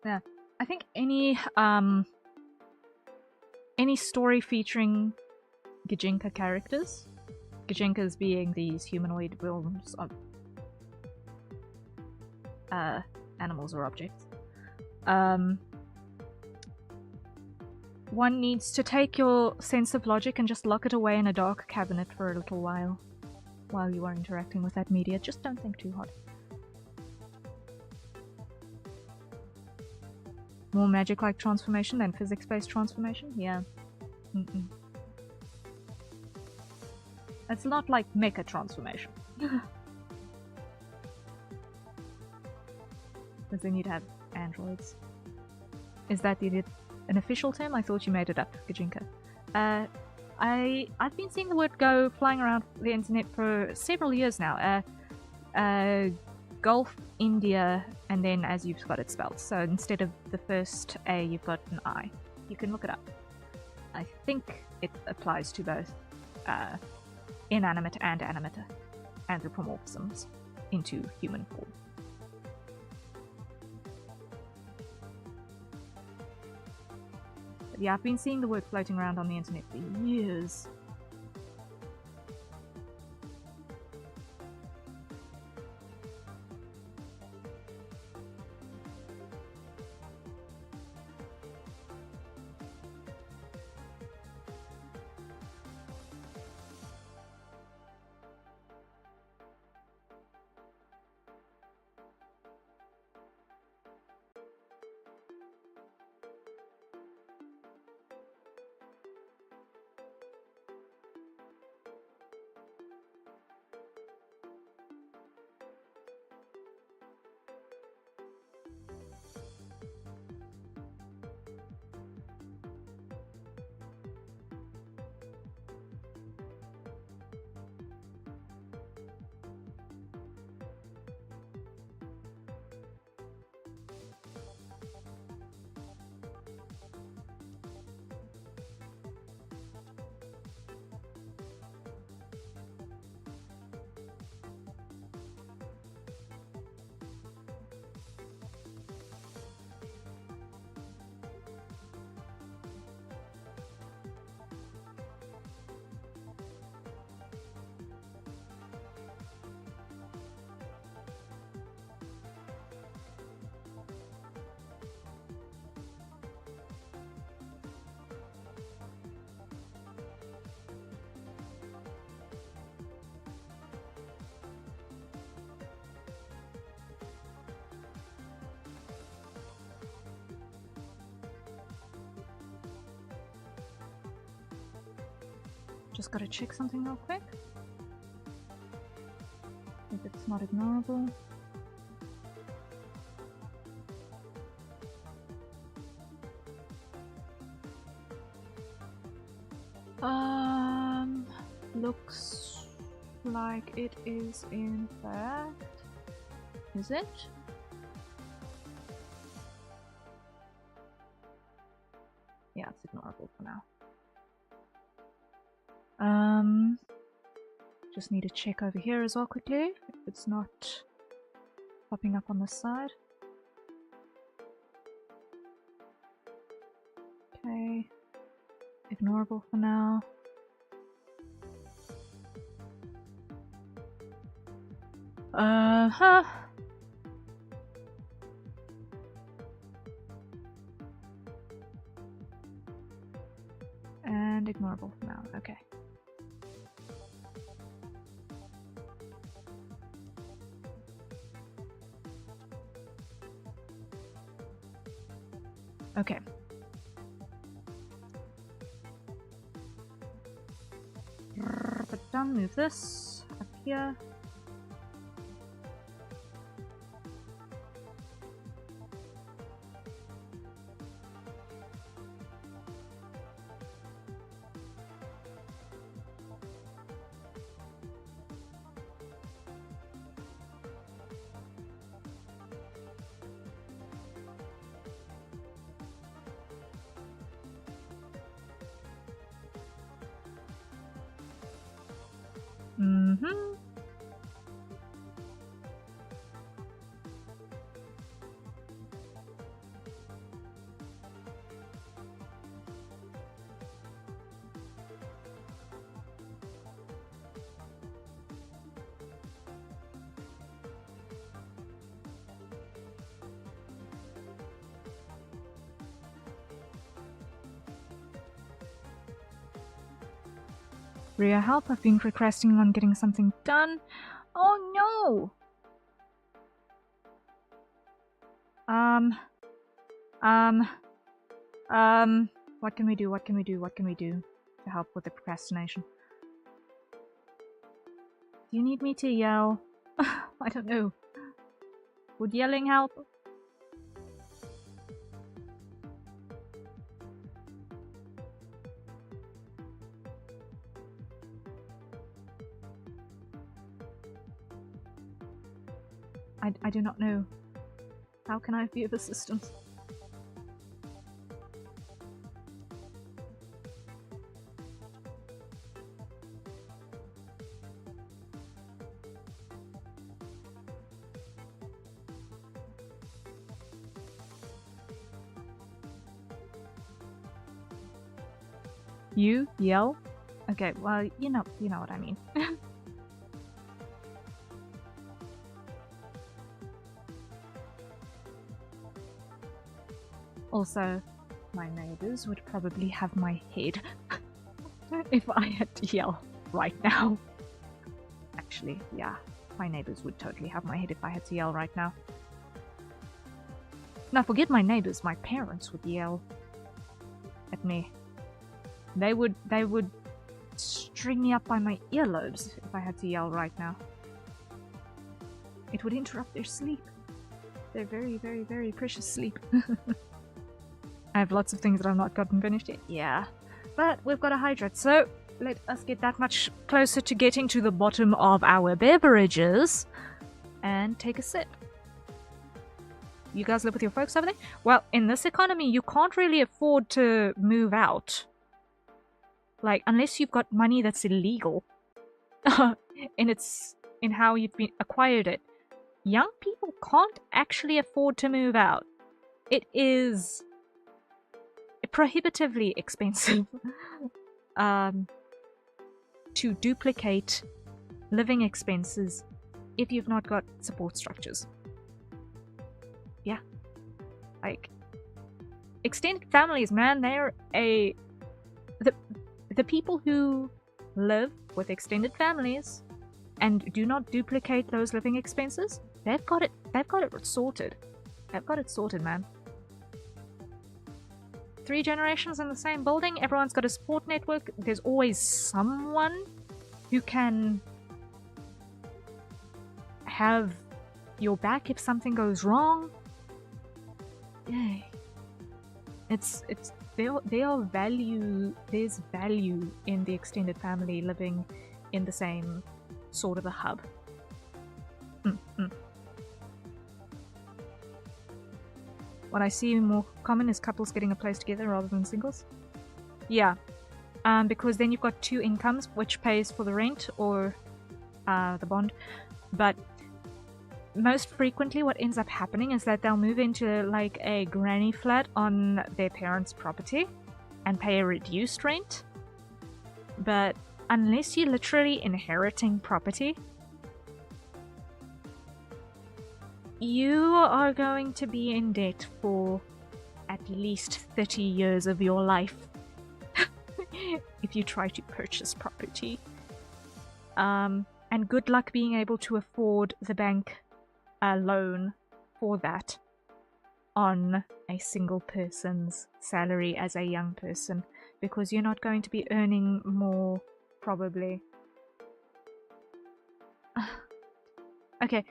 Yeah, I think any story featuring Gijinka characters, Gijinkas being these humanoid forms of animals or objects. One needs to take your sense of logic and just lock it away in a dark cabinet for a little while you are interacting with that media. Just don't think too hard. More magic-like transformation than physics-based transformation? Yeah. It's not like mecha transformation. Because then you'd have androids. Is that an official term? I thought you made it up, Gijinka. I've been seeing the word go flying around the internet for several years now. Gulf, India, and then as you've got it spelled. So instead of the first A, you've got an I. You can look it up. I think it applies to both inanimate and animate anthropomorphisms into human form. But yeah, I've been seeing the word floating around on the internet for years. Just gotta check something real quick. If it's not ignorable. Looks like it is in fact. Is it? Yeah, it's ignorable for now. Just need to check over here as well quickly if it's not popping up on this side. Okay, ignorable for now. And ignorable for now, okay. Okay. But done, move this up here. Mm-hmm. Ria, help, I've been procrastinating on getting something done. Oh no! What can we do? What can we do? What can we do to help with the procrastination? Do you need me to yell? I don't know. Would yelling help? I do not know. How can I be of assistance? You yell? Okay, well, you know what I mean. Also, my neighbors would probably have my head if I had to yell right now. Actually, yeah, my neighbors would totally have my head if I had to yell right now. Now, forget my neighbors, my parents would yell at me. They would string me up by my earlobes if I had to yell right now. It would interrupt their sleep. Their very, very, very precious sleep. I have lots of things that I've not gotten finished yet. Yeah. But we've got to hydrate, so let us get that much closer to getting to the bottom of our beverages and take a sip. You guys live with your folks over there? Well, in this economy, you can't really afford to move out. Like, unless you've got money that's illegal. in how you've been acquired it. Young people can't actually afford to move out. It is prohibitively expensive to duplicate living expenses if you've not got support structures. Yeah. Like, extended families, man, they're the people who live with extended families and do not duplicate those living expenses, they've got it sorted. They've got it sorted, man. 3 generations in the same building, everyone's got a support network, there's always someone who can have your back if something goes wrong. Yay. There's value in the extended family living in the same sort of a hub. What I see more common is couples getting a place together rather than singles. Yeah, because then you've got 2 incomes, which pays for the rent or the bond. But most frequently what ends up happening is that they'll move into like a granny flat on their parents' property and pay a reduced rent. But unless you're literally inheriting property, you are going to be in debt for at least 30 years of your life if you try to purchase property. And good luck being able to afford the bank loan for that on a single person's salary as a young person, because you're not going to be earning more, probably. Okay,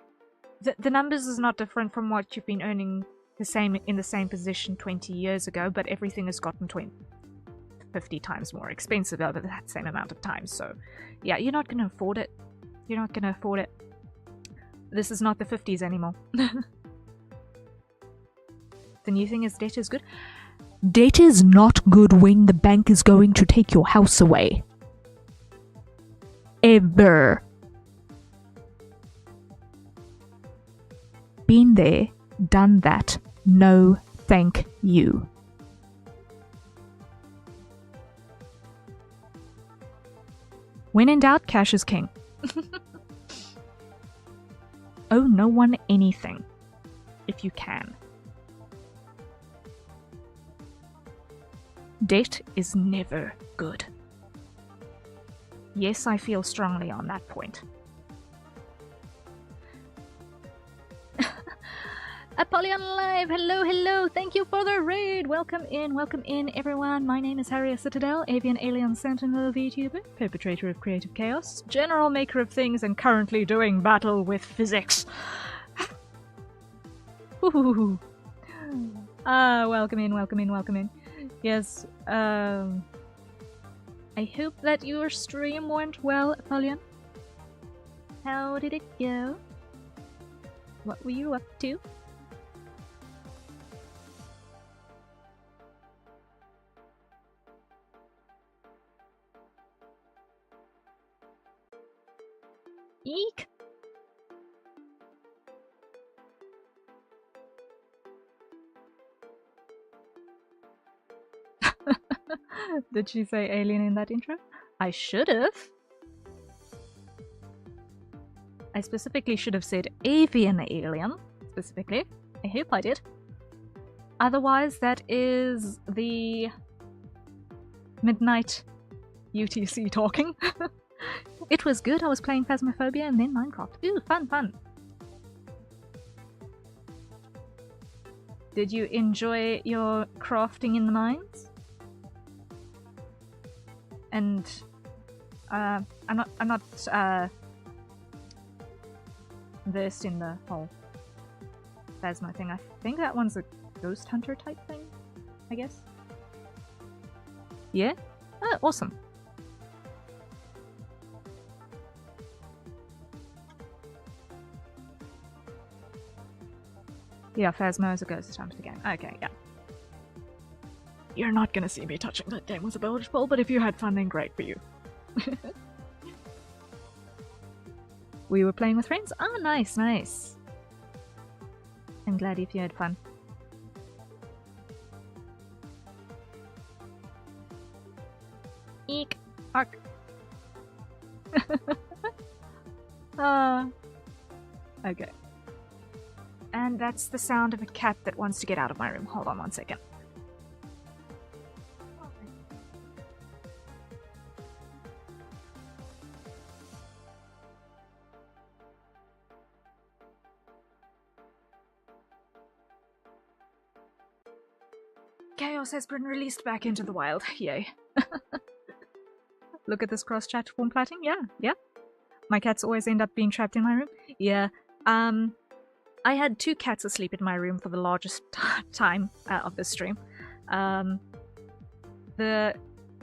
the numbers is not different from what you've been earning in the same position 20 years ago, but everything has gotten 50 times more expensive over that same amount of time. So yeah, you're not going to afford it. You're not going to afford it. This is not the 50s anymore. The new thing is debt is good. Debt is not good when the bank is going to take your house away. Ever. Been there, done that. No, thank you. When in doubt, cash is king. Owe no one anything, if you can. Debt is never good. Yes, I feel strongly on that point. Apollyon Live, hello, thank you for the raid. Welcome in, everyone. My name is Harriet Citadel, avian alien sentinel VTuber, perpetrator of creative chaos, general maker of things, and currently doing battle with physics. Welcome in. Yes, I hope that your stream went well, Apollyon. How did it go? What were you up to? Eek! Did she say alien in that intro? I should have. I specifically should have said avian alien, specifically. I hope I did. Otherwise, that is the midnight UTC talking. It was good. I was playing Phasmophobia and then Minecraft. Ooh, fun, fun. Did you enjoy your crafting in the mines? And I'm not versed in the whole Phasmo thing. I think that one's a ghost hunter type thing, I guess. Yeah? Oh, awesome. Yeah, Phasmo is a ghost hunter game. Okay, yeah. You're not gonna see me touching that game with a bilge pole, but if you had fun, then great for you. We were playing with friends? Oh, nice, nice. I'm glad if you had fun. Eek! Ark! Okay. And that's the sound of a cat that wants to get out of my room. Hold on 1 second. Chaos has been released back into the wild. Yay. Look at this cross-chat form platting. Yeah. My cats always end up being trapped in my room. Yeah. I had 2 cats asleep in my room for the largest time of this stream. The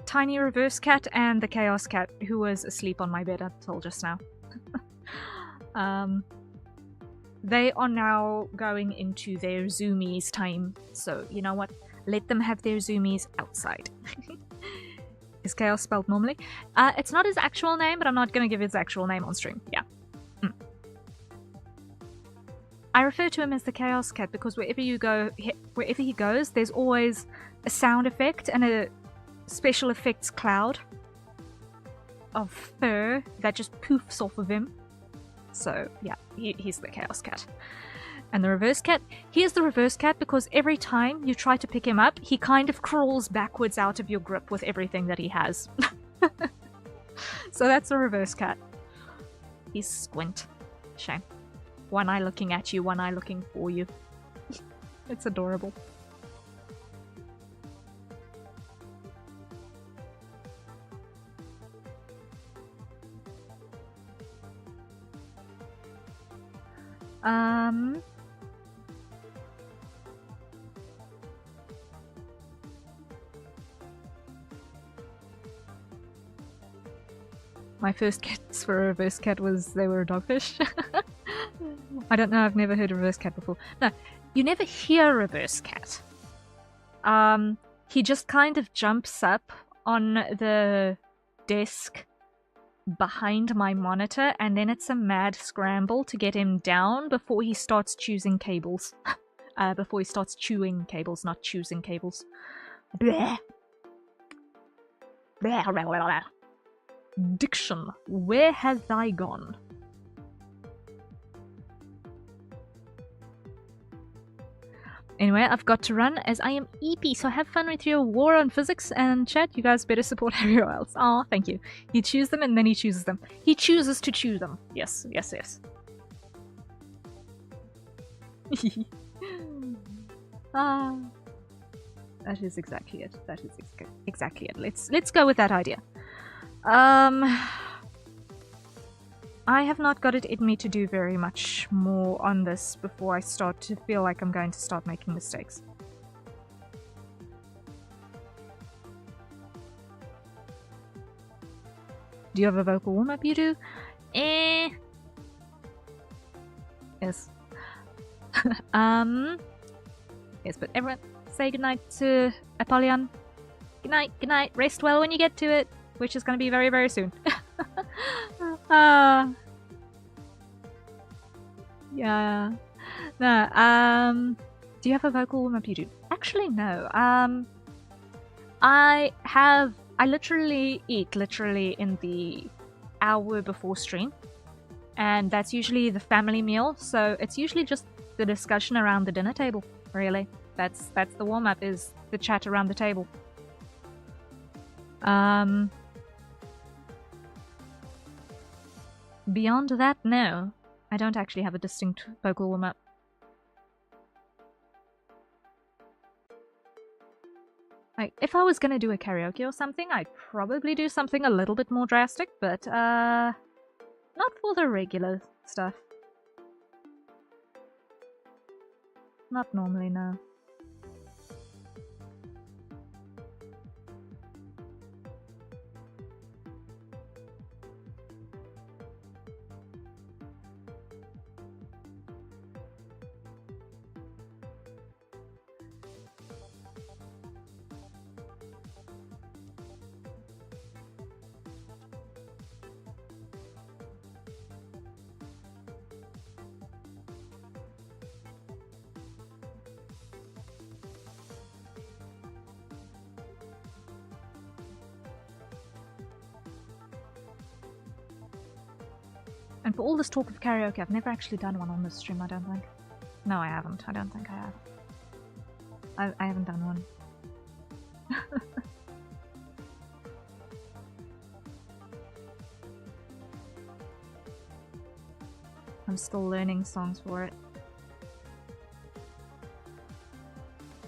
tiny reverse cat and the chaos cat, who was asleep on my bed until just now. They are now going into their zoomies time, so you know what? Let them have their zoomies outside. Is Chaos spelled normally? It's not his actual name, but I'm not going to give his actual name on stream. Yeah. I refer to him as the Chaos Cat because wherever he goes, there's always a sound effect and a special effects cloud of fur that just poofs off of him. So yeah, he's the Chaos Cat. And the Reverse Cat, he is the Reverse Cat because every time you try to pick him up, he kind of crawls backwards out of your grip with everything that he has. So that's the Reverse Cat. He's Squint. Shame. One eye looking at you, one eye looking for you. It's adorable. My first cats for a reverse cat they were a dogfish. I don't know, I've never heard a reverse cat before. No, you never hear a reverse cat. He just kind of jumps up on the desk behind my monitor, and then it's a mad scramble to get him down before he starts choosing cables. Before he starts chewing cables, not choosing cables. Bleh. Bleh, blah, blah, blah. Diction, where has I gone? Anyway, I've got to run as I am EP, so have fun with your war on physics and chat. You guys better support everyone else. Aw, thank you. You choose them and then he chooses them. He chooses to choose them. Yes, yes, yes. That is exactly it. That is exactly it. Let's go with that idea. I have not got it in me to do very much more on this before I start to feel like I'm going to start making mistakes. Do you have a vocal warm-up? You do? Yes. Yes, but everyone say goodnight to Apollyon. Good night, rest well when you get to it, which is going to be very, very soon. Yeah. No, do you have a vocal warm-up? You do. Actually, no. I literally eat in the hour before stream, and that's usually the family meal, so it's usually just the discussion around the dinner table, really. That's the warm-up, is the chat around the table. Beyond that, no. I don't actually have a distinct vocal warm-up. Like, if I was gonna do a karaoke or something, I'd probably do something a little bit more drastic, but, not for the regular stuff. Not normally, no. And for all this talk of karaoke, I've never actually done one on this stream, I don't think. No, I haven't. I don't think I have. I haven't done one. I'm still learning songs for it.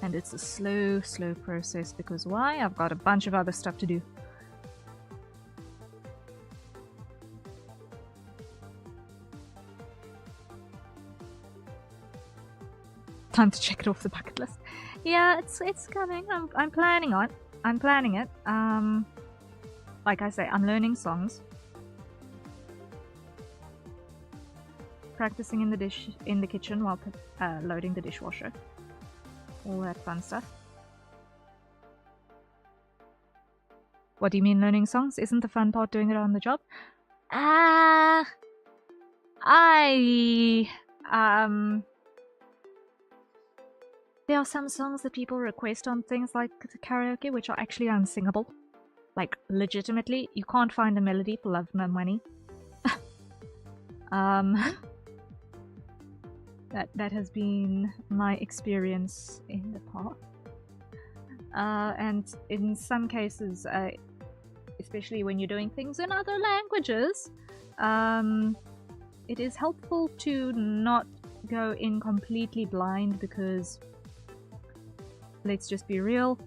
And it's a slow process, because why? I've got a bunch of other stuff to do. Time to check it off the bucket list. Yeah, it's coming. I'm planning on. I'm planning it. Like I say, I'm learning songs, practicing in the kitchen while loading the dishwasher. All that fun stuff. What do you mean learning songs? Isn't the fun part doing it on the job? There are some songs that people request on things like the karaoke which are actually unsingable. Like, legitimately, you can't find a melody for love nor money. That has been my experience in the past. And in some cases, especially when you're doing things in other languages, it is helpful to not go in completely blind, because let's just be real,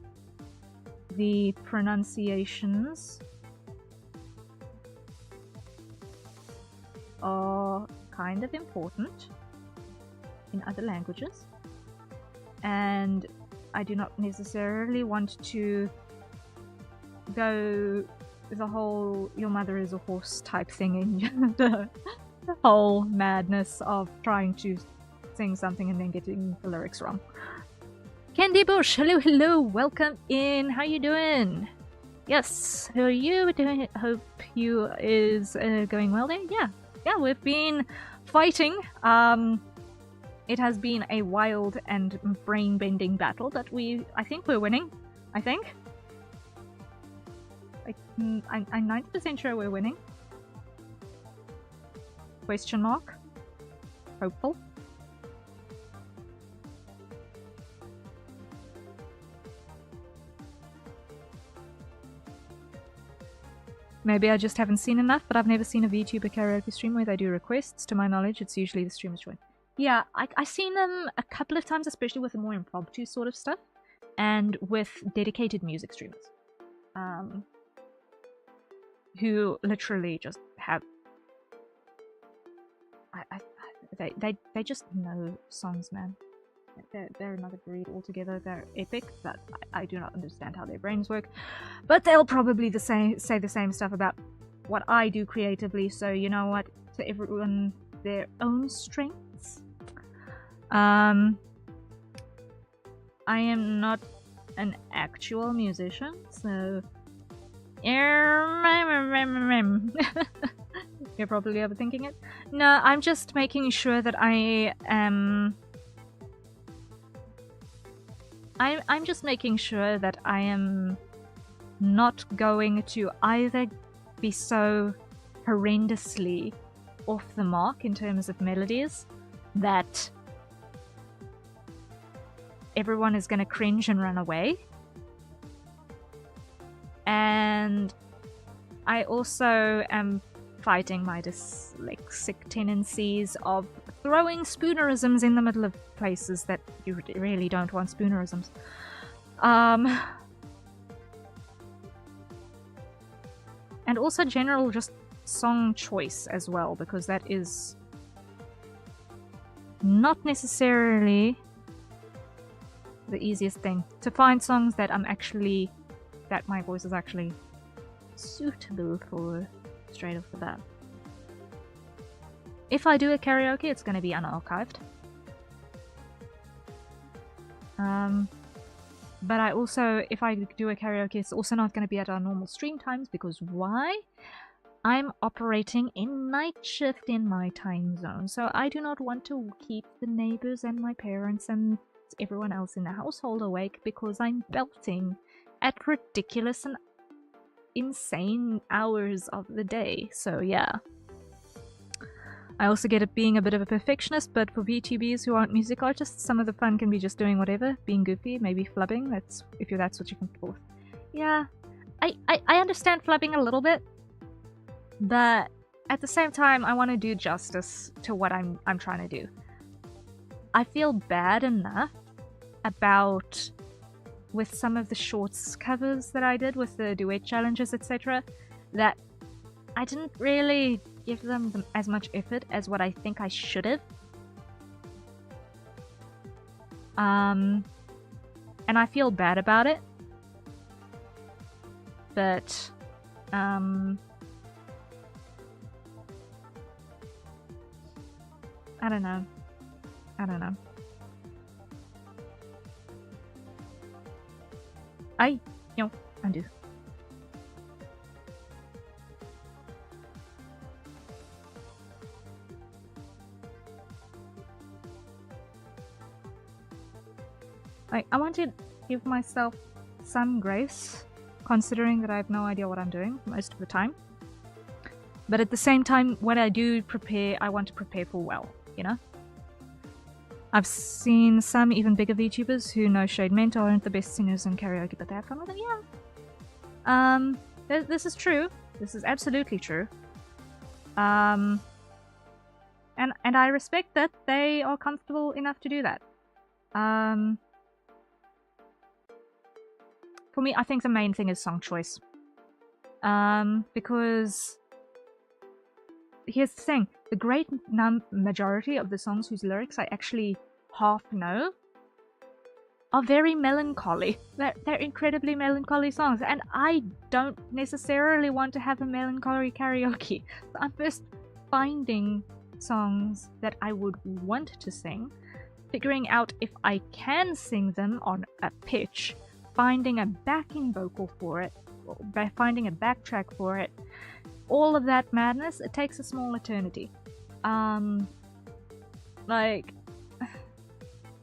the pronunciations are kind of important in other languages, and I do not necessarily want to go the whole "your mother is a horse" type thing in the whole madness of trying to sing something and then getting the lyrics wrong. Candy Bush, hello, welcome in. How you doing? Yes, how are you doing? Hope you is going well there. Yeah, we've been fighting. It has been a wild and brain-bending battle, but I think we're winning. I think. I'm 90% sure we're winning. Question mark? Hopeful. Maybe I just haven't seen enough, but I've never seen a VTuber karaoke stream where they do requests. To my knowledge, it's usually the streamer's choice. Yeah, I've seen them a couple of times, especially with the more impromptu sort of stuff, and with dedicated music streamers, who literally just have, they just know songs, man. They're another breed altogether. They're epic, but I do not understand how their brains work. But they'll probably say the same stuff about what I do creatively. So you know what? To everyone their own strengths. I am not an actual musician, so you're probably overthinking it. No, I'm just making sure that I am. I'm just making sure that I am not going to either be so horrendously off the mark in terms of melodies that everyone is going to cringe and run away. And I also am fighting my dyslexic tendencies of throwing spoonerisms in the middle of places that you really don't want spoonerisms. And also general just song choice as well, because that is not necessarily the easiest thing. To find songs that my voice is actually suitable for straight off the bat. If I do a karaoke, it's going to be unarchived. But I also, if I do a karaoke, it's also not going to be at our normal stream times, because why? I'm operating in night shift in my time zone, so I do not want to keep the neighbors and my parents and everyone else in the household awake because I'm belting at ridiculous and insane hours of the day. So yeah. I also get it being a bit of a perfectionist, but for VTubers who aren't music artists, some of the fun can be just doing whatever, being goofy, maybe flubbing, that's what you're comfortable with. Yeah, I understand flubbing a little bit, but at the same time, I want to do justice to what I'm trying to do. I feel bad enough about, with some of the shorts covers that I did with the duet challenges, etc., that I didn't really give them as much effort as what I think I should have. And I feel bad about it. But, I don't know. Undo. I want to give myself some grace, considering that I have no idea what I'm doing most of the time. But at the same time, when I do prepare, I want to prepare for well, you know? I've seen some even bigger VTubers who, no shade meant, aren't the best singers in karaoke, but they have fun with it, yeah. This is true. This is absolutely true. And I respect that they are comfortable enough to do that. For me, I think the main thing is song choice. Because here's the thing, the great majority of the songs whose lyrics I actually half know are very melancholy. They're incredibly melancholy songs, and I don't necessarily want to have a melancholy karaoke. So I'm first finding songs that I would want to sing, figuring out if I can sing them on a pitch, finding a backing vocal for it, by finding a backtrack for it. All of that madness, it takes a small eternity.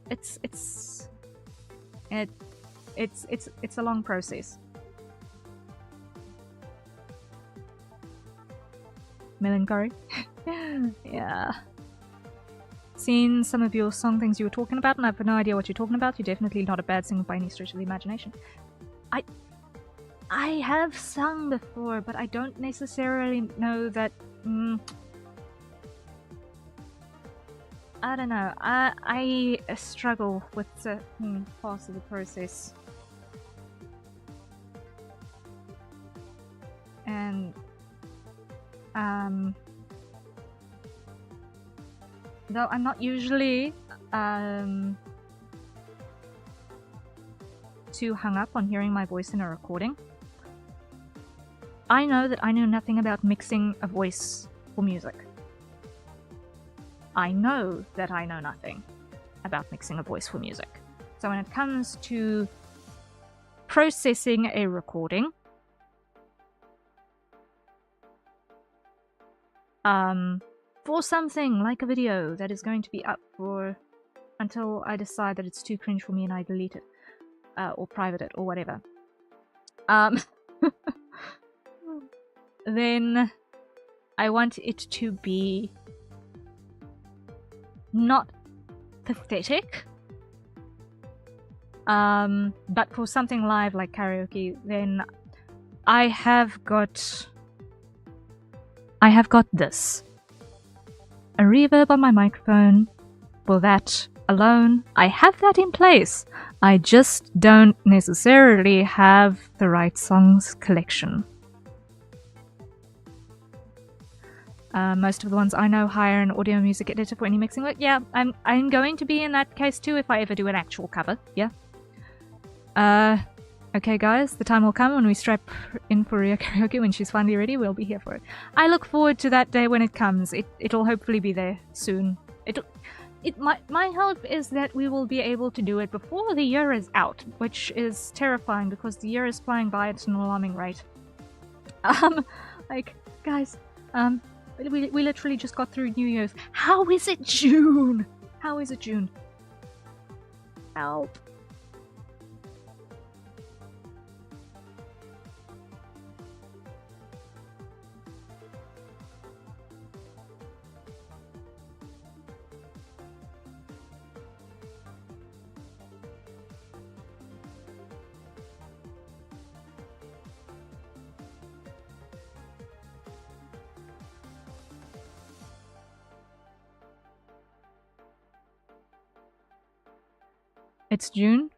It's a long process. Melancholy? Yeah. Seen some of your song things you were talking about, and I have no idea what you're talking about. You're definitely not a bad singer by any stretch of the imagination. I have sung before, but I don't necessarily know that... I don't know. I struggle with certain parts of the process. And... though I'm not usually too hung up on hearing my voice in a recording, I know that I know nothing about mixing a voice for music. I know that I know nothing about mixing a voice for music. So when it comes to processing a recording, for something like a video that is going to be up for until I decide that it's too cringe for me and I delete it, or private it, or whatever. then I want it to be not pathetic. But for something live like karaoke, then I have got this. A reverb on my microphone. For that alone, I have that in place. I just don't necessarily have the right songs collection. Most of the ones I know hire an audio music editor for any mixing work. Yeah, I'm going to be in that case too if I ever do an actual cover. Yeah. Okay guys, the time will come when we strap in for Ria karaoke. When she's finally ready, we'll be here for it. I look forward to that day when it comes. It'll hopefully be there soon. My hope is that we will be able to do it before the year is out, which is terrifying because the year is flying by at an alarming rate. Like, guys, we literally just got through New Year's. How is it June? How is it June? Help. It's June?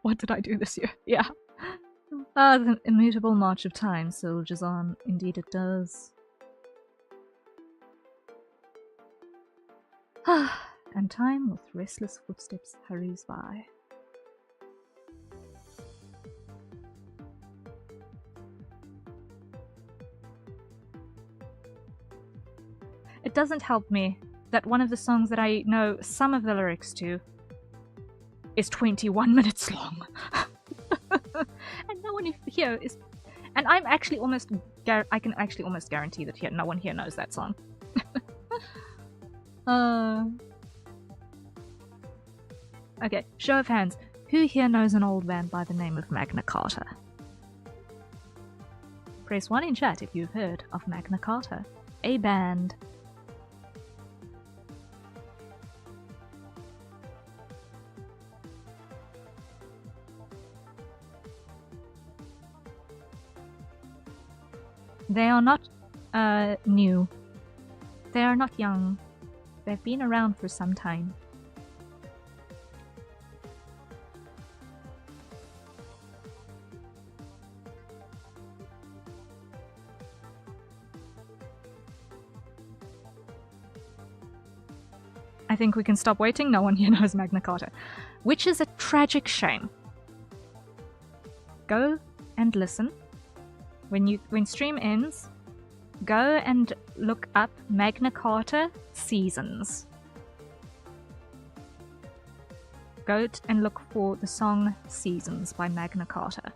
What did I do this year? Yeah. The immutable march of time soldiers on. Indeed it does. And time with restless footsteps hurries by. It doesn't help me that one of the songs that I know some of the lyrics to is 21 minutes long. And no one here is... And I'm actually almost... I can actually almost guarantee that no one here knows that song. Okay, show of hands. Who here knows an old band by the name of Magna Carta? Press 1 in chat if you've heard of Magna Carta. A band. They are not new. They are not young. They've been around for some time. I think we can stop waiting. No one here knows Magna Carta. Which is a tragic shame. Go and listen. When stream ends, go and look up Magna Carta Seasons. Go and look for the song Seasons by Magna Carta.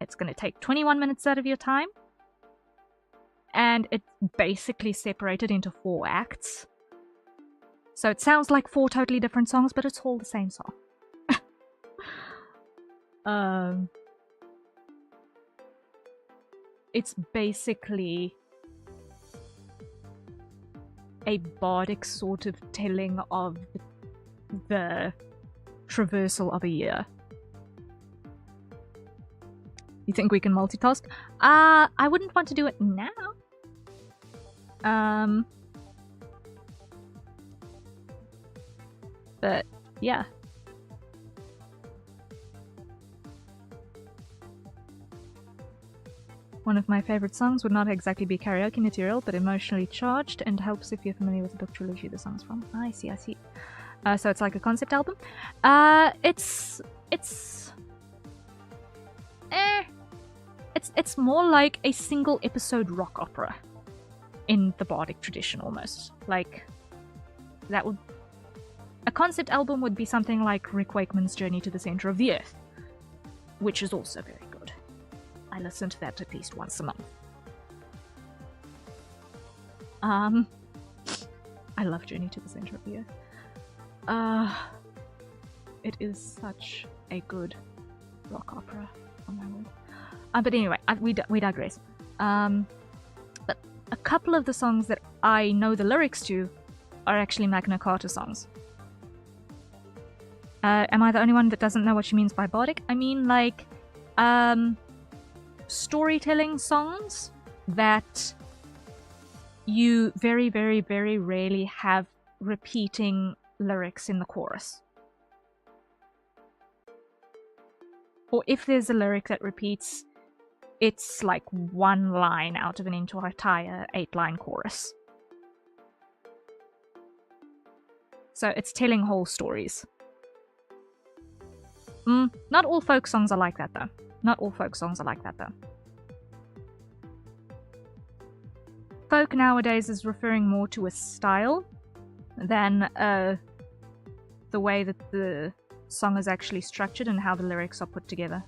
It's going to take 21 minutes out of your time. And it's basically separated into 4 acts. So it sounds like 4 totally different songs, but it's all the same song. It's basically a bardic sort of telling of the traversal of a year. You think we can multitask? I wouldn't want to do it now. But yeah. One of my favorite songs would not exactly be karaoke material, but emotionally charged and helps if you're familiar with the book trilogy the song's from. I see. So it's like a concept album. It's more like a single episode rock opera in the bardic tradition almost. Like that would... A concept album would be something like Rick Wakeman's Journey to the Center of the Earth, which is also very good. I listen to that at least once a month. I love Journey to the Center of the Earth. It is such a good rock opera. Oh my word. But anyway, we digress. But a couple of the songs that I know the lyrics to are actually Magna Carta songs. Am I the only one that doesn't know what she means by bardic? I mean, like, storytelling songs that you very, very, very rarely have repeating lyrics in the chorus. Or if there's a lyric that repeats, it's like one line out of an entire 8-line chorus. So it's telling whole stories. Not all folk songs are like that, though. Not all folk songs are like that, though. Folk nowadays is referring more to a style than the way that the song is actually structured and how the lyrics are put together.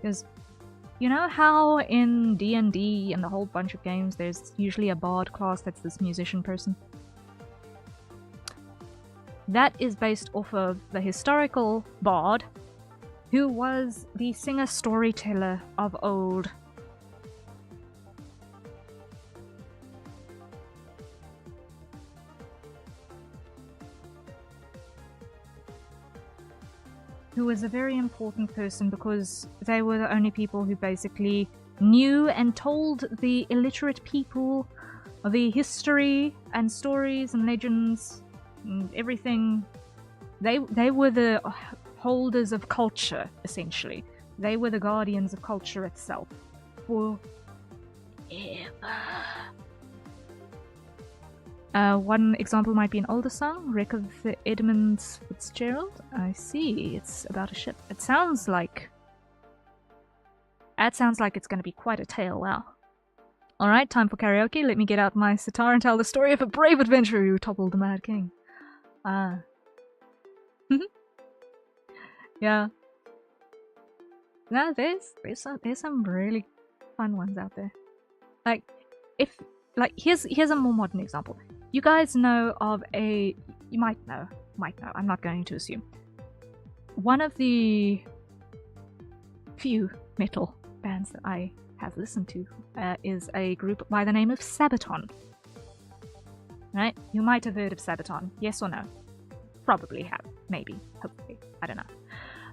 Because you know how in D&D and a whole bunch of games there's usually a bard class that's this musician person? That is based off of the historical bard, who was the singer-storyteller of old. Who was a very important person because they were the only people who basically knew and told the illiterate people the history and stories and legends and everything. They were the holders of culture, essentially. They were the guardians of culture itself. Forever. One example might be an older song, Wreck of the Edmund Fitzgerald. I see, it's about a ship. It sounds like... That sounds like it's going to be quite a tale, wow. Alright, time for karaoke. Let me get out my sitar and tell the story of a brave adventurer who toppled the Mad King. Yeah. No, there's some really fun ones out there. Here's a more modern example. You guys know of you might know, I'm not going to assume. One of the few metal bands that I have listened to is a group by the name of Sabaton. Right? You might have heard of Sabaton, yes or no? Probably have, maybe, hopefully, I don't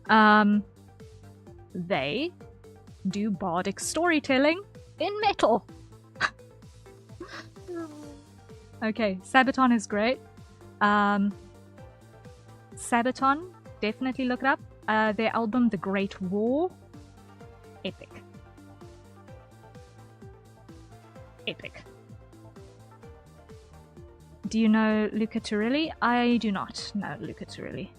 know. They do bardic storytelling in metal. Okay, Sabaton is great. Sabaton, definitely look it up. Their album, The Great War, epic. Epic. Do you know Luca Turilli? I do not know Luca Turilli.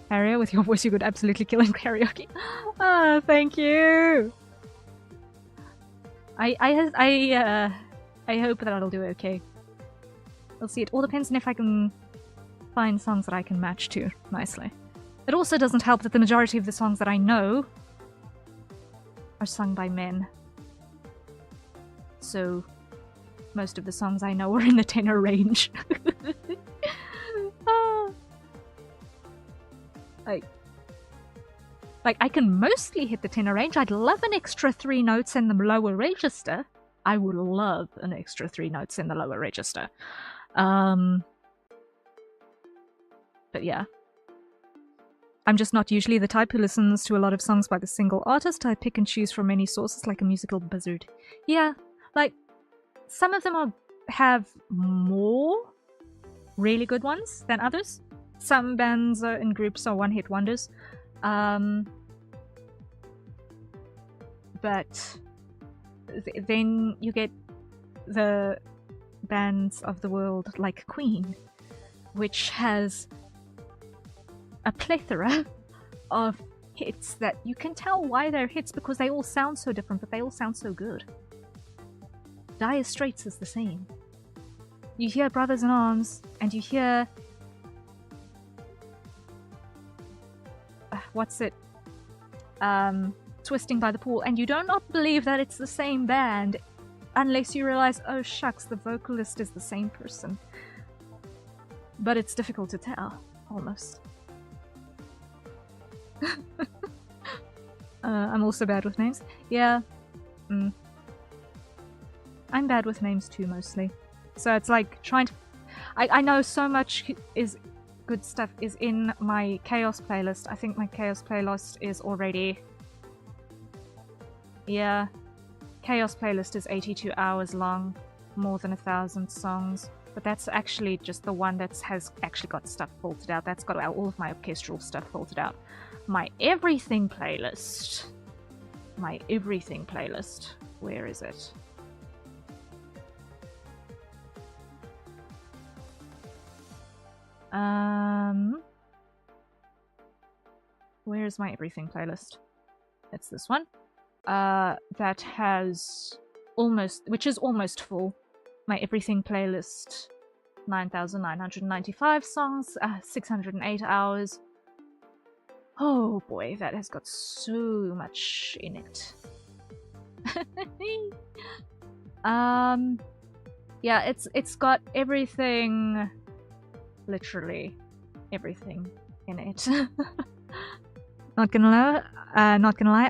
Harrier, with your voice you could absolutely kill in karaoke. Ah, thank you! I hope that I'll do okay. We'll see. It all depends on if I can find songs that I can match to nicely. It also doesn't help that the majority of the songs that I know are sung by men. So, most of the songs I know are in the tenor range. Like, I can mostly hit the tenor range. I'd love an extra 3 notes in the lower register. I would love an extra 3 notes in the lower register. But yeah. I'm just not usually the type who listens to a lot of songs by the single artist. I pick and choose from many sources like a musical buzzard. Yeah, like, some of them have more really good ones than others. Some bands and groups are one-hit wonders. But then you get the bands of the world like Queen, which has a plethora of hits that you can tell why they're hits because they all sound so different, but they all sound so good. Dire Straits is the same. You hear Brothers in Arms, and you hear what's it, Twisting by the Pool, and you do not believe that it's the same band unless you realize, oh shucks, the vocalist is the same person. But it's difficult to tell, almost. I'm also bad with names. Yeah. I'm bad with names too, mostly. So it's like trying to... I know so much good stuff is in my Chaos playlist. I think my Chaos playlist is already... Yeah. Chaos playlist is 82 hours long. More than 1,000 songs. But that's actually just the one that has actually got stuff filtered out. That's got all of my orchestral stuff filtered out. My everything playlist. My everything playlist. Where is it? Where is my everything playlist? It's this one. That has which is almost full. My everything playlist, 9,995 songs, 608 hours. Oh boy, that has got so much in it. Yeah, it's got everything, literally everything in it. Not gonna lie, I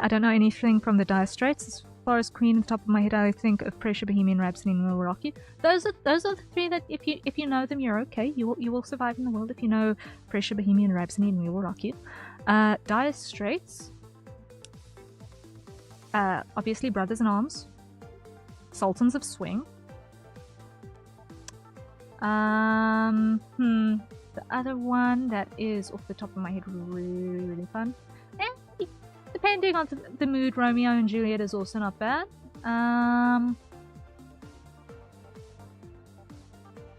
don't know anything from the Dire Straits. As far as Queen, off the top of my head, I think of Pressure, Bohemian Rhapsody, and Will Rock You. Those are the three that if you know them, you're okay. You will survive in the world if you know Pressure, Bohemian Rhapsody, and We Will Rock You. Dire Straits, obviously Brothers in Arms, Sultans of Swing. The other one that is off the top of my head really fun. And depending on the mood, Romeo and Juliet is also not bad.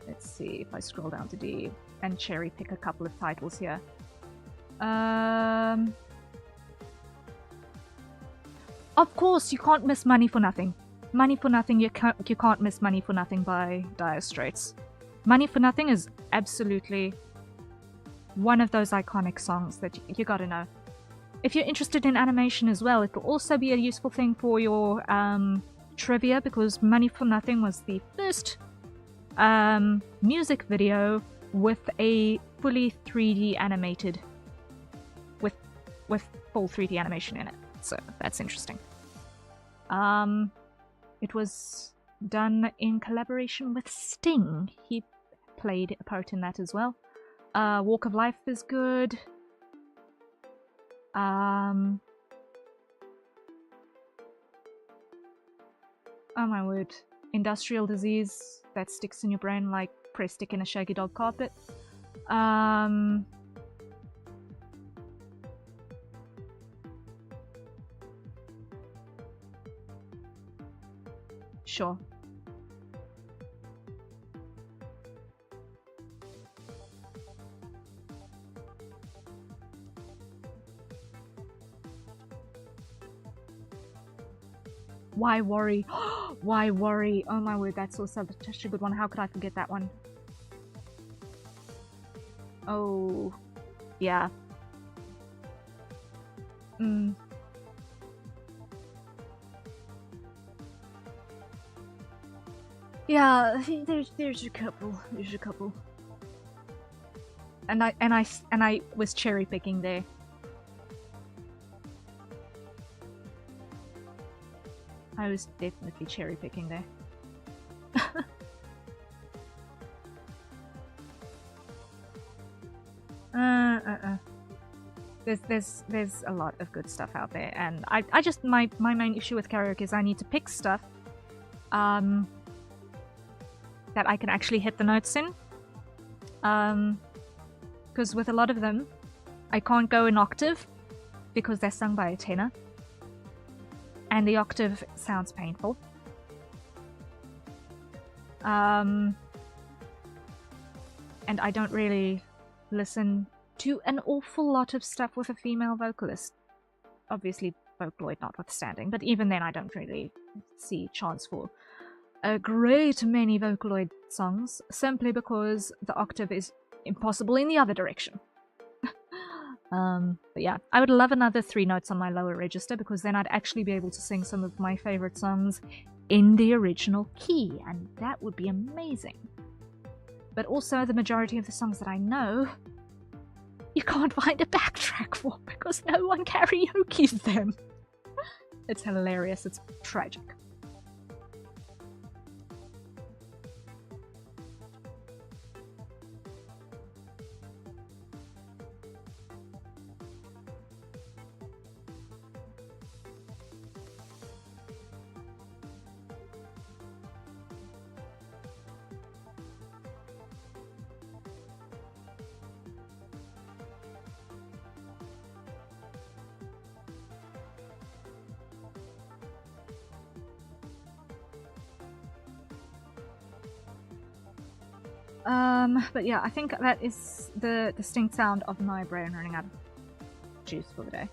Let's see if I scroll down to D and cherry pick a couple of titles here. Of course, you can't miss Money for Nothing. Money for Nothing, you can't miss Money for Nothing by Dire Straits. Money for Nothing is absolutely one of those iconic songs that you gotta know. If you're interested in animation as well, it'll also be a useful thing for your trivia, because Money for Nothing was the first music video with a fully 3D animated, with full 3D animation in it. So that's interesting. It was done in collaboration with Sting. He played a part in that as well. Walk of Life is good. Oh my word. Industrial Disease, that sticks in your brain like press stick in a shaggy dog carpet. Sure. Why Worry? Why Worry? Oh my word, that's also such a good one. How could I forget that one? Oh, yeah. Yeah, there's a couple. There's a couple. And I was cherry picking there. I was definitely cherry picking there. There's a lot of good stuff out there, and I just my main issue with karaoke is I need to pick stuff that I can actually hit the notes in. Because with a lot of them, I can't go an octave because they're sung by a tenor. And the octave sounds painful. And I don't really listen to an awful lot of stuff with a female vocalist. Obviously, Vocaloid notwithstanding, but even then I don't really see chance for a great many Vocaloid songs, simply because the octave is impossible in the other direction. But yeah, I would love another 3 notes on my lower register, because then I'd actually be able to sing some of my favorite songs in the original key, and that would be amazing. But also, the majority of the songs that I know, you can't find a backtrack for because no one karaoke's them. It's hilarious, it's tragic. But yeah, I think that is the distinct sound of my brain running out of juice for the day.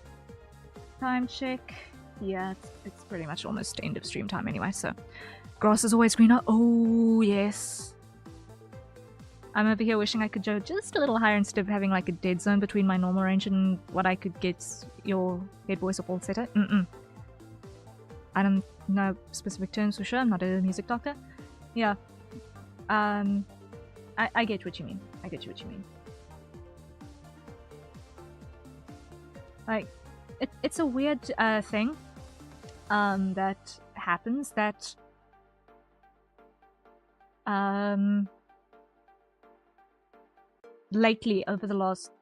Time check. Yeah, it's pretty much almost end of stream time anyway, so. Grass is always greener. Oh, yes. I'm over here wishing I could go just a little higher instead of having like a dead zone between my normal range and what I could get your head voice or falsetto. I don't know specific terms for sure, I'm not a music doctor. Yeah. I get what you mean. I get what you mean. Like, it's a weird thing that happens that lately, over the last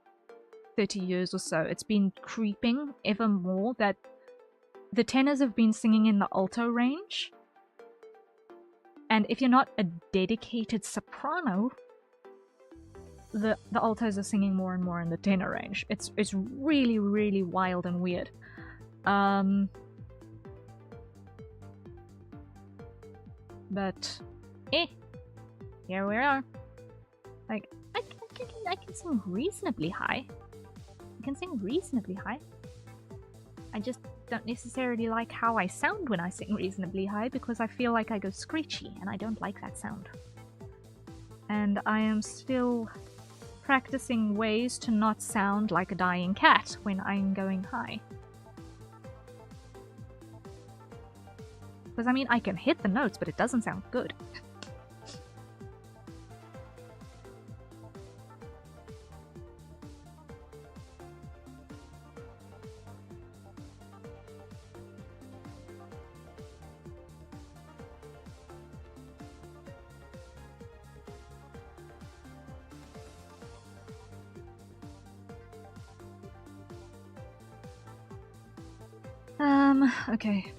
30 years or so, it's been creeping ever more that the tenors have been singing in the alto range. And if you're not a dedicated soprano, the altos are singing more and more in the tenor range. It's really, really wild and weird. But here we are. Like, I can sing reasonably high. I can sing reasonably high. I just don't necessarily like how I sound when I sing reasonably high, because I feel like I go screechy, and I don't like that sound. And I am still practicing ways to not sound like a dying cat when I'm going high. Because, I mean, I can hit the notes, but it doesn't sound good. Okay.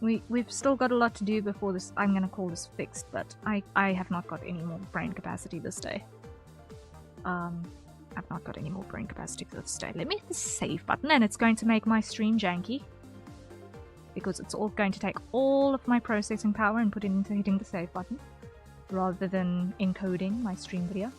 We've still got a lot to do before this. I'm gonna call this fixed, but I have not got any more brain capacity this day. I've not got any more brain capacity for this day. Let me hit the save button, and it's going to make my stream janky. Because it's all going to take all of my processing power and put it into hitting the save button, rather than encoding my stream video.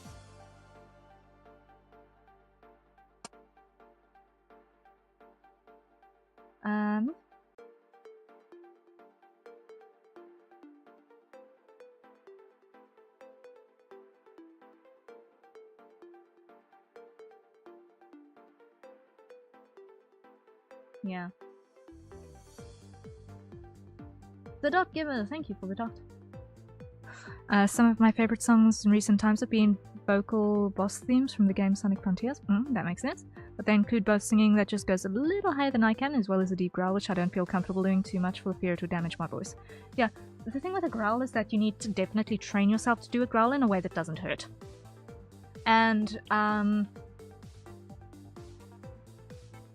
Yeah. The dot giver, thank you for the dot. Some of my favorite songs in recent times have been vocal boss themes from the game Sonic Frontiers. That makes sense. But they include both singing that just goes a little higher than I can, as well as a deep growl, which I don't feel comfortable doing too much for fear it would damage my voice. Yeah, the thing with a growl is that you need to definitely train yourself to do a growl in a way that doesn't hurt. And,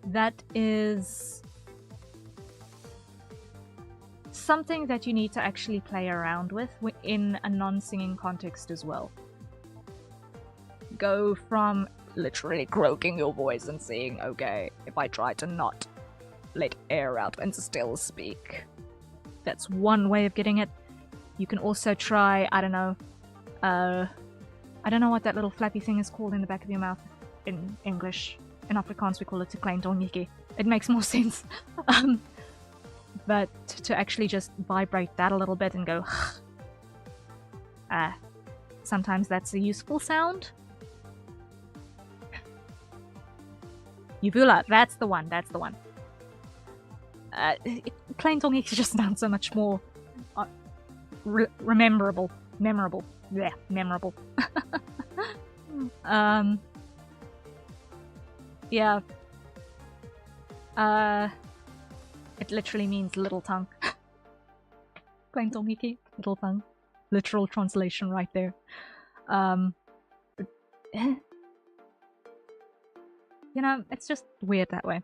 that is something that you need to actually play around with in a non-singing context as well. Go from literally croaking your voice and saying, okay, if I try to not let air out and still speak. That's one way of getting it. You can also try, I don't know what that little flappy thing is called in the back of your mouth in English. In Afrikaans we call it 'n klein tongetjie. It makes more sense. But to actually just vibrate that a little bit and go sometimes that's a useful sound. Uvula, that's the one, that's the one. Plain talking just sounds so much more memorable. Yeah, memorable. Yeah. It literally means little tongue. Plain talking, little tongue. Literal translation right there. You know, it's just weird that way.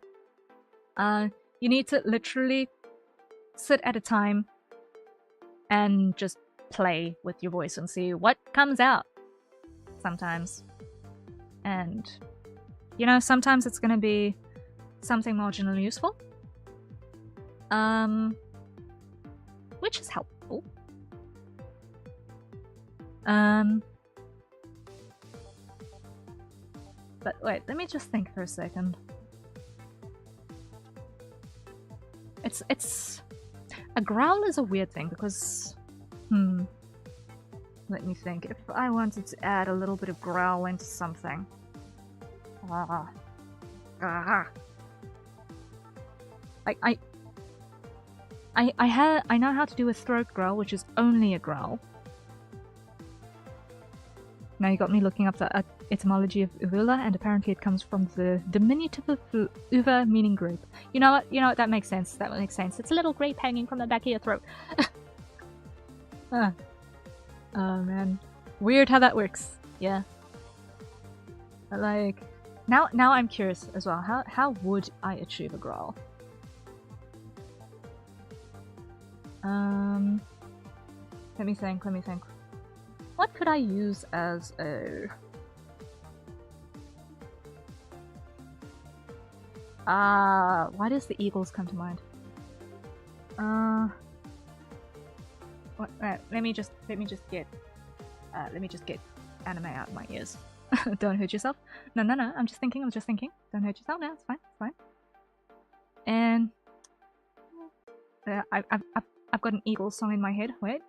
You need to literally sit at a time and just play with your voice and see what comes out sometimes. And, you know, sometimes it's going to be something marginally useful. Which is helpful. But wait, let me just think for a second. It's a growl is a weird thing because let me think. If I wanted to add a little bit of growl into something. Like I know how to do a throat growl, which is only a growl. Now you got me looking up the etymology of uvula, and apparently it comes from the diminutive of uva, meaning grape. You know what? That makes sense. That makes sense. It's a little grape hanging from the back of your throat. Oh man, weird how that works. Yeah. But like, now I'm curious as well. How would I achieve a growl? Let me think. What could I use as a... why does the eagles come to mind? What? Let me just get anime out of my ears. Don't hurt yourself. No. I'm just thinking. Don't hurt yourself. No, it's fine. And I've got an eagle song in my head. Wait.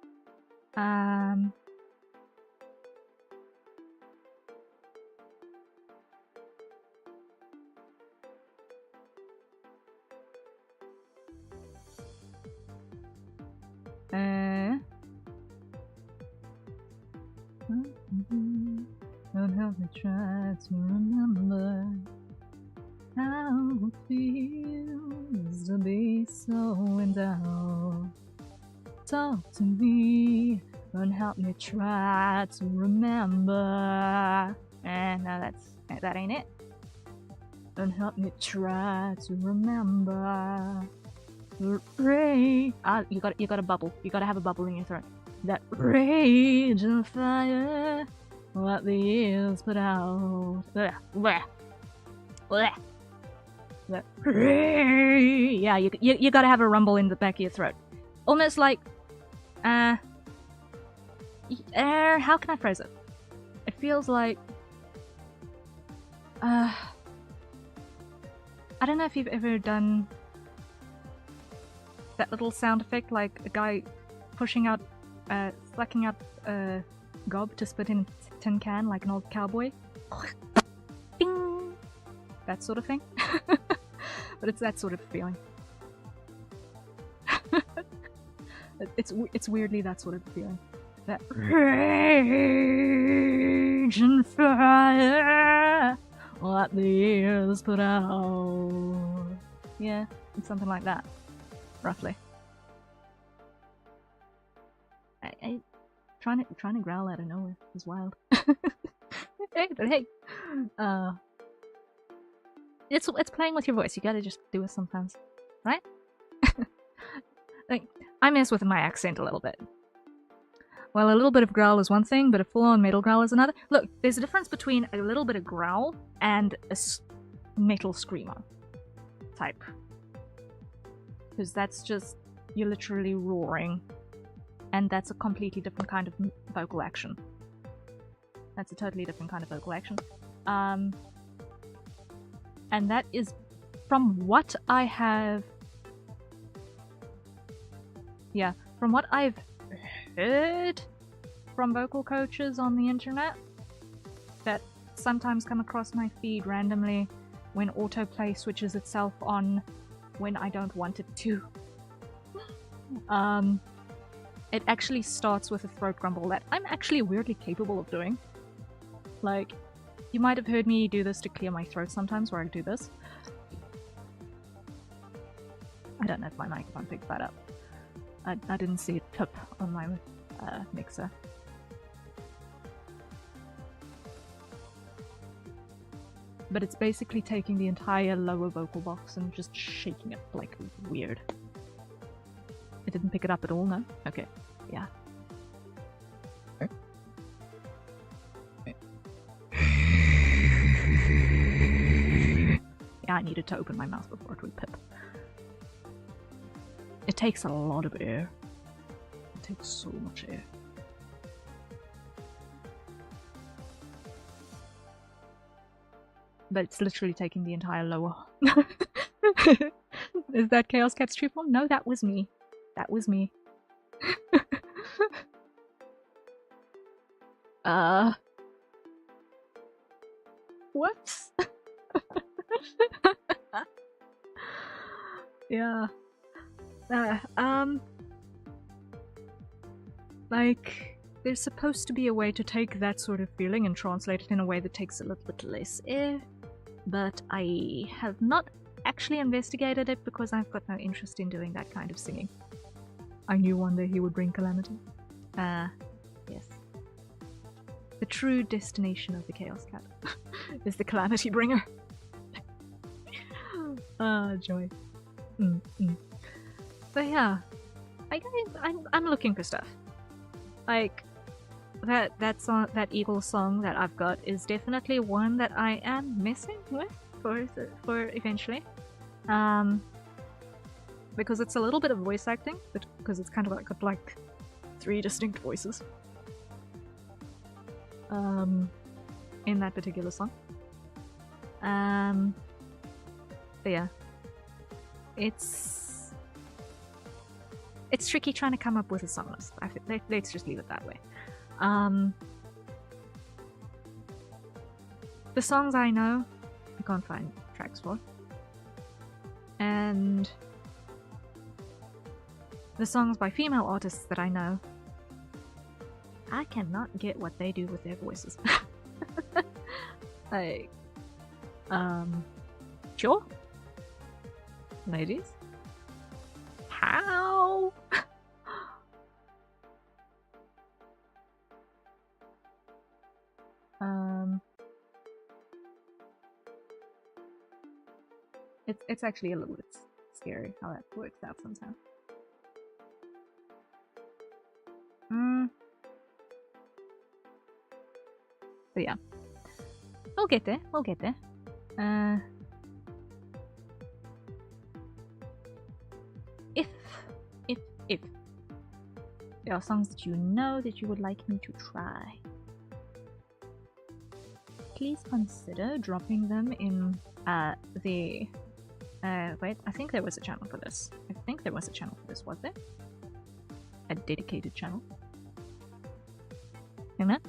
Don't help me try to remember how it feels to be so in doubt. Talk to me, don't help me try to remember. And no, that ain't it. Don't help me try to remember. Rage. You got a bubble. You gotta have a bubble in your throat. That rage and fire, what the years put out. That rage. Yeah, you gotta have a rumble in the back of your throat. Almost like, how can I phrase it? It feels like, I don't know if you've ever done that little sound effect, like a guy pushing out, sucking up a gob to spit in a tin can, like an old cowboy. Ding! That sort of thing. But it's that sort of feeling. It's weirdly that sort of feeling. That rage and fire, what the years put out. Yeah, it's something like that, roughly. I trying to growl out of nowhere is wild. Hey, it's playing with your voice. You gotta just do it sometimes, right? Like, I mess with my accent a little bit. Well, a little bit of growl is one thing, but a full-on metal growl is another. Look, there's a difference between a little bit of growl and a metal screamer type. Because that's just, you're literally roaring. And that's a completely different kind of vocal action. That's a totally different kind of vocal action. And that is, from what I have... Yeah, from what I've heard from vocal coaches on the internet that sometimes come across my feed randomly when autoplay switches itself on when I don't want it to. It actually starts with a throat grumble that I'm actually weirdly capable of doing. Like, you might have heard me do this to clear my throat sometimes, where I do this. I don't know if my microphone picked that up. I didn't see it pip on my mixer. But it's basically taking the entire lower vocal box and just shaking it like weird. It didn't pick it up at all, no? Okay, yeah. Yeah, I needed to open my mouth before it would pip. It takes a lot of air. It takes so much air. But it's literally taking the entire lower. Is that Chaos Cat's true form? No, that was me. That was me. Whoops. Yeah. Like, there's supposed to be a way to take that sort of feeling and translate it in a way that takes a little bit less air, but I have not actually investigated it because I've got no interest in doing that kind of singing. I knew one day he would bring calamity. Yes. The true destination of the Chaos Cat is the calamity bringer. Joy. But yeah, I'm looking for stuff. Like, that song, that Eagle song that I've got is definitely one that I am messing with for eventually. Because it's a little bit of voice acting, but because it's kind of got like 3 distinct voices. In that particular song. But yeah. It's tricky trying to come up with a song list. Let's just leave it that way. The songs I know, I can't find tracks for. And the songs by female artists that I know, I cannot get what they do with their voices. Like, sure? Ladies? How? It's actually a little bit scary how that works out sometimes. But yeah. We'll get there, we'll get there. If there are songs that you know that you would like me to try, please consider dropping them in the wait, I think there was a channel for this. Was there? A dedicated channel. Amen.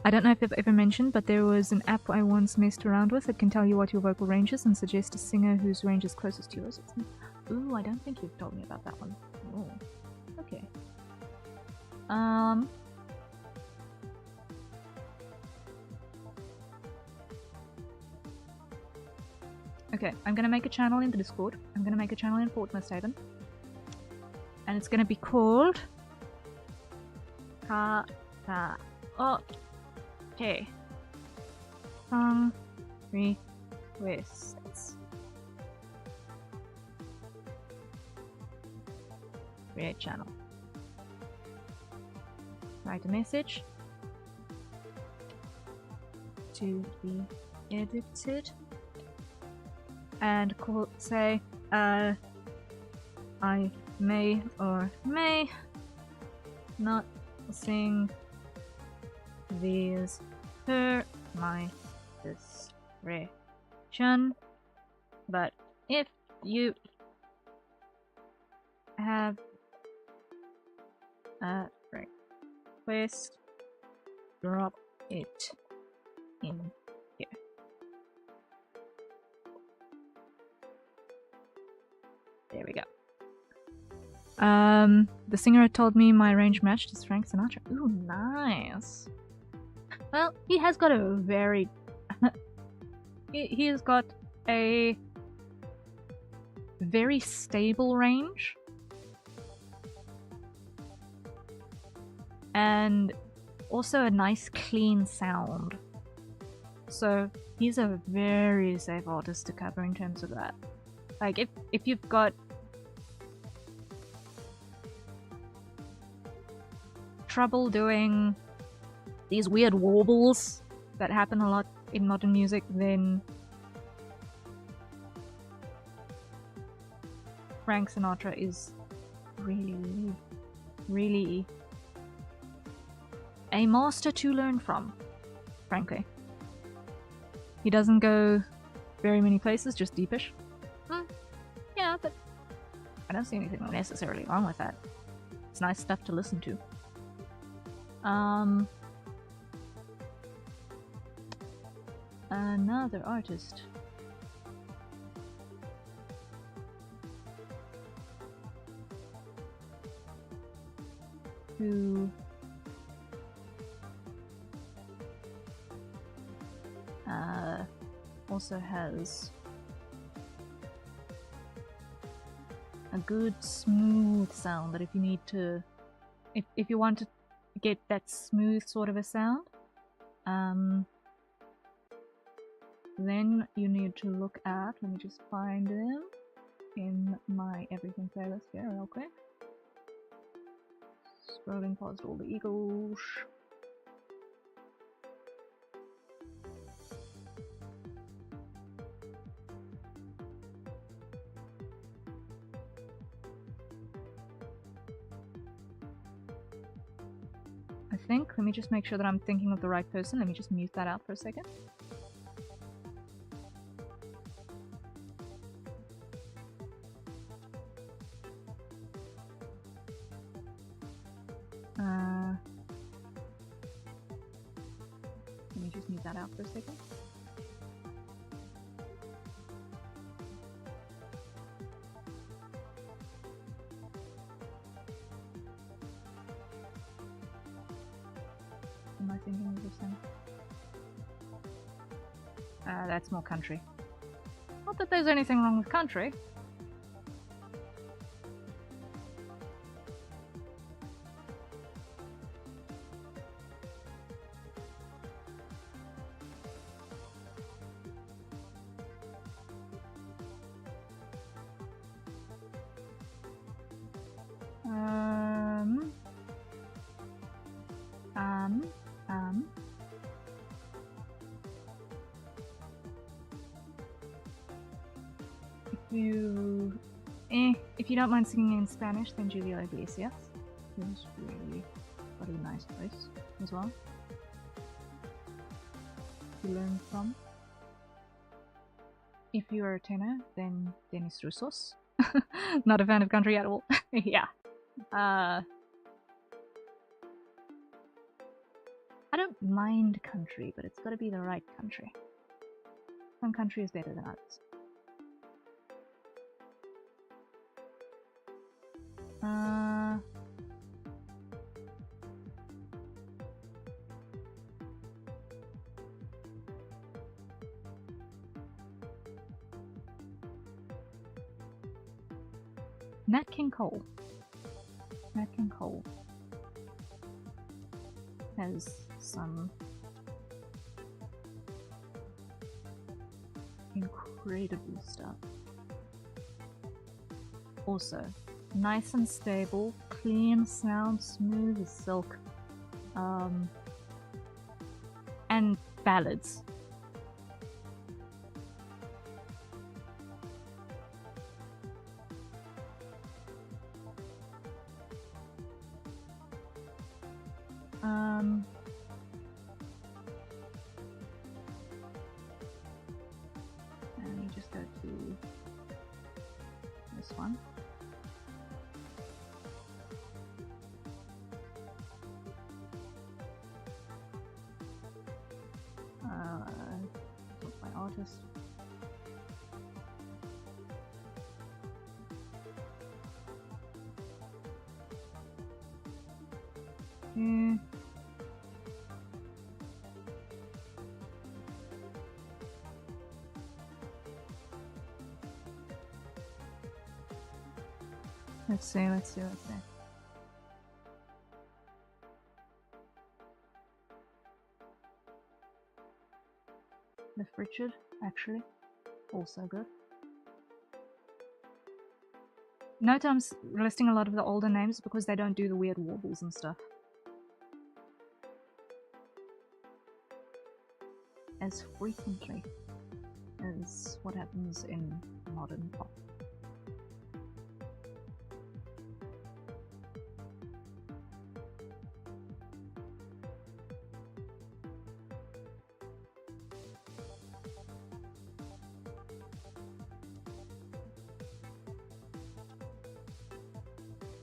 I don't know if I've ever mentioned, but there was an app I once messed around with that can tell you what your vocal range is and suggest a singer whose range is closest to yours. Ooh, I don't think you've told me about that one. Oh, okay. Okay, I'm gonna make a channel in the Discord. I'm gonna make a channel in Fort Misthaven. And it's gonna be called Okay. Song requests. Create channel. Write a message to be edited and say I may or may not sing these per my discretion, but if you have a request, drop it in here. There we go. The singer had told me my range matched his Frank Sinatra. Ooh, nice. Well, he has got a very... he has got a very stable range. And also a nice clean sound. So he's a very safe artist to cover in terms of that. Like if you've got trouble doing these weird warbles that happen a lot in modern music, then Frank Sinatra is really a master to learn from, frankly. He doesn't go very many places, just deepish. Yeah, but I don't see anything necessarily wrong with that. It's nice stuff to listen to. Another artist. Who also has a good smooth sound that if you need to, if you want to get that smooth sort of a sound, then you need to look at, let me just find them in my everything playlist here real quick. Scrolling past all the eagles. I think, let me just make sure that I'm thinking of the right person. Let me just mute that out for a second. Let me just mute that out for a second. Am I thinking of this thing? That's more country. Not that there's anything wrong with country. If you don't mind singing in Spanish, then Julio Iglesias, who's really got a nice voice as well to learn from. If you are a tenor, then Dennis Roussos. Not a fan of country at all. Yeah. I don't mind country, but it's got to be the right country. Some country is better than others. Nat King Cole. Nat King Cole has some incredible stuff. Also, nice and stable, clean sound, smooth as silk, and ballads. Let me just go to this one. By artist. Let's see. Cliff Richard, actually. Also good. Note I'm listing a lot of the older names because they don't do the weird warbles and stuff. As frequently as what happens in modern pop.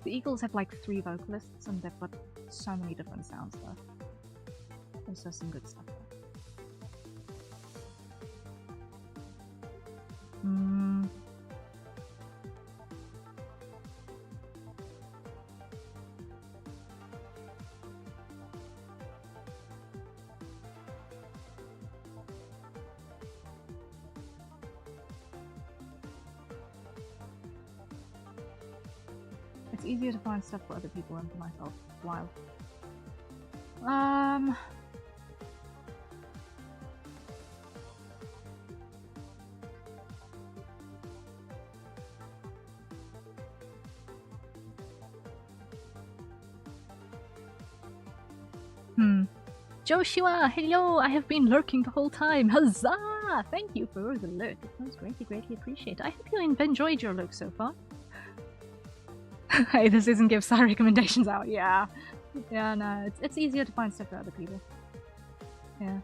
The Eagles have like 3 vocalists and they've got so many different sounds though. Also some good stuff there. It's easier to find stuff for other people than for myself. Wild. Joshua, hello! I have been lurking the whole time. Huzzah! Thank you for the lurk. It was greatly appreciated. I hope you enjoyed your lurk so far. Hey, this isn't give star recommendations out. Yeah. Yeah, no, it's easier to find stuff for other people. Yeah.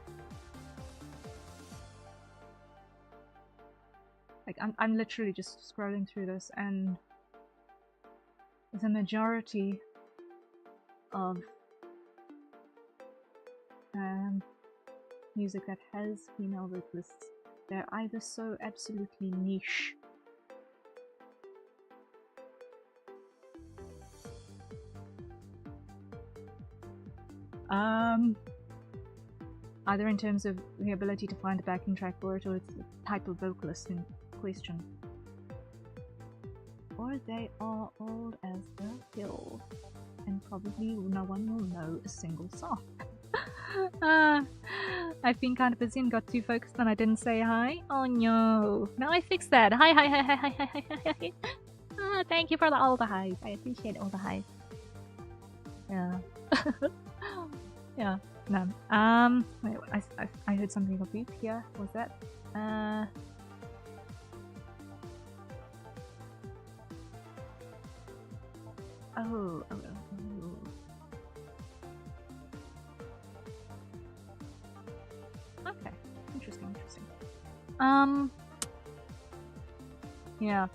Like, I'm literally just scrolling through this, and the majority of music that has female vocalists, they're either so absolutely niche either in terms of the ability to find a backing track for it or it's the type of vocalist in question, or they are old as the hill and probably no one will know a single song. I've been kind of busy and got too focused and I didn't say hi. Oh no. Now I fixed that. Hi. Thank you for all the highs. I appreciate all the highs. Yeah. Yeah. No. Wait, I heard something of beep here. What's that? Oh. Okay. Interesting. Yeah.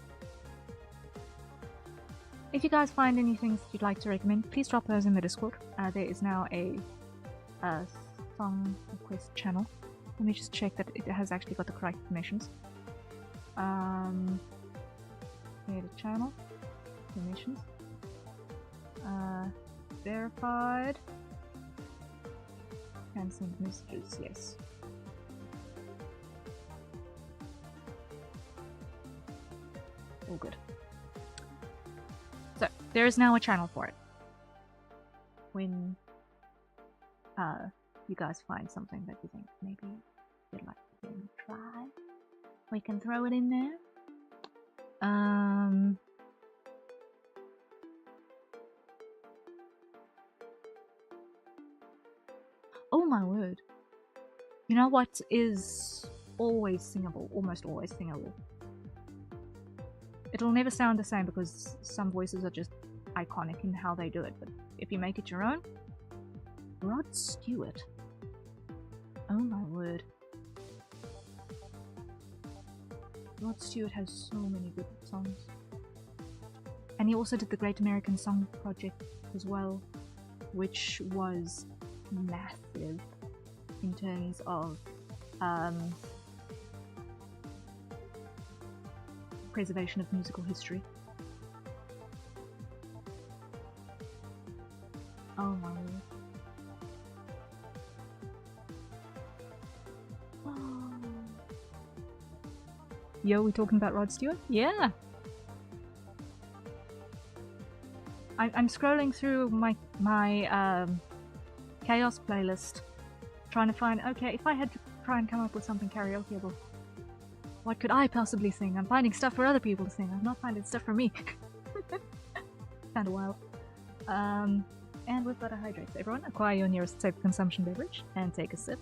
If you guys find any things that you'd like to recommend, please drop those in the Discord. There is now a song request channel. Let me just check that it has actually got the correct permissions. Create a channel. Permissions. Verified. Can send messages, yes. All good. So, there is now a channel for it. When you guys find something that you think maybe you'd like to try, we can throw it in there. Oh my word. You know what is always singable, almost always singable? It'll never sound the same because some voices are just iconic in how they do it, but if you make it your own, Rod Stewart. Oh my word. Rod Stewart has so many good songs. And he also did the Great American Song Project as well, which was massive in terms of preservation of musical history. Oh my lord. Oh. Yo, we talking about Rod Stewart? Yeah. I'm scrolling through my chaos playlist, trying to find, okay, if I had to try and come up with something karaokeable, what could I possibly sing? I'm finding stuff for other people to sing. I'm not finding stuff for me. Kinda wild. And we've got to hydrate. So everyone, acquire your nearest safe consumption beverage and take a sip.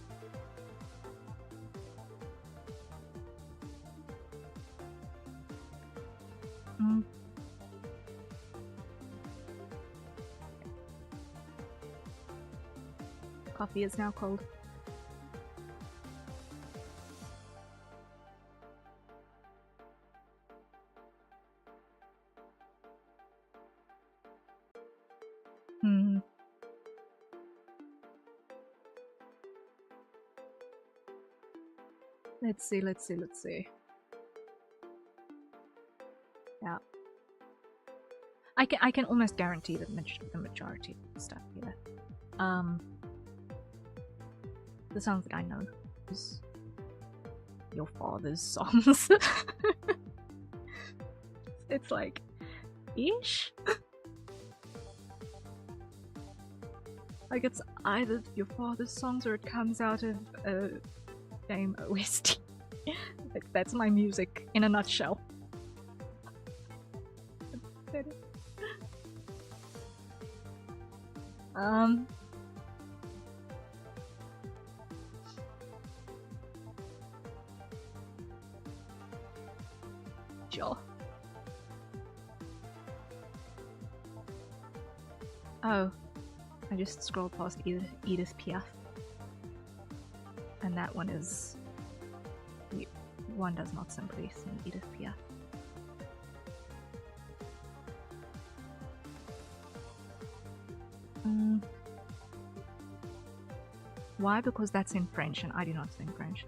Coffee is now cold. Let's see. Yeah. I can almost guarantee that the majority of stuff here. The songs that I know is your father's songs. It's like, ish? Like it's either your father's songs or it comes out of a game OST. Like, that's my music in a nutshell. Sure. Oh, I just scrolled past Edith Piaf. And that one is... one does not simply sing Edith Piaf. Why? Because that's in French and I do not sing French.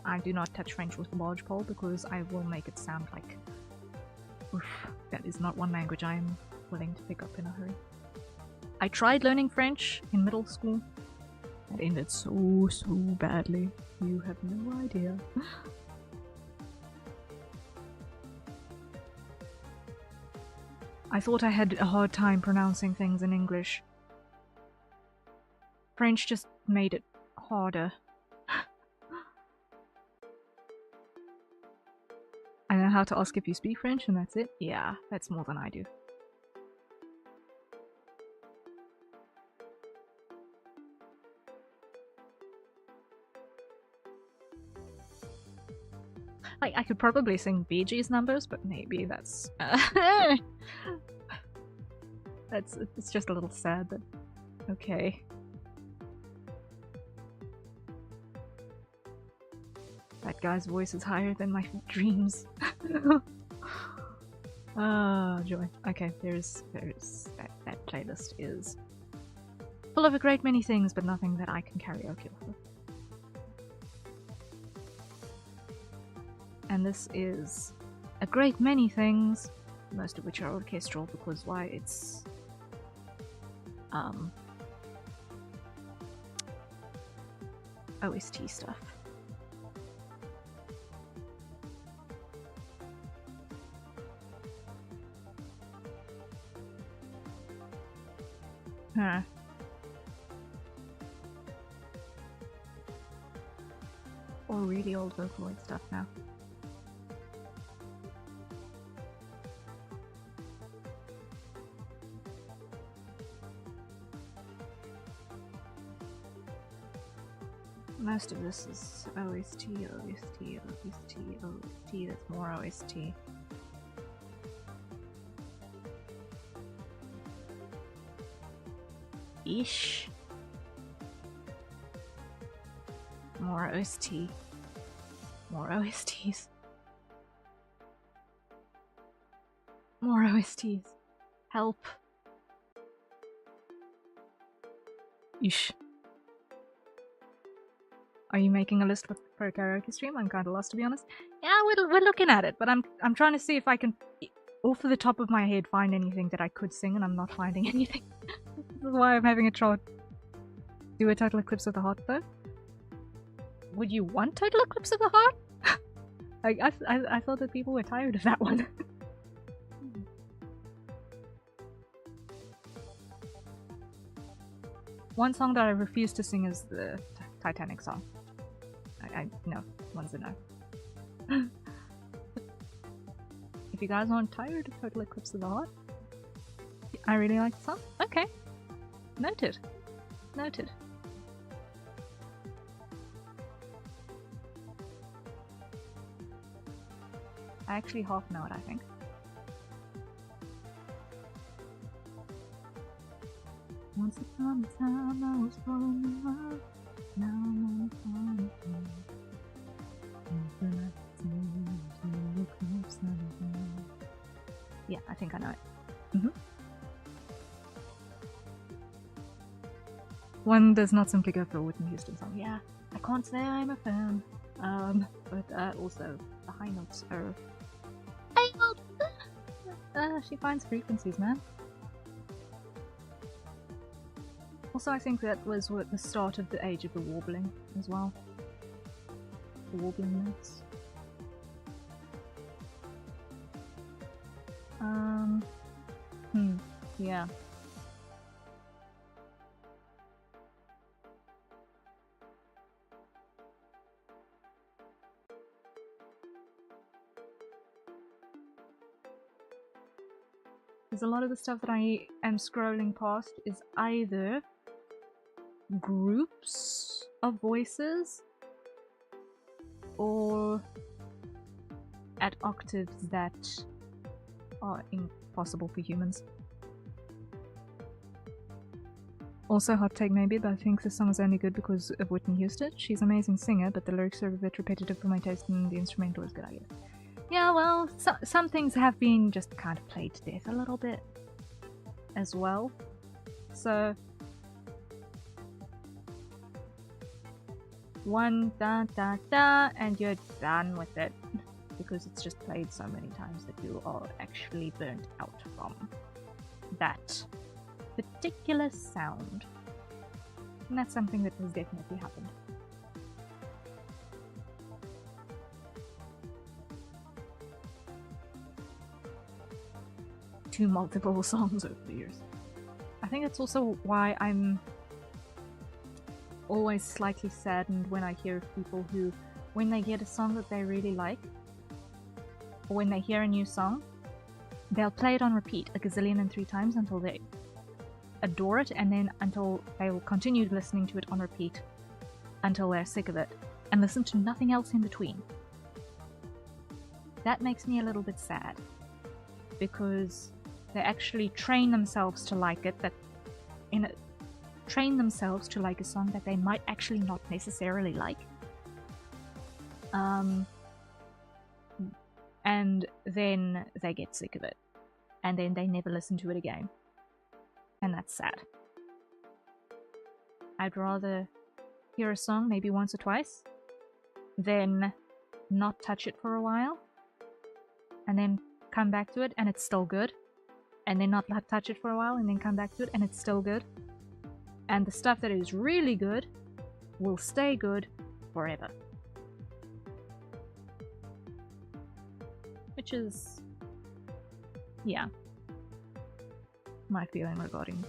I do not touch French with a barge pole because I will make it sound like... oof, that is not one language I am willing to pick up in a hurry. I tried learning French in middle school. It ended so badly. You have no idea. I thought I had a hard time pronouncing things in English. French just made it harder. I know how to ask if you speak French and that's it. Yeah, that's more than I do. Like, I could probably sing Bee Gees numbers, but maybe that's... it's just a little sad, but... okay. That guy's voice is higher than my dreams. Ah, joy. Okay, there's that playlist is full of a great many things, but nothing that I can karaoke with. And this is a great many things, most of which are orchestral, because why, it's OST stuff. Huh. Or really old Vocaloid stuff now. Most of this is OST, that's more OST. Ish. More OST. More OSTs. More OSTs. Help. Ish. Are you making a list for a karaoke stream? I'm kind of lost, to be honest. Yeah, we're looking at it, but I'm trying to see if I can, off the top of my head, find anything that I could sing, and I'm not finding anything. This is why I'm having a try. Do a total eclipse of the heart though? Would you want total eclipse of the heart? I thought that people were tired of that one. One song that I refuse to sing is the Titanic song. No, one's a no. If you guys aren't tired of Total Eclipse of the Heart, I really like the song. Okay. Noted. Noted. I actually half know it, I think. Once upon a time I was falling in love. Now I'm falling in love. Yeah, I think I know it. One does not simply go for a Whitney Houston song. Yeah, I can't say I'm a fan. But also the high notes are. She finds frequencies, man. Also, I think that was what the start of the age of the warbling as well. The warbling notes. Yeah. Because a lot of the stuff that I am scrolling past is either groups of voices or at octaves that are impossible for humans. Also, hot take maybe, but I think the song is only good because of Whitney Houston. She's an amazing singer, but the lyrics are a bit repetitive for my taste and the instrumental is good, I guess. Yeah, well, some things have been just kind of played to death a little bit as well. So, one da da da, and you're done with it because it's just played so many times that you are actually burnt out from that particular sound. And that's something that has definitely happened. To multiple songs over the years. I think that's also why I'm always slightly saddened when I hear of people who, when they get a song that they really like, or when they hear a new song, they'll play it on repeat a gazillion and 3 times until they adore it, and then until they will continue listening to it on repeat until they're sick of it, and listen to nothing else in between. That makes me a little bit sad, because they actually train themselves to like it, train themselves to like a song that they might actually not necessarily like. And then they get sick of it, and then they never listen to it again. And that's sad. I'd rather hear a song maybe once or twice, then not touch it for a while, and then come back to it and it's still good, and then not touch it for a while and then come back to it and it's still good. And the stuff that is really good will stay good forever. Which is, yeah, my feeling regarding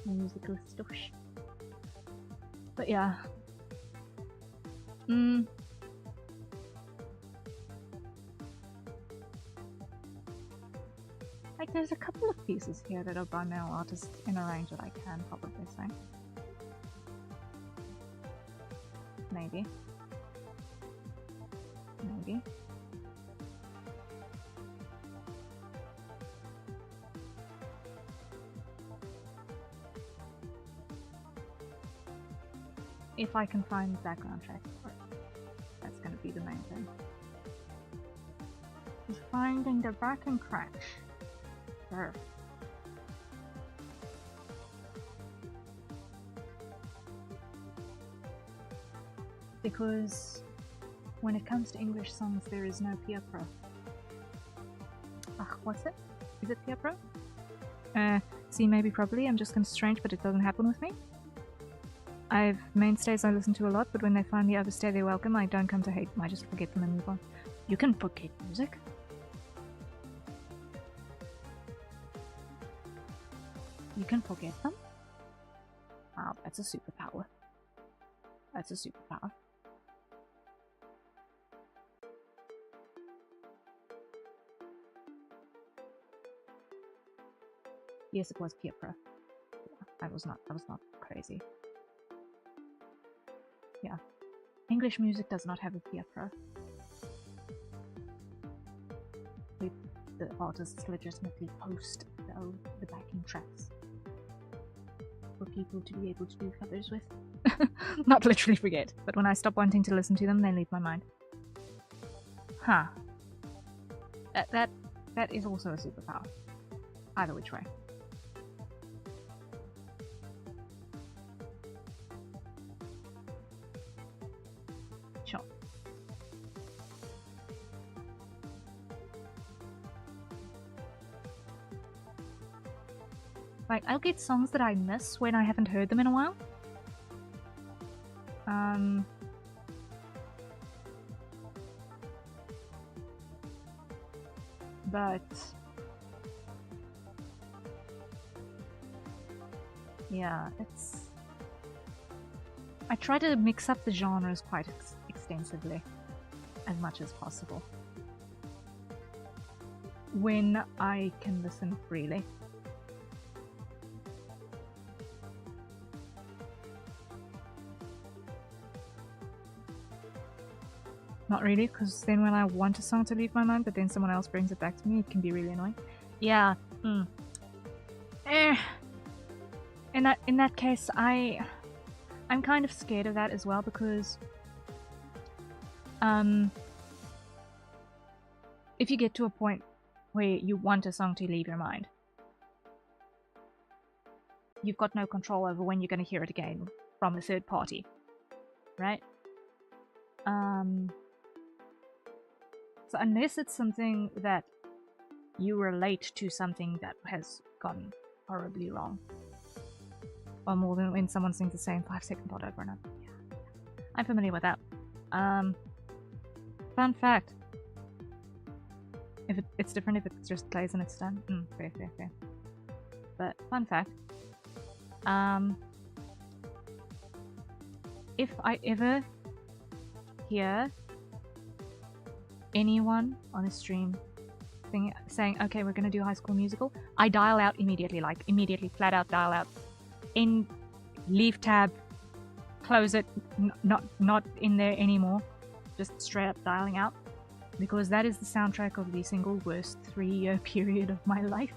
musical stuff. But yeah. Like, there's a couple of pieces here that are by male artists in a range that I can probably sing. Maybe. Maybe. If I can find background tracks for it. That's gonna be the main thing. Is finding the backing track. Sure. Because when it comes to English songs, there is no peer pro. What's it? Is it peer pro? See, maybe probably. I'm just constrained, but it doesn't happen with me. I've mainstays I listen to a lot, but when they finally overstay their welcome, I don't come to hate them. I just forget them and move on. You can forget music. You can forget them? Wow, that's a superpower. That's a superpower. Yes, it was peer pro. Yeah, I was not crazy. Yeah. English music does not have a peer pro. The artists legitimately post the backing tracks for people to be able to do covers with. Not literally forget, but when I stop wanting to listen to them, they leave my mind. Huh. That is also a superpower. Either which way. Sure. Like, I'll get songs that I miss when I haven't heard them in a while. But yeah, I try to mix up the genres quite extensively, as much as possible, when I can listen freely. Not really, because then when I want a song to leave my mind, but then someone else brings it back to me, it can be really annoying. Yeah. In that case, I'm kind of scared of that as well, because if you get to a point where you want a song to leave your mind, you've got no control over when you're going to hear it again from a third party, right? So unless it's something that you relate to something that has gone horribly wrong, or more than when someone sings the same 5-second part over and over. Yeah. I'm familiar with that. Fun fact. It's different if it just plays and it's done. Fair. But fun fact. If I ever hear anyone on a stream saying, okay, we're gonna do High School Musical, I dial out immediately, like immediately, flat out dial out. In leave tab, close it, not in there anymore, just straight up dialing out, because that is the soundtrack of the single worst 3-year period of my life.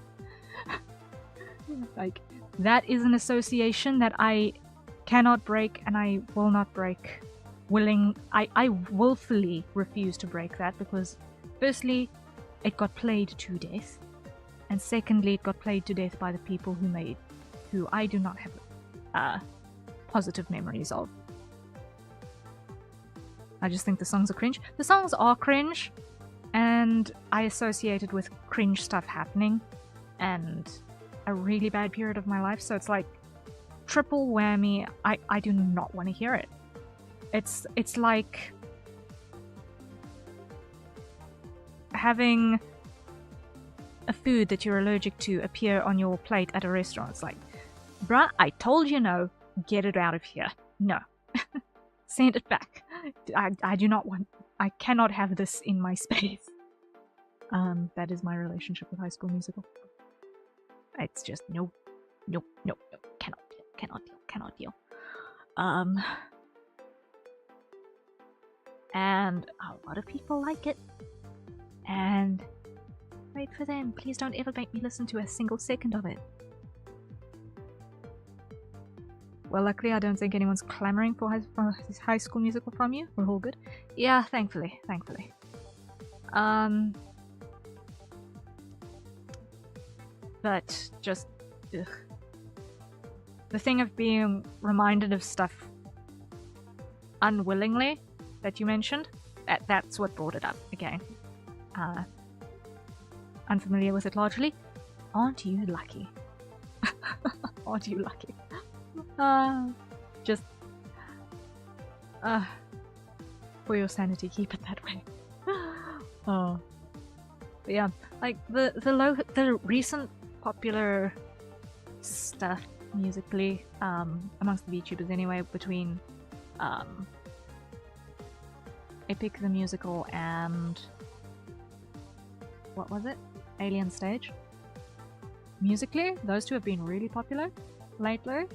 Like, that is an association that I cannot break, and I will not break. I willfully refuse to break that, because firstly, it got played to death, and secondly, it got played to death by the people who I do not have positive memories of. I just think the songs are cringe. The songs are cringe, and I associate it with cringe stuff happening, and a really bad period of my life, so it's like triple whammy. I do not want to hear it. It's like having a food that you're allergic to appear on your plate at a restaurant. It's like, bruh, I told you no, get it out of here. No. Send it back. I do not want, I cannot have this in my space. That is my relationship with High School Musical. It's just no, cannot deal. And a lot of people like it, and wait for them. Please don't ever make me listen to a single second of it. Well, luckily I don't think anyone's clamoring for High School Musical from you. We're all good. Yeah, thankfully. But just, ugh. The thing of being reminded of stuff unwillingly that you mentioned, that's what brought it up again. Unfamiliar with it largely. Aren't you lucky? Aren't you lucky? Just for your sanity, keep it that way. Oh, but yeah, like the recent popular stuff musically, amongst the VTubers anyway, between Epic the Musical and what was it? Alien Stage. Musically, those two have been really popular lately.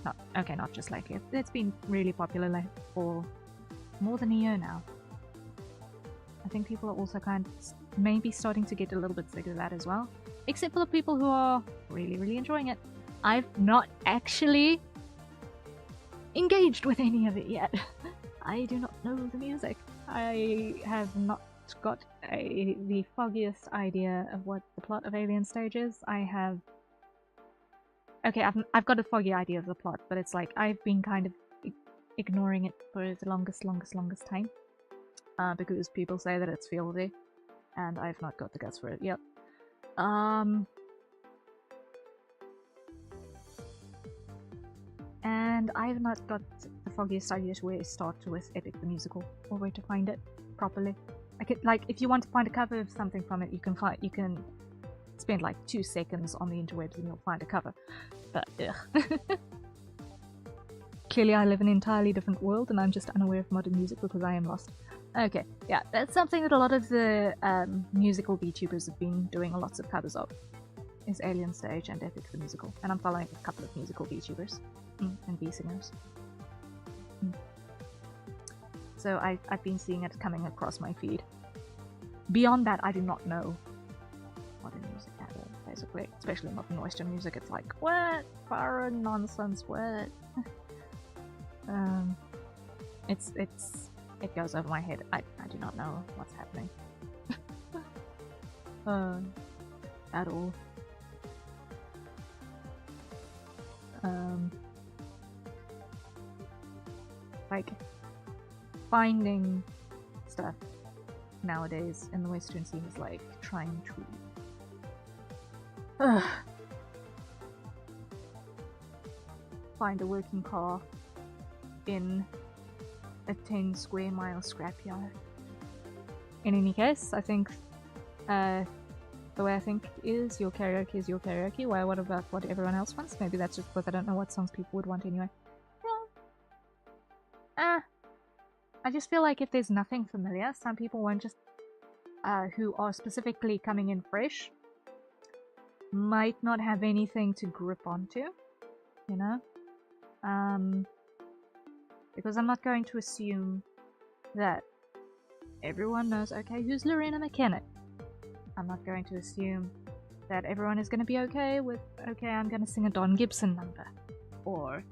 Not just lately. It's been really popular for more than a year now. I think people are also kind of maybe starting to get a little bit sick of that as well. Except for the people who are really, really enjoying it. I've not actually engaged with any of it yet. I do not know the music. I have not got the foggiest idea of what the plot of Alien Stage is. I've got a foggy idea of the plot, but it's like I've been kind of ignoring it for the longest time. Because people say that it's fieldy, and I've not got the guts for it yet. And I've not got the foggiest idea to where to start with Epic the Musical, or where to find it properly. If you want to find a cover of something from it, you can spend like 2 seconds on the interwebs and you'll find a cover. But clearly I live in an entirely different world and I'm just unaware of modern music because I am lost. Okay, yeah, that's something that a lot of the musical VTubers have been doing lots of covers of, is Alien Stage and Epic the Musical. And I'm following a couple of musical VTubers and V-singers. So I've been seeing it coming across my feed. Beyond that, I do not know modern music at all, basically. Especially modern Western music. It's like, what? Foreign nonsense, what? It goes over my head. I do not know what's happening. At all. Like, finding stuff nowadays in the Western scene is like trying to find a working car in a 10 square mile scrapyard. In any case, I think the way I think is your karaoke. Why? What about what everyone else wants? Maybe that's just because I don't know what songs people would want anyway. I just feel like if there's nothing familiar, some people won't just, who are specifically coming in fresh, might not have anything to grip onto, you know? Because I'm not going to assume that everyone knows, okay, who's Lorena McKenna? I'm not going to assume that everyone is going to be okay with, okay, I'm going to sing a Don Gibson number. Or,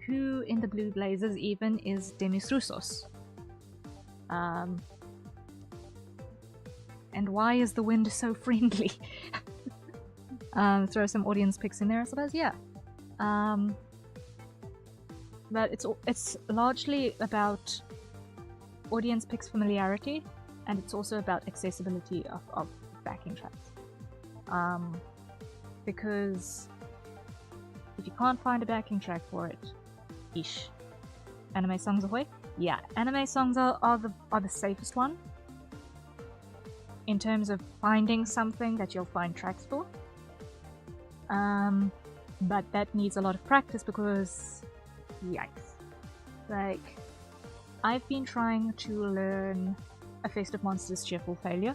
who in the Blue Blazers even is Demis Roussos? And why is the wind so friendly? Throw some audience picks in there, I suppose, yeah. But it's largely about audience picks familiarity, and it's also about accessibility of backing tracks. Because if you can't find a backing track for it, ish. Anime songs ahoy? Yeah, anime songs are the safest one in terms of finding something that you'll find tracks for. But that needs a lot of practice because, yikes. Like, I've been trying to learn A Fest of Monsters Cheerful Failure.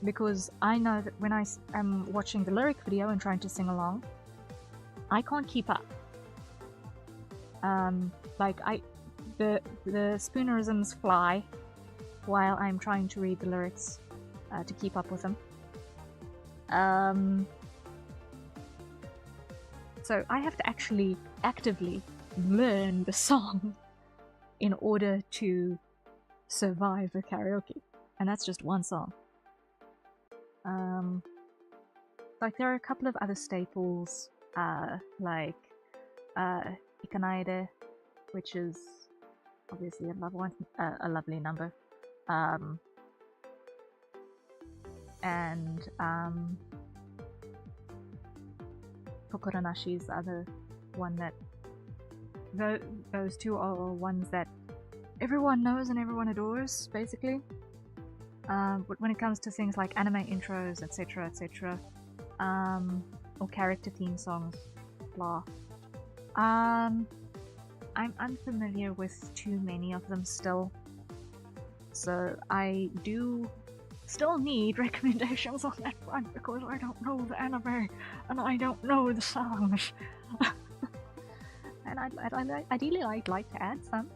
Because I know that when I am watching the lyric video and trying to sing along, I can't keep up. The spoonerisms fly while I'm trying to read the lyrics to keep up with them. So I have to actually actively learn the song in order to survive a karaoke. And that's just one song. Like there are a couple of other staples, like Ikanaide, which is obviously a lovely number. and Tokoronashi's the other one that those two are ones that everyone knows and everyone adores, basically. But when it comes to things like anime intros, etc., etc., or character theme songs, blah, I'm unfamiliar with too many of them still, so I do still need recommendations on that front because I don't know the anime and I don't know the songs. And I'd ideally like to add some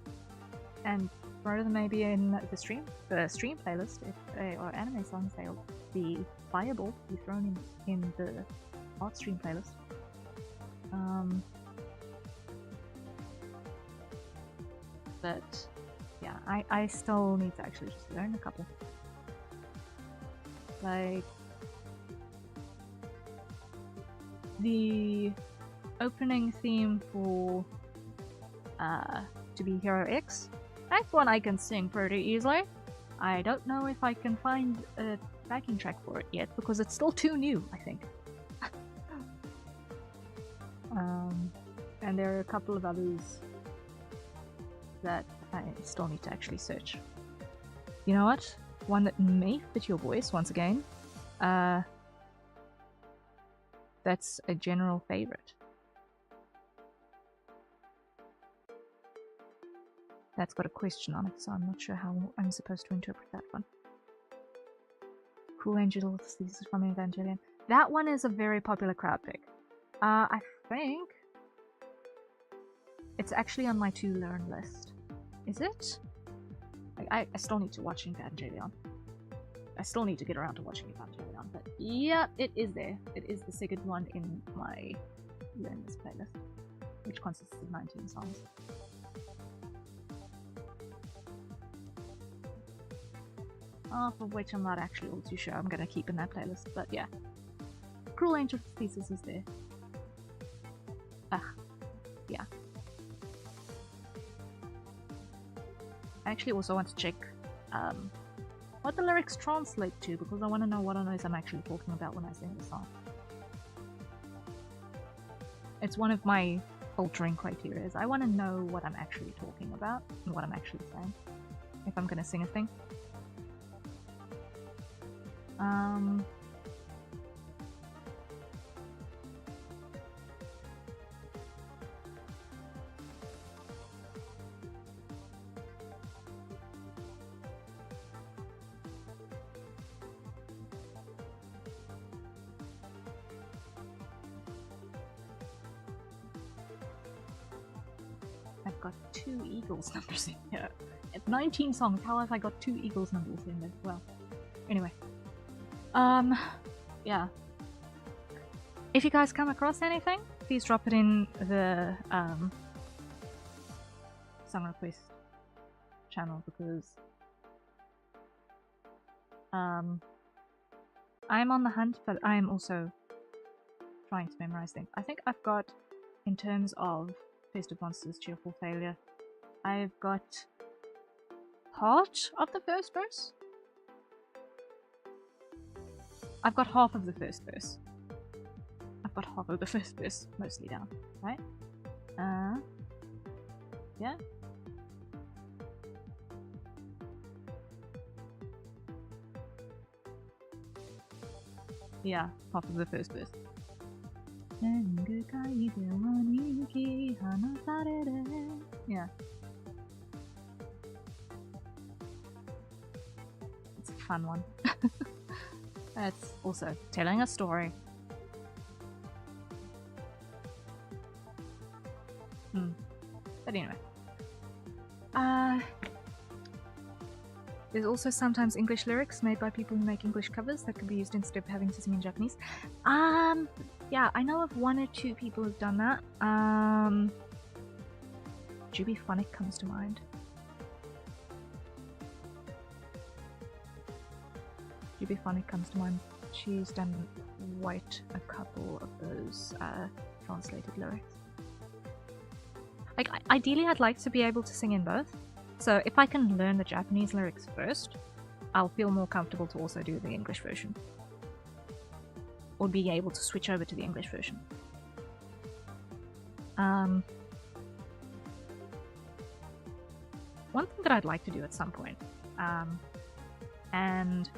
and throw them maybe in the stream playlist. If they are anime songs, they'll be viable to be thrown in the art stream playlist. But yeah, I still need to actually just learn a couple. Like the opening theme for To Be Hero X, that's one I can sing pretty easily. I don't know if I can find a backing track for it yet because it's still too new, I think. And there are a couple of others that I still need to actually search. You know what? One that may fit your voice once again. That's a general favorite. That's got a question on it, so I'm not sure how I'm supposed to interpret that one. Cool Angels, this is from Evangelion. That one is a very popular crowd pick. I think it's actually on my to learn list. Is it? I still need to watch Evangelion. I still need to get around to watching Evangelion, but yeah, it is there. It is the second one in my learn list playlist, which consists of 19 songs. Half of which I'm not actually all too sure I'm gonna keep in that playlist, but yeah. Cruel Angel Thesis is there. Yeah. I actually also want to check what the lyrics translate to, because I want to know what on earth I'm actually talking about when I sing the song. It's one of my filtering criteria. I want to know what I'm actually talking about and what I'm actually saying if I'm gonna sing a thing. I've got 2 Eagles numbers in here. At 19 songs, how have I got 2 Eagles numbers in there? Well, anyway. Yeah. If you guys come across anything, please drop it in the song request channel, because I'm on the hunt, but I am also trying to memorize things. I think I've got, in terms of Festive Monsters, Cheerful Failure, I've got part of the first verse. I've got half of the first verse. I've got half of the first verse mostly down, right? Yeah. Yeah, half of the first verse. Yeah. It's a fun one. It's also telling a story. But anyway. There's also sometimes English lyrics made by people who make English covers that can be used instead of having to sing in Japanese. Yeah, I know of 1 or 2 people who've done that. Juby Phonic comes to mind. Juby Phonic comes to mind. She's done quite a couple of those translated lyrics. Like, ideally I'd like to be able to sing in both. So if I can learn the Japanese lyrics first, I'll feel more comfortable to also do the English version. or being able to switch over to the English version. One thing that I'd like to do at some point, and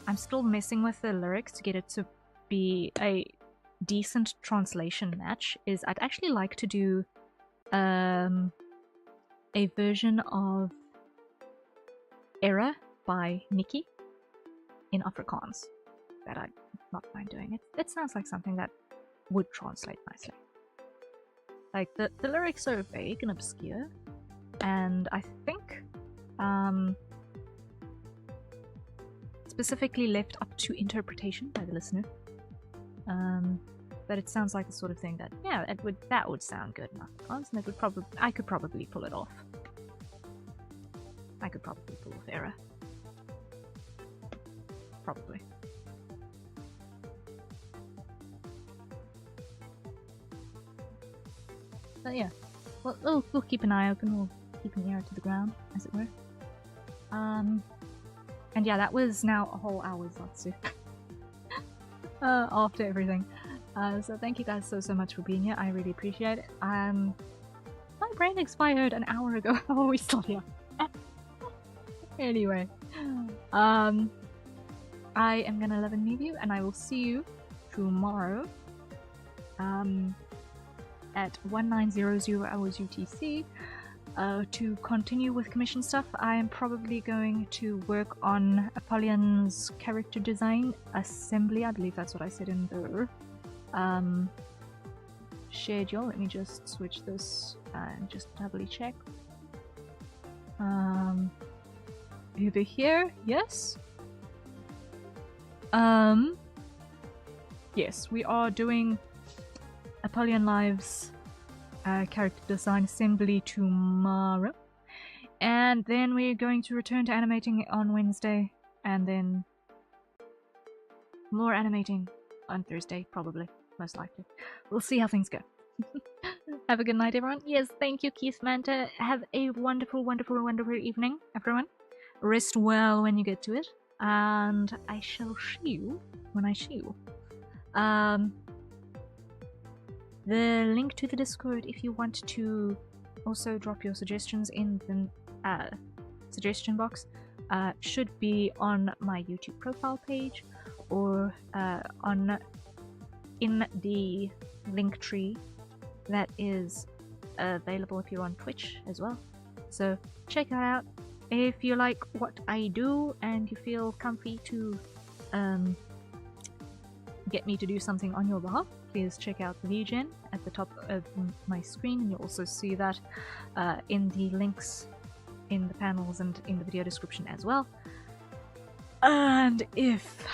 I'm still messing with the lyrics to get it to be a decent translation match, is I'd actually like to do a version of Era by Nikki in Afrikaans that I'd not mind doing. It sounds like something that would translate nicely. Like, the lyrics are vague and obscure, and I think specifically left up to interpretation by the listener. But it sounds like the sort of thing that, yeah, that would sound good in Afrikaans, and I could probably pull it off. I could probably pull off Era. Probably. But yeah, we'll keep an eye open. We'll keep an ear to the ground, as it were. And yeah, that was now a whole hour's Zatsu. After everything. So thank you guys so much for being here. I really appreciate it. My brain expired an hour ago. Oh, we still here. Anyway, I am gonna love and leave you, and I will see you tomorrow at 1900 hours UTC to continue with commission stuff. I am probably going to work on Apollyon's character design assembly. I believe that's what I said in the schedule. Let me just switch this and just doubly check. Over here, yes. Yes, we are doing Apollyon Live's character design assembly tomorrow, and then we're going to return to animating on Wednesday, and then more animating on Thursday, probably, most likely. We'll see how things go. Have a good night, everyone. Yes, thank you, Keith Manta. Have a wonderful, wonderful, wonderful evening, everyone. Rest well when you get to it, and I shall see you when I see you. The link to the Discord, if you want to also drop your suggestions in the suggestion box, should be on my YouTube profile page, or in the link tree that is available if you're on Twitch as well. So check that out. If you like what I do and you feel comfy to get me to do something on your behalf, please check out the VGen at the top of my screen, and you'll also see that in the links in the panels and in the video description as well. And if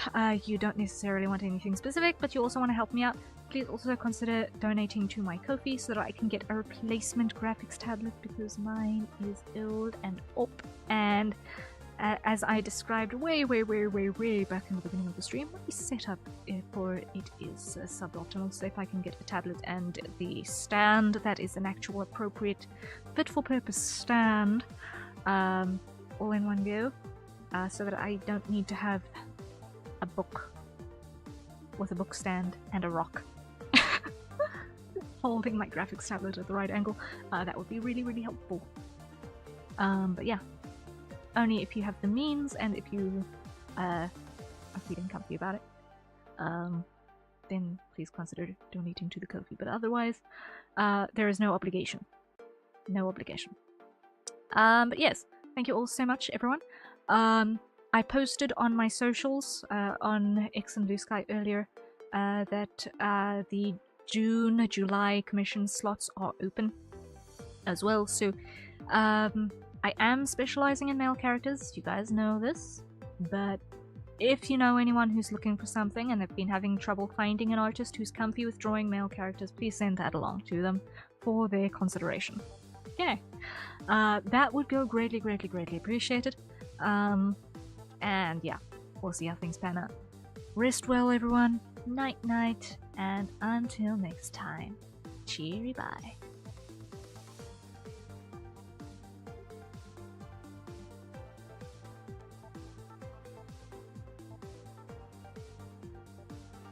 you don't necessarily want anything specific, but you also want to help me out, please also consider donating to my Ko-fi so that I can get a replacement graphics tablet, because mine is old and up, and as I described way back in the beginning of the stream, my setup for it is suboptimal. So if I can get a tablet and the stand that is an actual appropriate fit for purpose stand all in one go, so that I don't need to have a book with a book stand and a rock holding my graphics tablet at the right angle, that would be really helpful. But yeah, only if you have the means, and if you are feeling comfy about it, then please consider donating to the Ko-fi. But otherwise, there is no obligation. No obligation. But yes, thank you all so much, everyone. I posted on my socials, on X and Blue Sky earlier, that the June-July commission slots are open as well. So I am specializing in male characters, you guys know this, but if you know anyone who's looking for something and they've been having trouble finding an artist who's comfy with drawing male characters, please send that along to them for their consideration. Okay, that would go greatly appreciated. And yeah, we'll see how things pan out. Rest well, everyone. Night, and until next time, cheery bye.